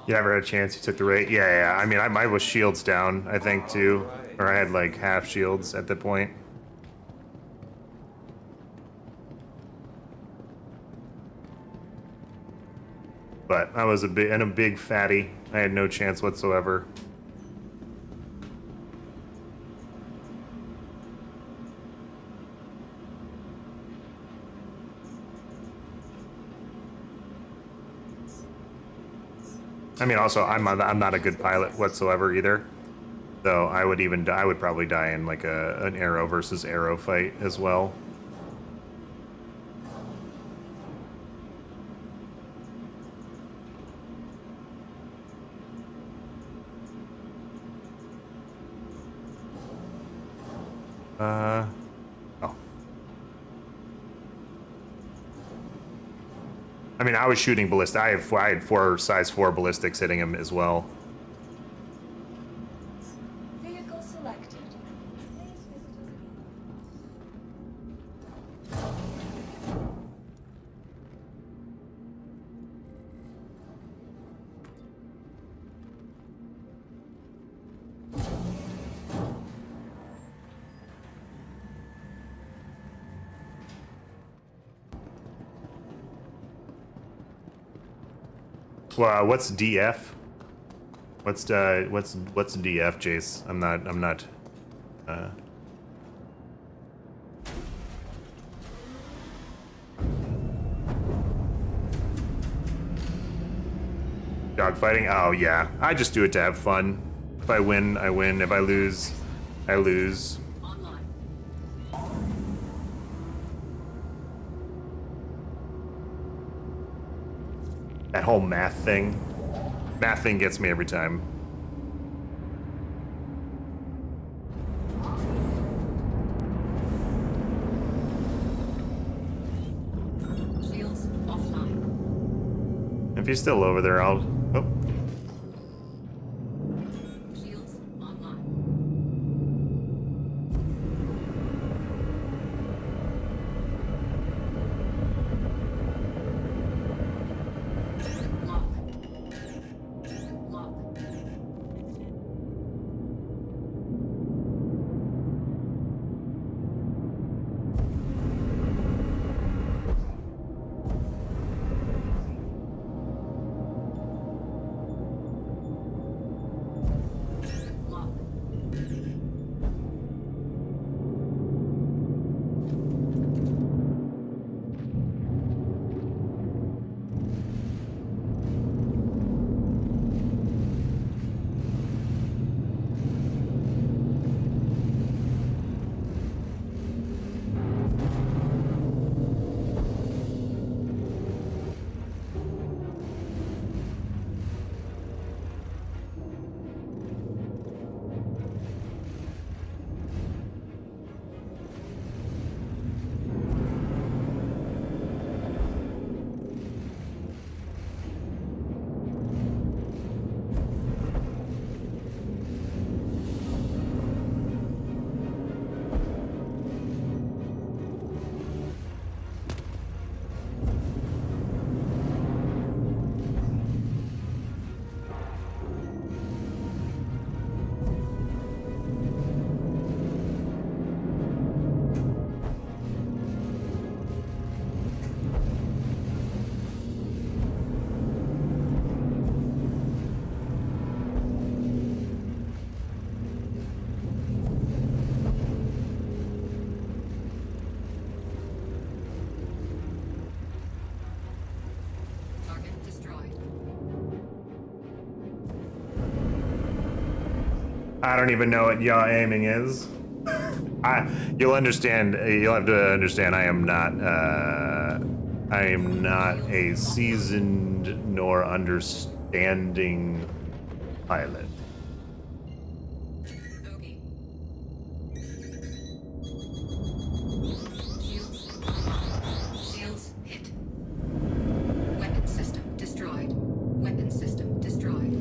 You ever had a chance? You took the rate? Yeah. I mean, I was shields down, I think, too.
Right.
Or I had like half shields at the point. But I was a big fatty. I had no chance whatsoever. I mean, also I'm not a good pilot whatsoever either. So I would probably die in like an arrow versus arrow fight as well. Oh. I mean, I was shooting ballista. I had 4 size 4 ballistics hitting him as well.
Vehicle selected. Please visit
Well, what's DF? What's DF, Jace? I'm not. Dogfighting? Oh yeah, I just do it to have fun. If I win, I win. If I lose, I lose.
Online.
That whole math thing gets me every time.
Shields offline.
If he's still over there, I'll. Oh,
Shields online. Lock. Lock. Lock. Target destroyed.
I don't even know what yaw aiming is. You'll understand. You'll have to understand. I am not a seasoned nor understanding pilot.
Bogey. Shields. Shields hit. Weapon system destroyed. Weapon system destroyed.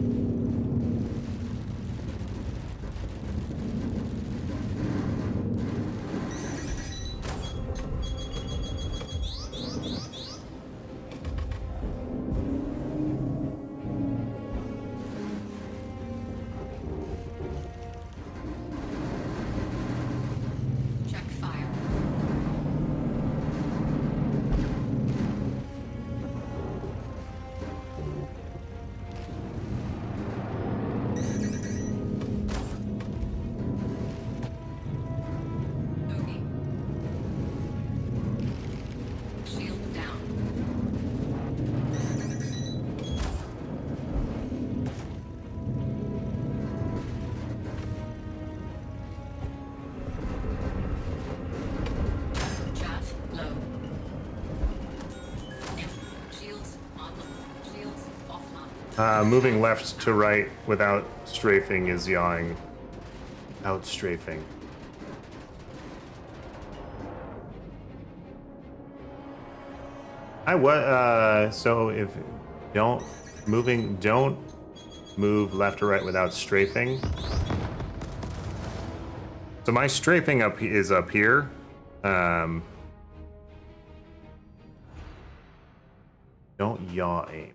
Moving left to right without strafing is yawing. Out strafing. So if don't move left or right without strafing. So my strafing is up here. Don't yaw aim.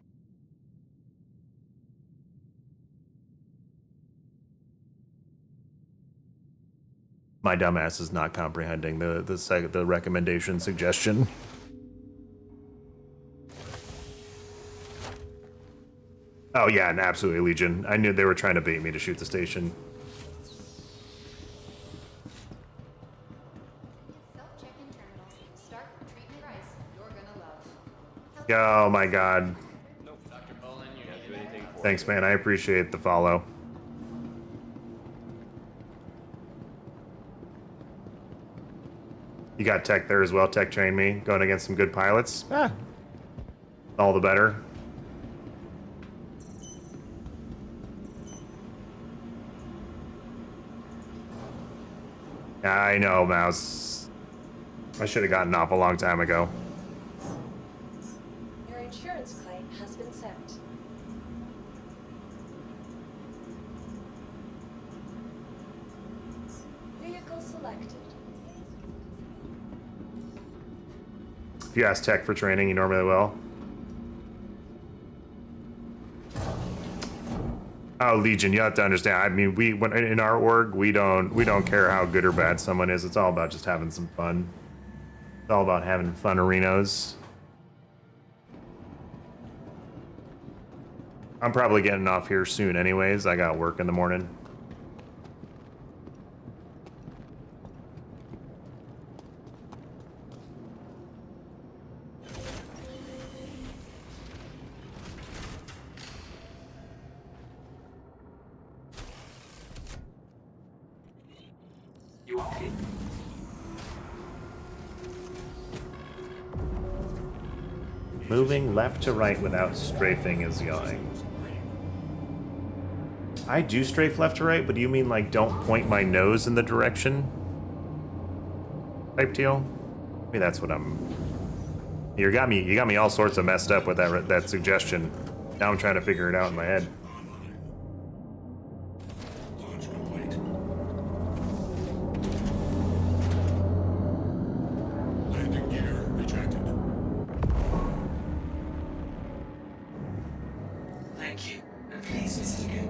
My dumbass is not comprehending the recommendation suggestion. Oh yeah, and absolutely Legion. I knew they were trying to bait me to shoot the station.
Self-check-in terminal. Start treatment price you're gonna love.
Oh my god.
Dr. Bolin, you need to do anything for
Thanks, man. I appreciate the follow. You got tech there as well. Tech trained me. Going against some good pilots. All the better. I know, Mouse. I should have gotten off a long time ago.
Your insurance claim has been sent. Vehicle selected.
If you ask tech for training, you normally will. Oh, Legion, you have to understand. I mean, when in our org, we don't care how good or bad someone is. It's all about just having some fun. It's all about having fun arenas. I'm probably getting off here soon anyways. I got work in the morning.
You okay?
Moving left to right without strafing is yawing. I do strafe left to right, but do you mean like don't point my nose in the direction? Type deal? Maybe that's what I'm. You got me all sorts of messed up with that suggestion. Now I'm trying to figure it out in my head.
Launch complete. Landing gear retracted.
Thank you, and please visit again.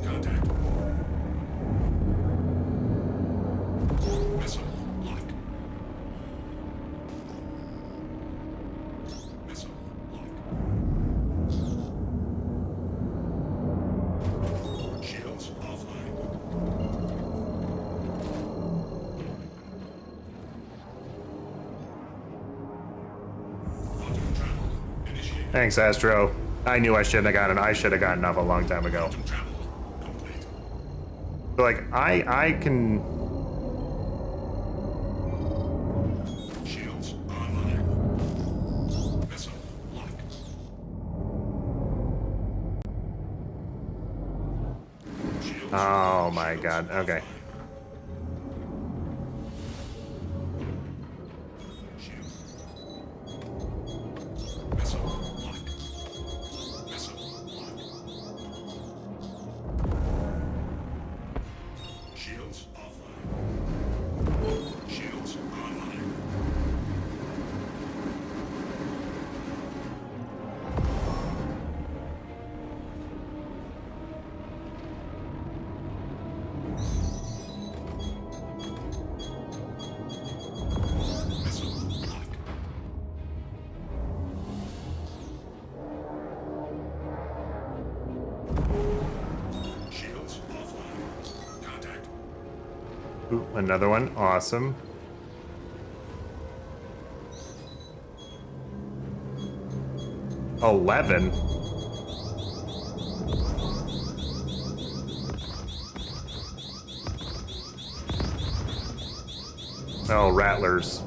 Contact. Missile lock. Missile lock. Shields offline. Quantum travel initiated.
Thanks, Astro. I knew I shouldn't have gotten. I should have gotten off a long time ago.
Quantum travel complete.
So like I can.
Shields online. Missile lock. Shields
Oh my god. Okay.
Shields. Missile lock. Missile lock. Shields offline. Shields online. Missile lock. Shields offline. Contact.
Ooh, another one. Awesome. $11. Oh, rattlers.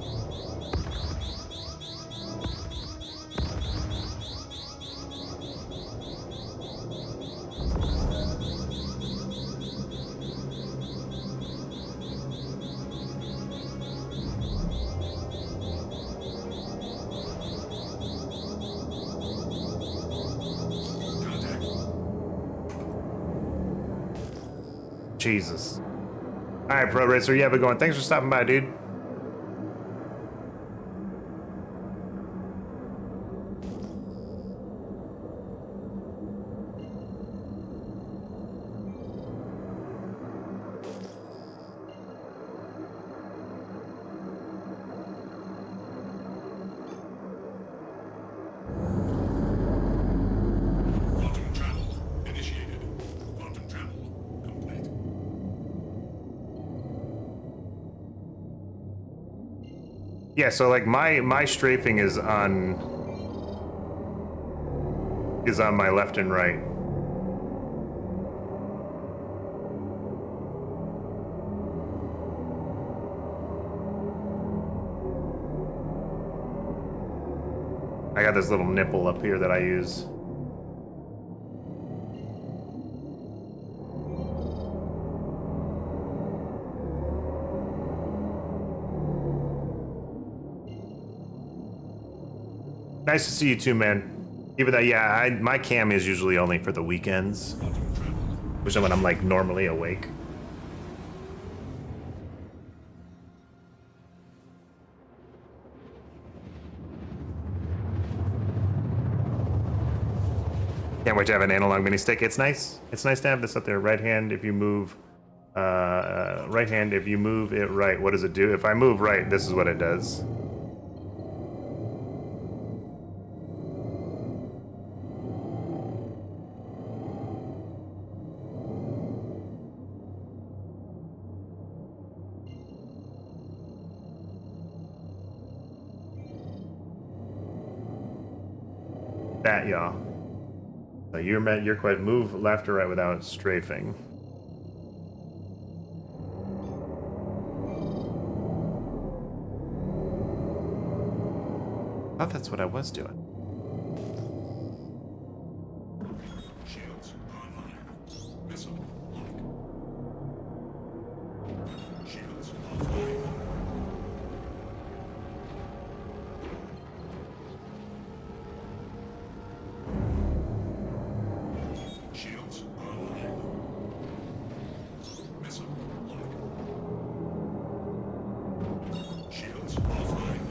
Jesus. All right, Pro Racer, you have it going. Thanks for stopping by, dude.
Quantum travel initiated. Quantum travel complete.
Yeah, so like my strafing is on my left and right. I got this little nipple up here that I use. Nice to see you too, man. Even though, yeah, my cam is usually only for the weekends, which is when I'm like normally awake. Can't wait to have an analog mini stick. It's nice. It's nice to have this up there. Right hand if you move, right hand if you move it right. What does it do? If I move right, this is what it does. That, y'all. So you're quite move left or right without strafing. I thought that's what I was doing.
Shields online. Missile lock. Shields offline. Shields online. Missile lock. Shields offline.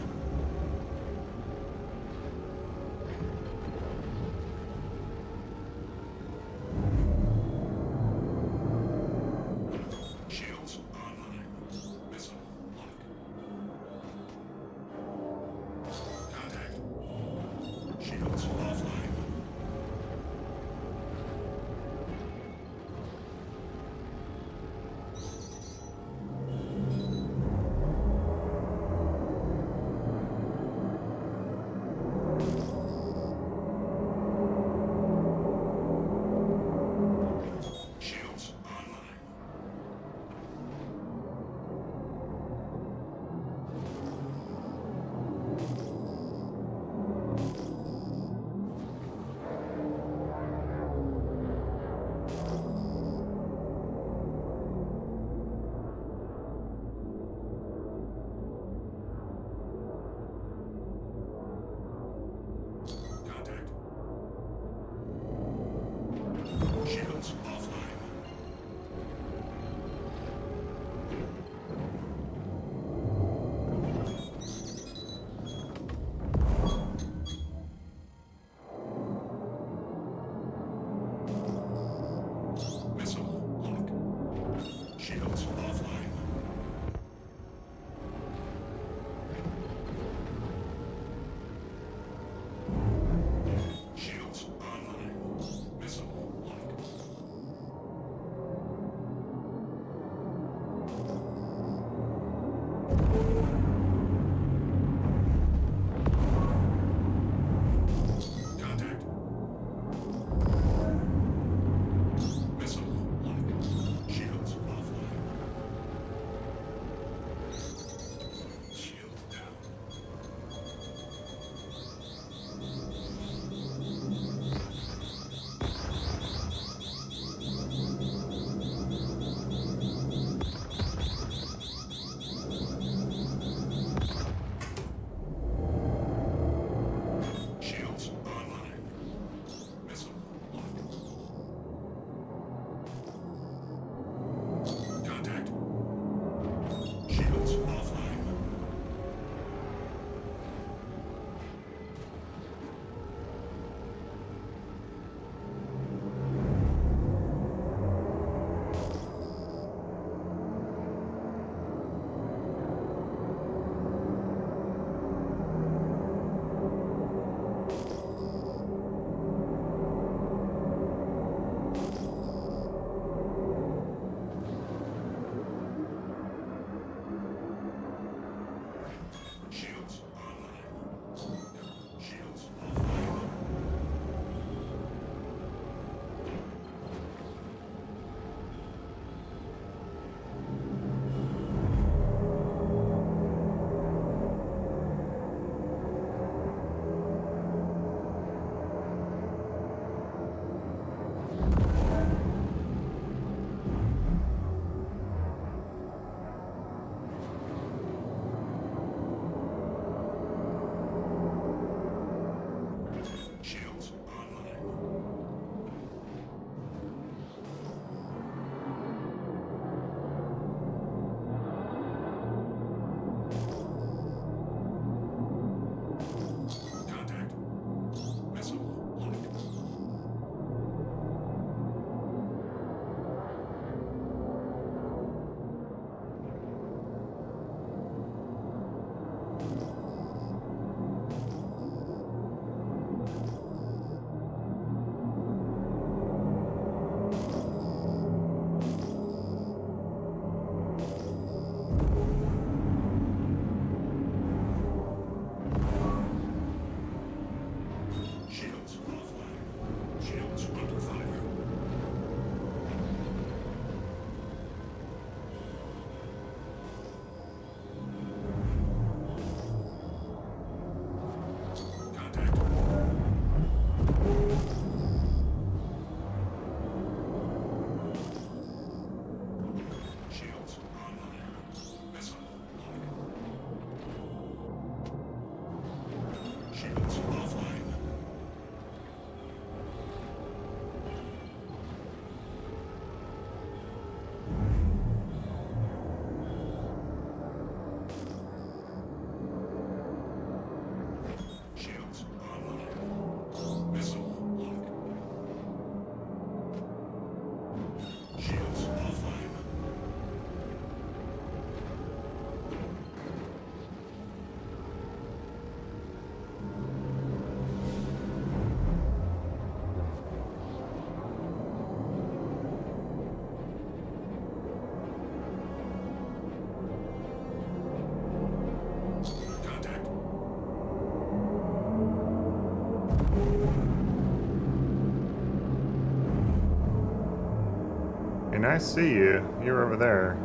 And I see you. You're over there.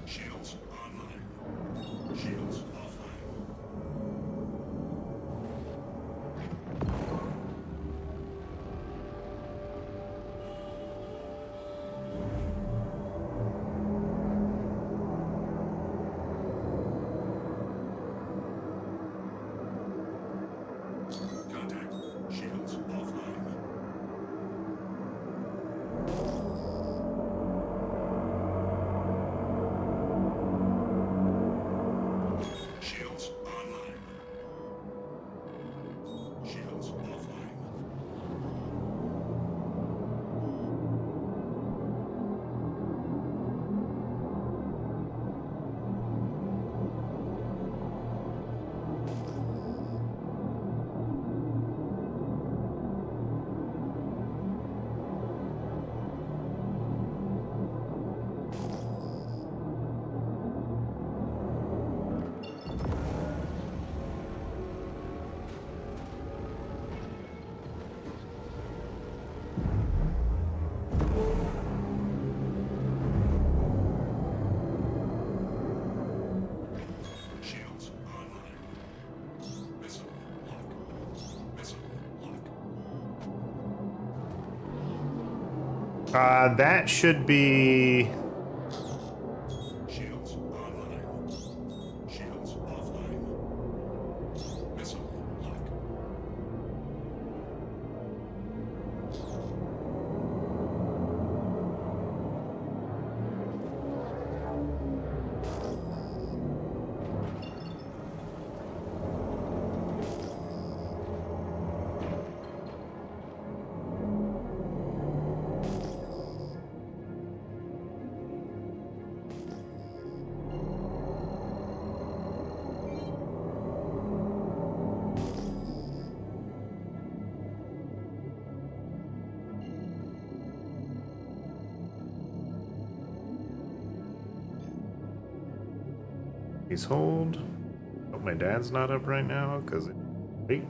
Shields online. Shields offline. Contact. Shields offline. Shields online. Shields offline. Shields online. Missile lock. Missile lock.
That should be.
Shields online. Shields offline. Missile lock.
Please hold. Hope my dad's not up right now, because wait.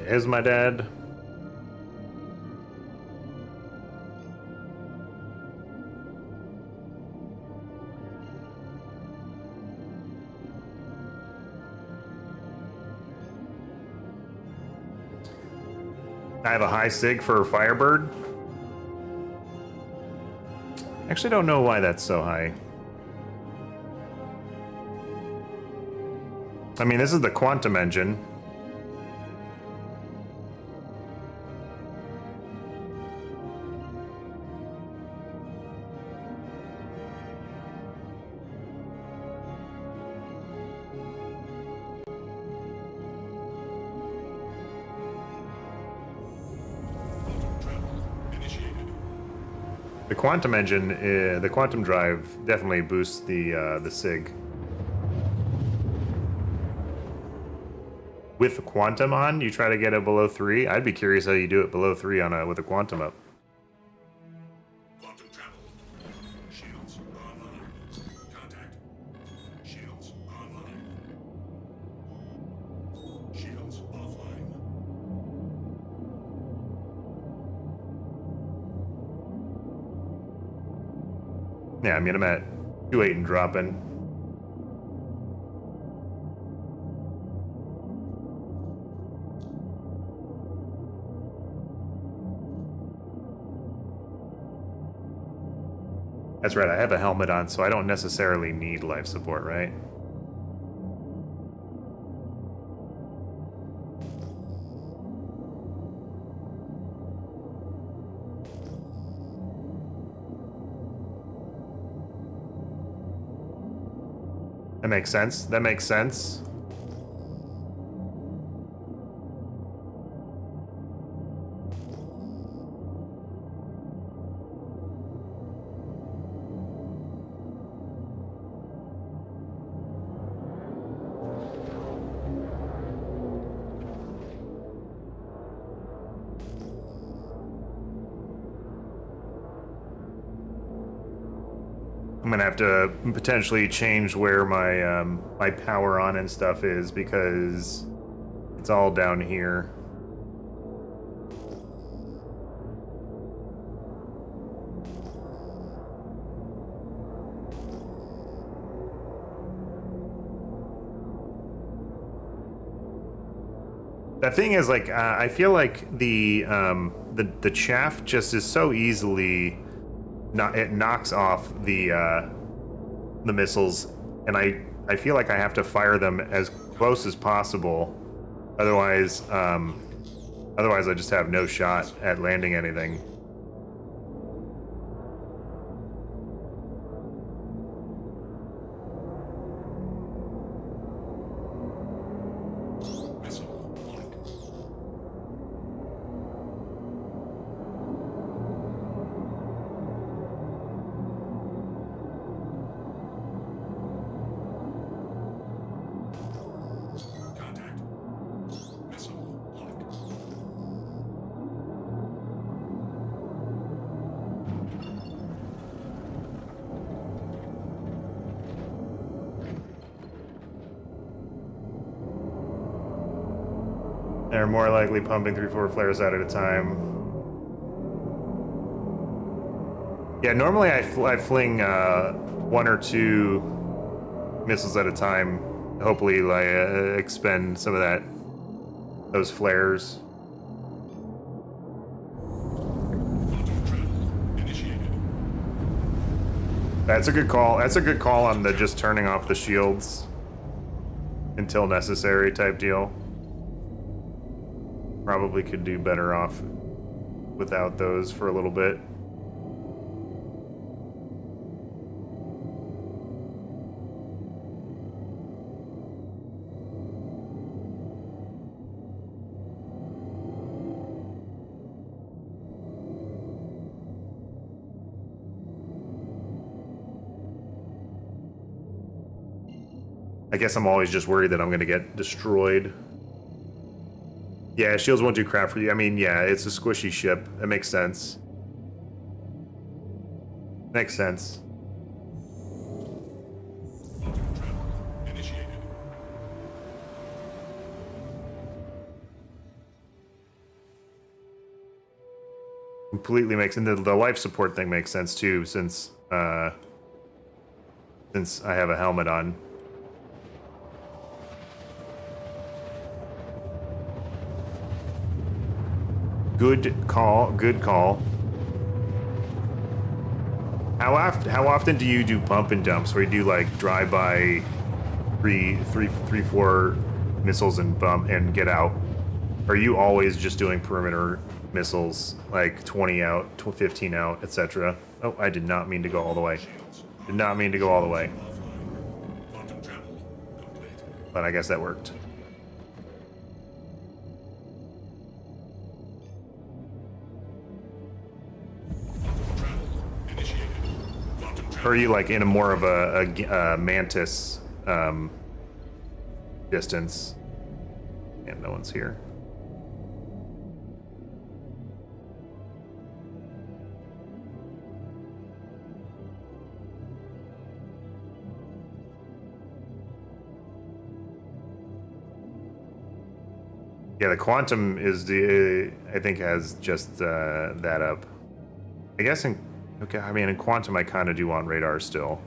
Is my dad? I have a high sig for Firebird. Actually, don't know why that's so high. I mean, this is the quantum engine. The quantum engine, the quantum drive definitely boosts the sig. With the quantum on, you try to get it below 3. I'd be curious how you do it below 3 on with a quantum up.
Quantum travel. Shields online. Contact. Shields online. Shields offline.
Yeah, I mean, I'm at 2.8 and dropping. That's right, I have a helmet on, so I don't necessarily need life support, right? That makes sense. That makes sense. I'm gonna have to potentially change where my my power on and stuff is because it's all down here. The thing is, like, I feel like the chaff just is so easily. It knocks off the missiles, and I feel like I have to fire them as close as possible. Otherwise, I just have no shot at landing anything.
Missile lock. Contact. Missile lock.
They're more likely pumping 3-4 flares out at a time. Yeah, normally I fling 1 or 2 missiles at a time. Hopefully, like expend some of those flares.
Quantum travel initiated.
That's a good call. That's a good call on the just turning off the shields until necessary type deal. Probably could do better off without those for a little bit. I guess I'm always just worried that I'm going to get destroyed. Yeah, shields won't do crap for you. I mean, yeah, it's a squishy ship. That makes sense. Makes sense.
Quantum travel initiated.
Completely makes sense. The life support thing makes sense too, since I have a helmet on. Good call. Good call. How often do you do pump and dumps where you do like drive by 4 missiles and bump and get out? Are you always just doing perimeter missiles like 20 out, 15 out, etc.? Oh, I did not mean to go all the way. Did not mean to go all the way.
Offline. Quantum travel complete.
But I guess that worked.
Travel initiated. Quantum
Or
travel.
are you like in a more of a mantis distance? And no one's here. Yeah, the quantum is I think has just that up. I guess okay, I mean in quantum I kind of do want radar still.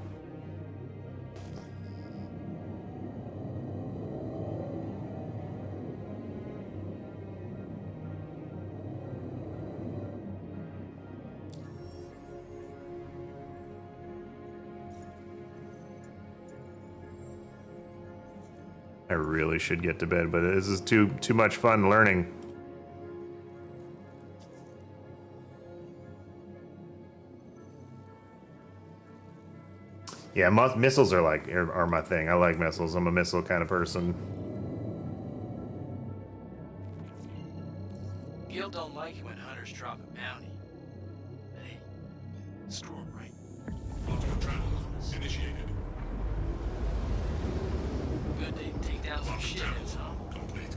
I really should get to bed, but this is too much fun learning. Yeah, missiles are my thing. I like missiles. I'm a missile kind of person.
Guild don't like it when hunters drop a bounty. But hey, screw 'em, right?
Quantum travel initiated.
Good day to take down some
Quantum
shitheads, huh?
complete.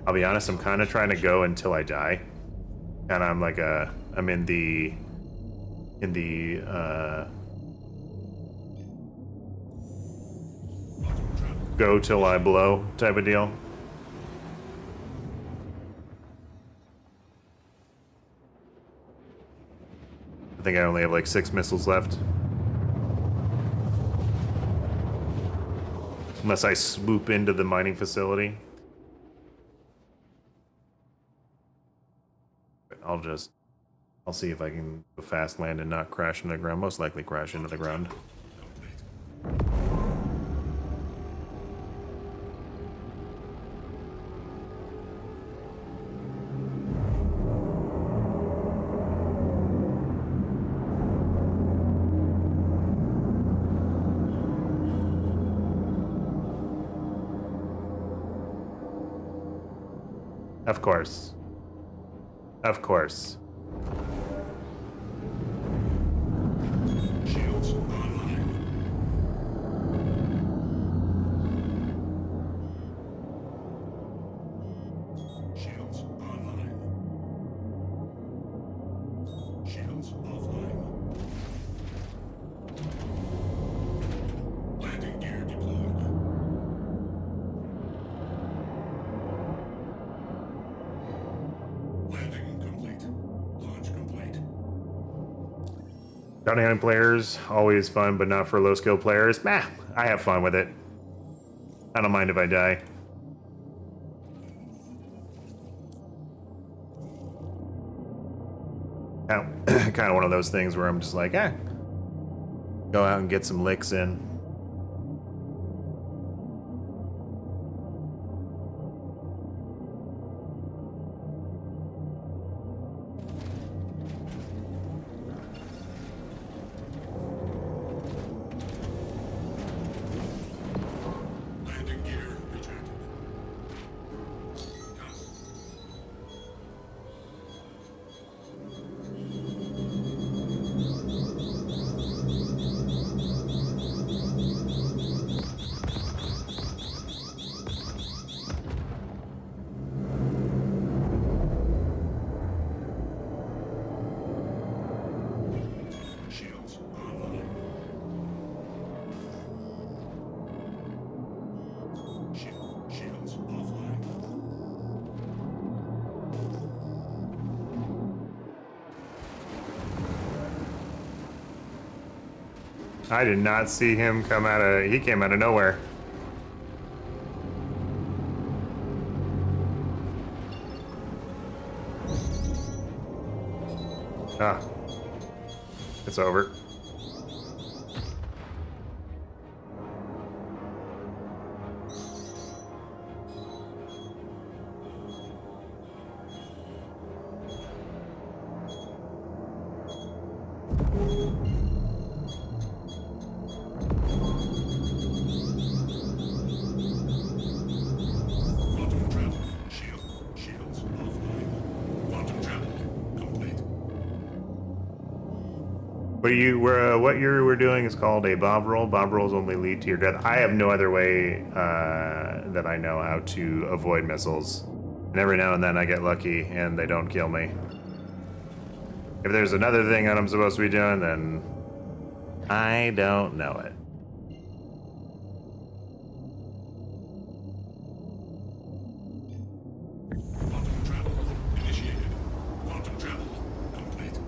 I'll be honest, I'm kind of trying to go until I die. And I'm like I'm in the go till I blow type of deal. I think I only have like 6 missiles left. Unless I swoop into the mining facility. I'll see if I can go fast land and not crash into the ground. Most likely crash into the ground. Of course. Of course.
Shields online. Shields online. Shields offline. Landing gear deployed. Landing complete. Launch complete.
Bounty hunting players, always fun, but not for low skill players. Meh, I have fun with it. I don't mind if I die. Kind of one of those things where I'm just like, go out and get some licks in.
Landing gear retracted. Done. Shields online. Shields offline.
I did not see him come out of... He came out of nowhere. Ah. It's over.
Quantum travel. Shields offline. Quantum travel complete.
What you were doing is called a bomb roll. Bomb rolls only lead to your death. I have no other way that I know how to avoid missiles. And every now and then I get lucky and they don't kill me. If there's another thing that I'm supposed to be doing, then I don't know it.
Quantum travel initiated. Quantum travel complete.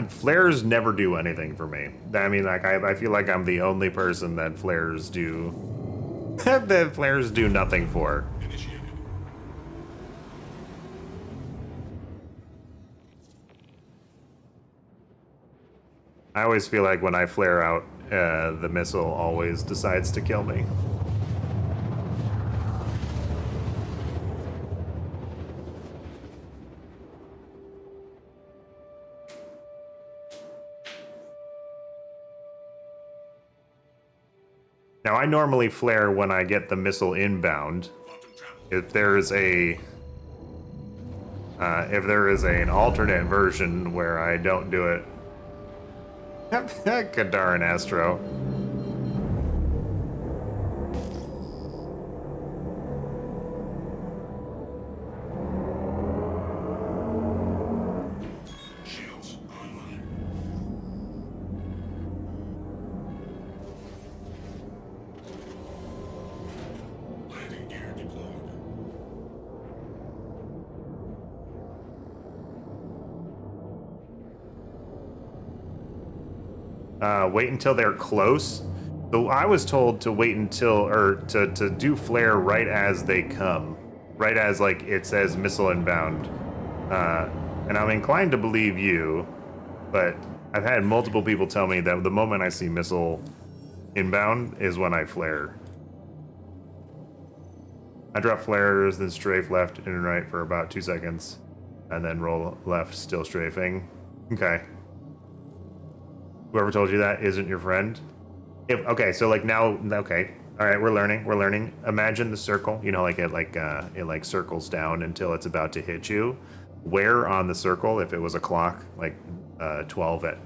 Flares never do anything for me. I mean, like, I feel like I'm the only person that flares do The flares do nothing for.
Initiated.
I always feel like when I flare out, the missile always decides to kill me. Now, I normally flare when I get the missile inbound.
Quantum travel.
If there is an alternate version where I don't do it, Kadar and Astro.
Shields online. Landing gear deployed.
Wait until they're close. So I was told to wait until, or to do flare right as they come, right as like it says missile inbound. And I'm inclined to believe you, but I've had multiple people tell me that the moment I see missile inbound is when I flare. I drop flares, then strafe left and right for about 2 seconds, and then roll left, still strafing. Okay. Whoever told you that isn't your friend. Okay, so like now, okay, all right, we're learning. Imagine the circle, you know, like it circles down until it's about to hit you. Where on the circle, if it was a clock, like 12 at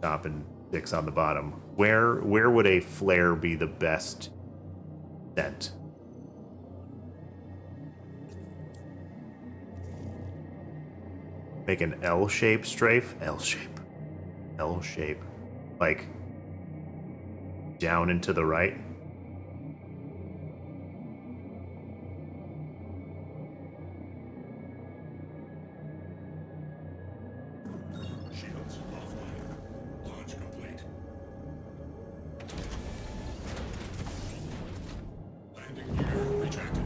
top and 6 on the bottom, where would a flare be the best sent? Make an L-shaped strafe. L-shape. Like down and to the right.
Shields offline. Launch complete. Landing gear retracted.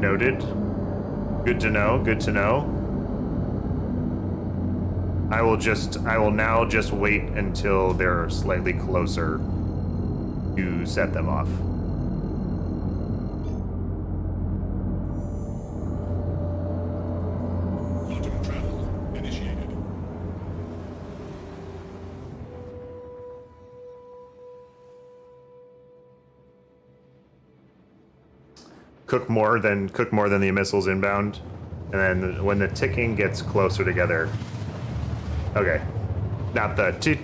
Noted. Good to know. I will now just wait until they're slightly closer to set them off.
Quantum travel initiated.
Cook more than the missiles inbound, and then when the ticking gets closer together. Okay, not the toot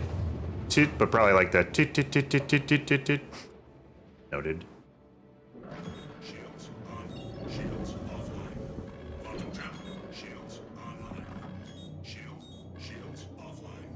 toot, but probably like the toot toot toot toot toot toot toot toot. Noted.
Shields on. Shields offline. Quantum travel. Shields online. Shields offline.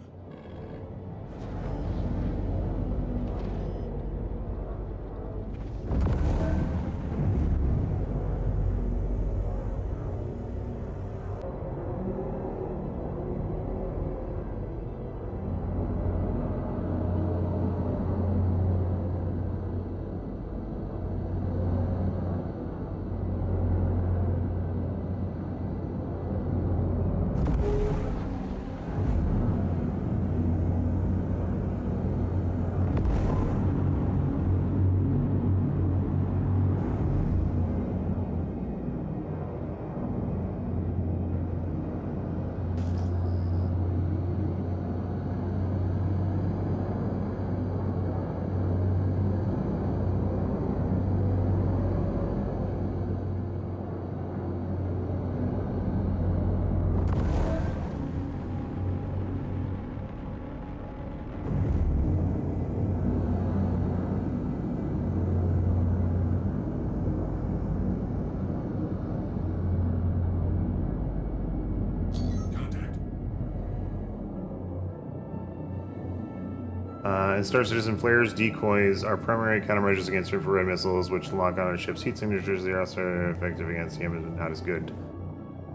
In Star Citizen, flares, decoys are primary countermeasures against infrared missiles, which lock on a ship's heat signatures. They are also effective against the but not as good.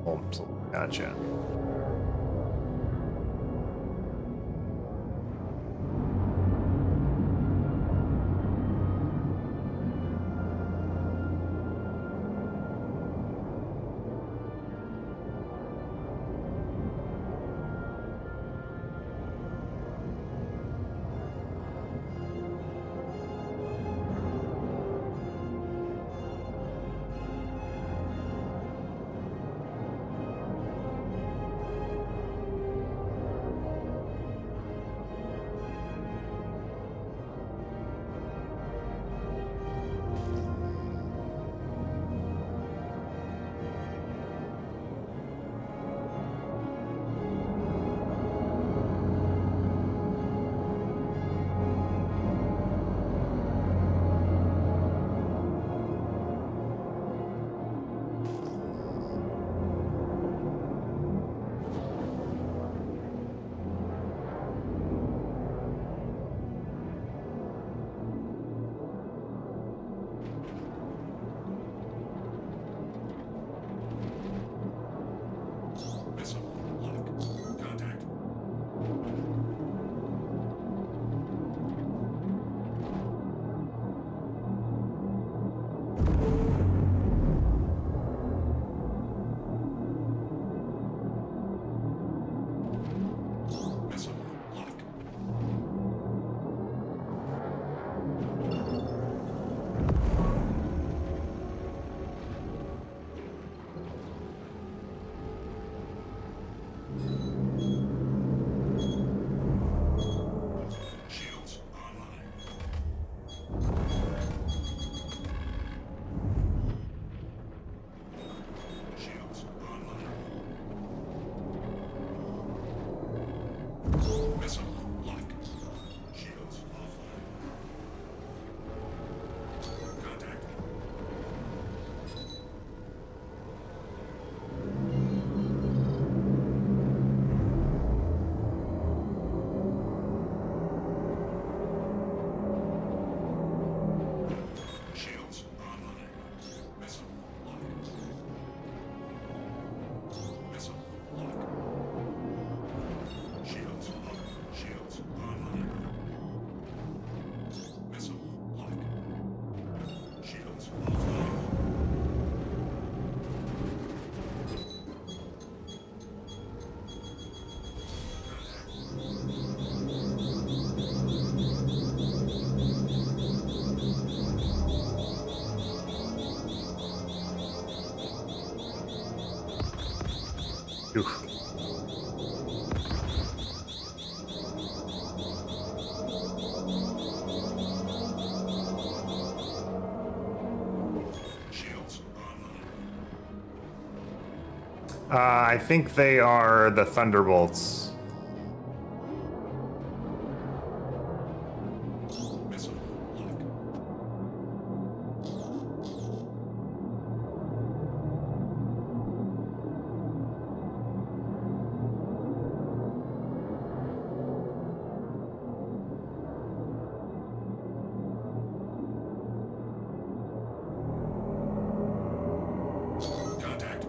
Oh, gotcha.
Missile lock. Contact. Missile lock. Shields online. Shields online. Missile lock. Shields offline. Contact. Shields online. Missile lock. Missile lock. Shields lock. Shields online. Missile lock. Shields offline.
Oof.
Shields online.
I think they are the Thunderbolts.
Missile lock. Contact.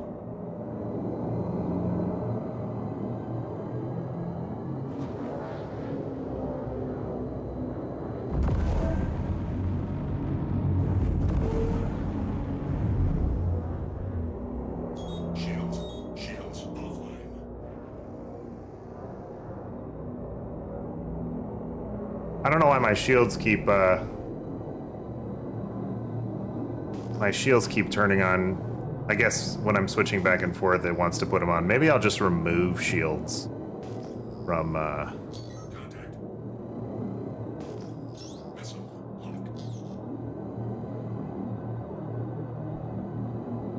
Shields. Shields offline.
I don't know why my shields keep turning on. I guess when I'm switching back and forth, it wants to put them on. Maybe I'll just remove shields from.
Contact. Missile lock.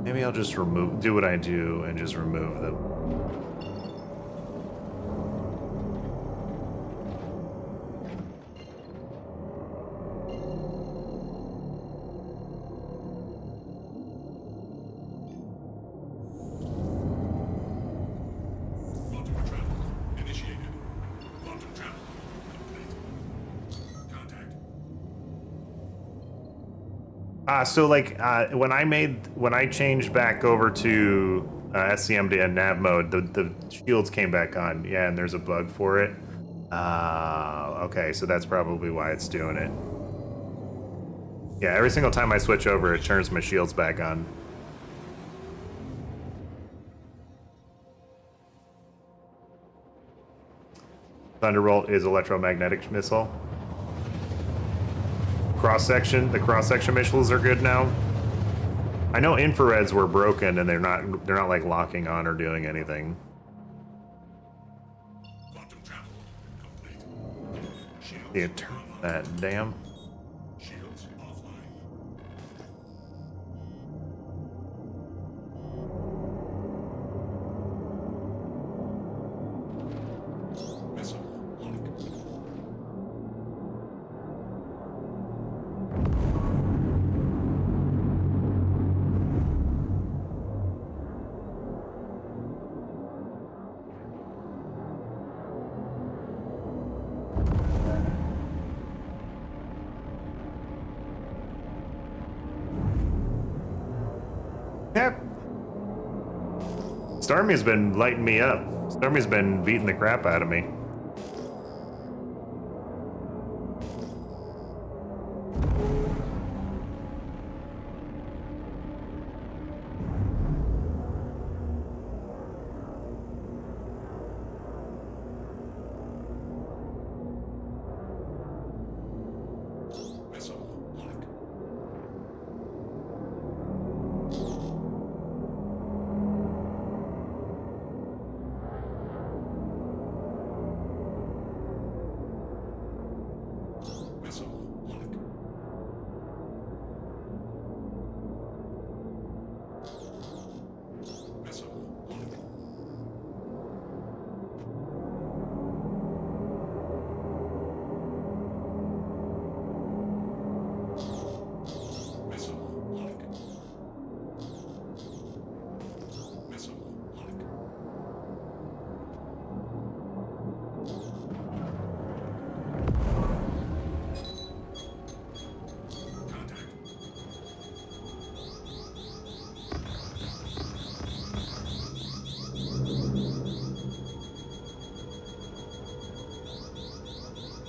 Maybe I'll just do what I do and just remove them.
Quantum travel initiated. Quantum travel complete.
So like when I changed back over to SCM to nav mode, the shields came back on. Yeah, and there's a bug for it. Okay, so that's probably why it's doing it. Yeah, every single time I switch over, it turns my shields back on. Thunderbolt is electromagnetic missile. Cross-section, the cross-section missiles are good now. I know infrareds were broken and they're not like locking on or doing anything.
Quantum travel complete. Shields
Yeah, turn that damn.
Shields offline. Missile lock.
Yep. Stormy's been lighting me up. Stormy's been beating the crap out of me.
Missile lock. Missile lock. Missile lock. Missile lock. Missile lock. Contact.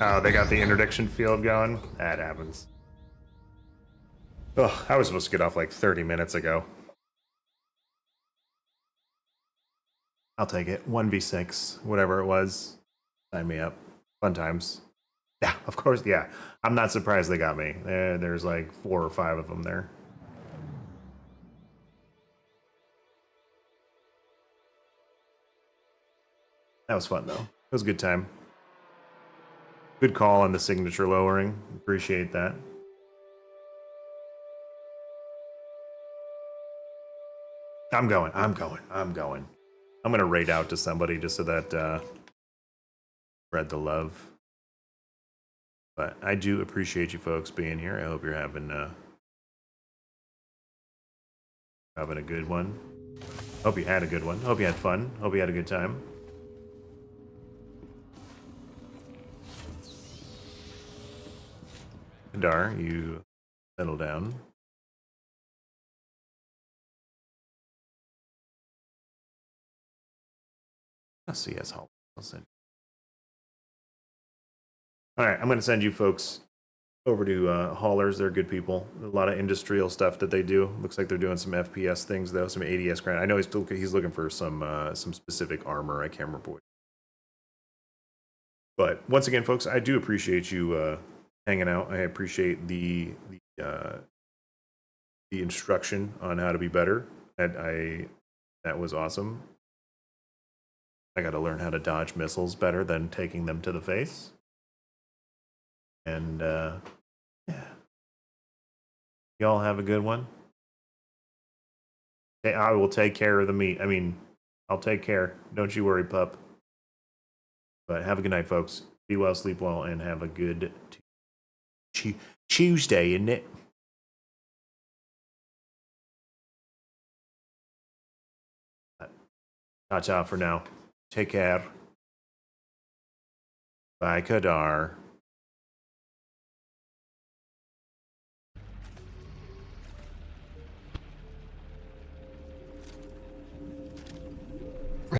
Oh, they got the interdiction field going? That happens. Ugh, I was supposed to get off like 30 minutes ago. I'll take it. 1v6, whatever it was. Sign me up. Fun times. Yeah, of course, yeah. I'm not surprised they got me. There's like 4 or 5 of them there. That was fun, though. It was a good time. Good call on the signature lowering. Appreciate that. I'm going. I'm going to raid out to somebody just so that spread the love. But I do appreciate you folks being here. I hope you're having a good one. Hope you had a good one. Hope you had fun. Hope you had a good time. Kadar, you settle down. Let's see us Hall. I'll send. All right, I'm going to send you folks over to Haulers. They're good people. A lot of industrial stuff that they do. Looks like they're doing some FPS things though, some ADS grind. I know he's looking for some specific armor. I can't remember what. But once again, folks, I do appreciate you hanging out. I appreciate the instruction on how to be better. That was awesome. I got to learn how to dodge missiles better than taking them to the face. And yeah, y'all have a good one. Hey, I will take care of the meat. I mean, I'll take care. Don't you worry, pup. But have a good night, folks. Be well, sleep well, and have a good Tuesday, isn't it? Ta-ta for now. Take care. Bye, Kadar.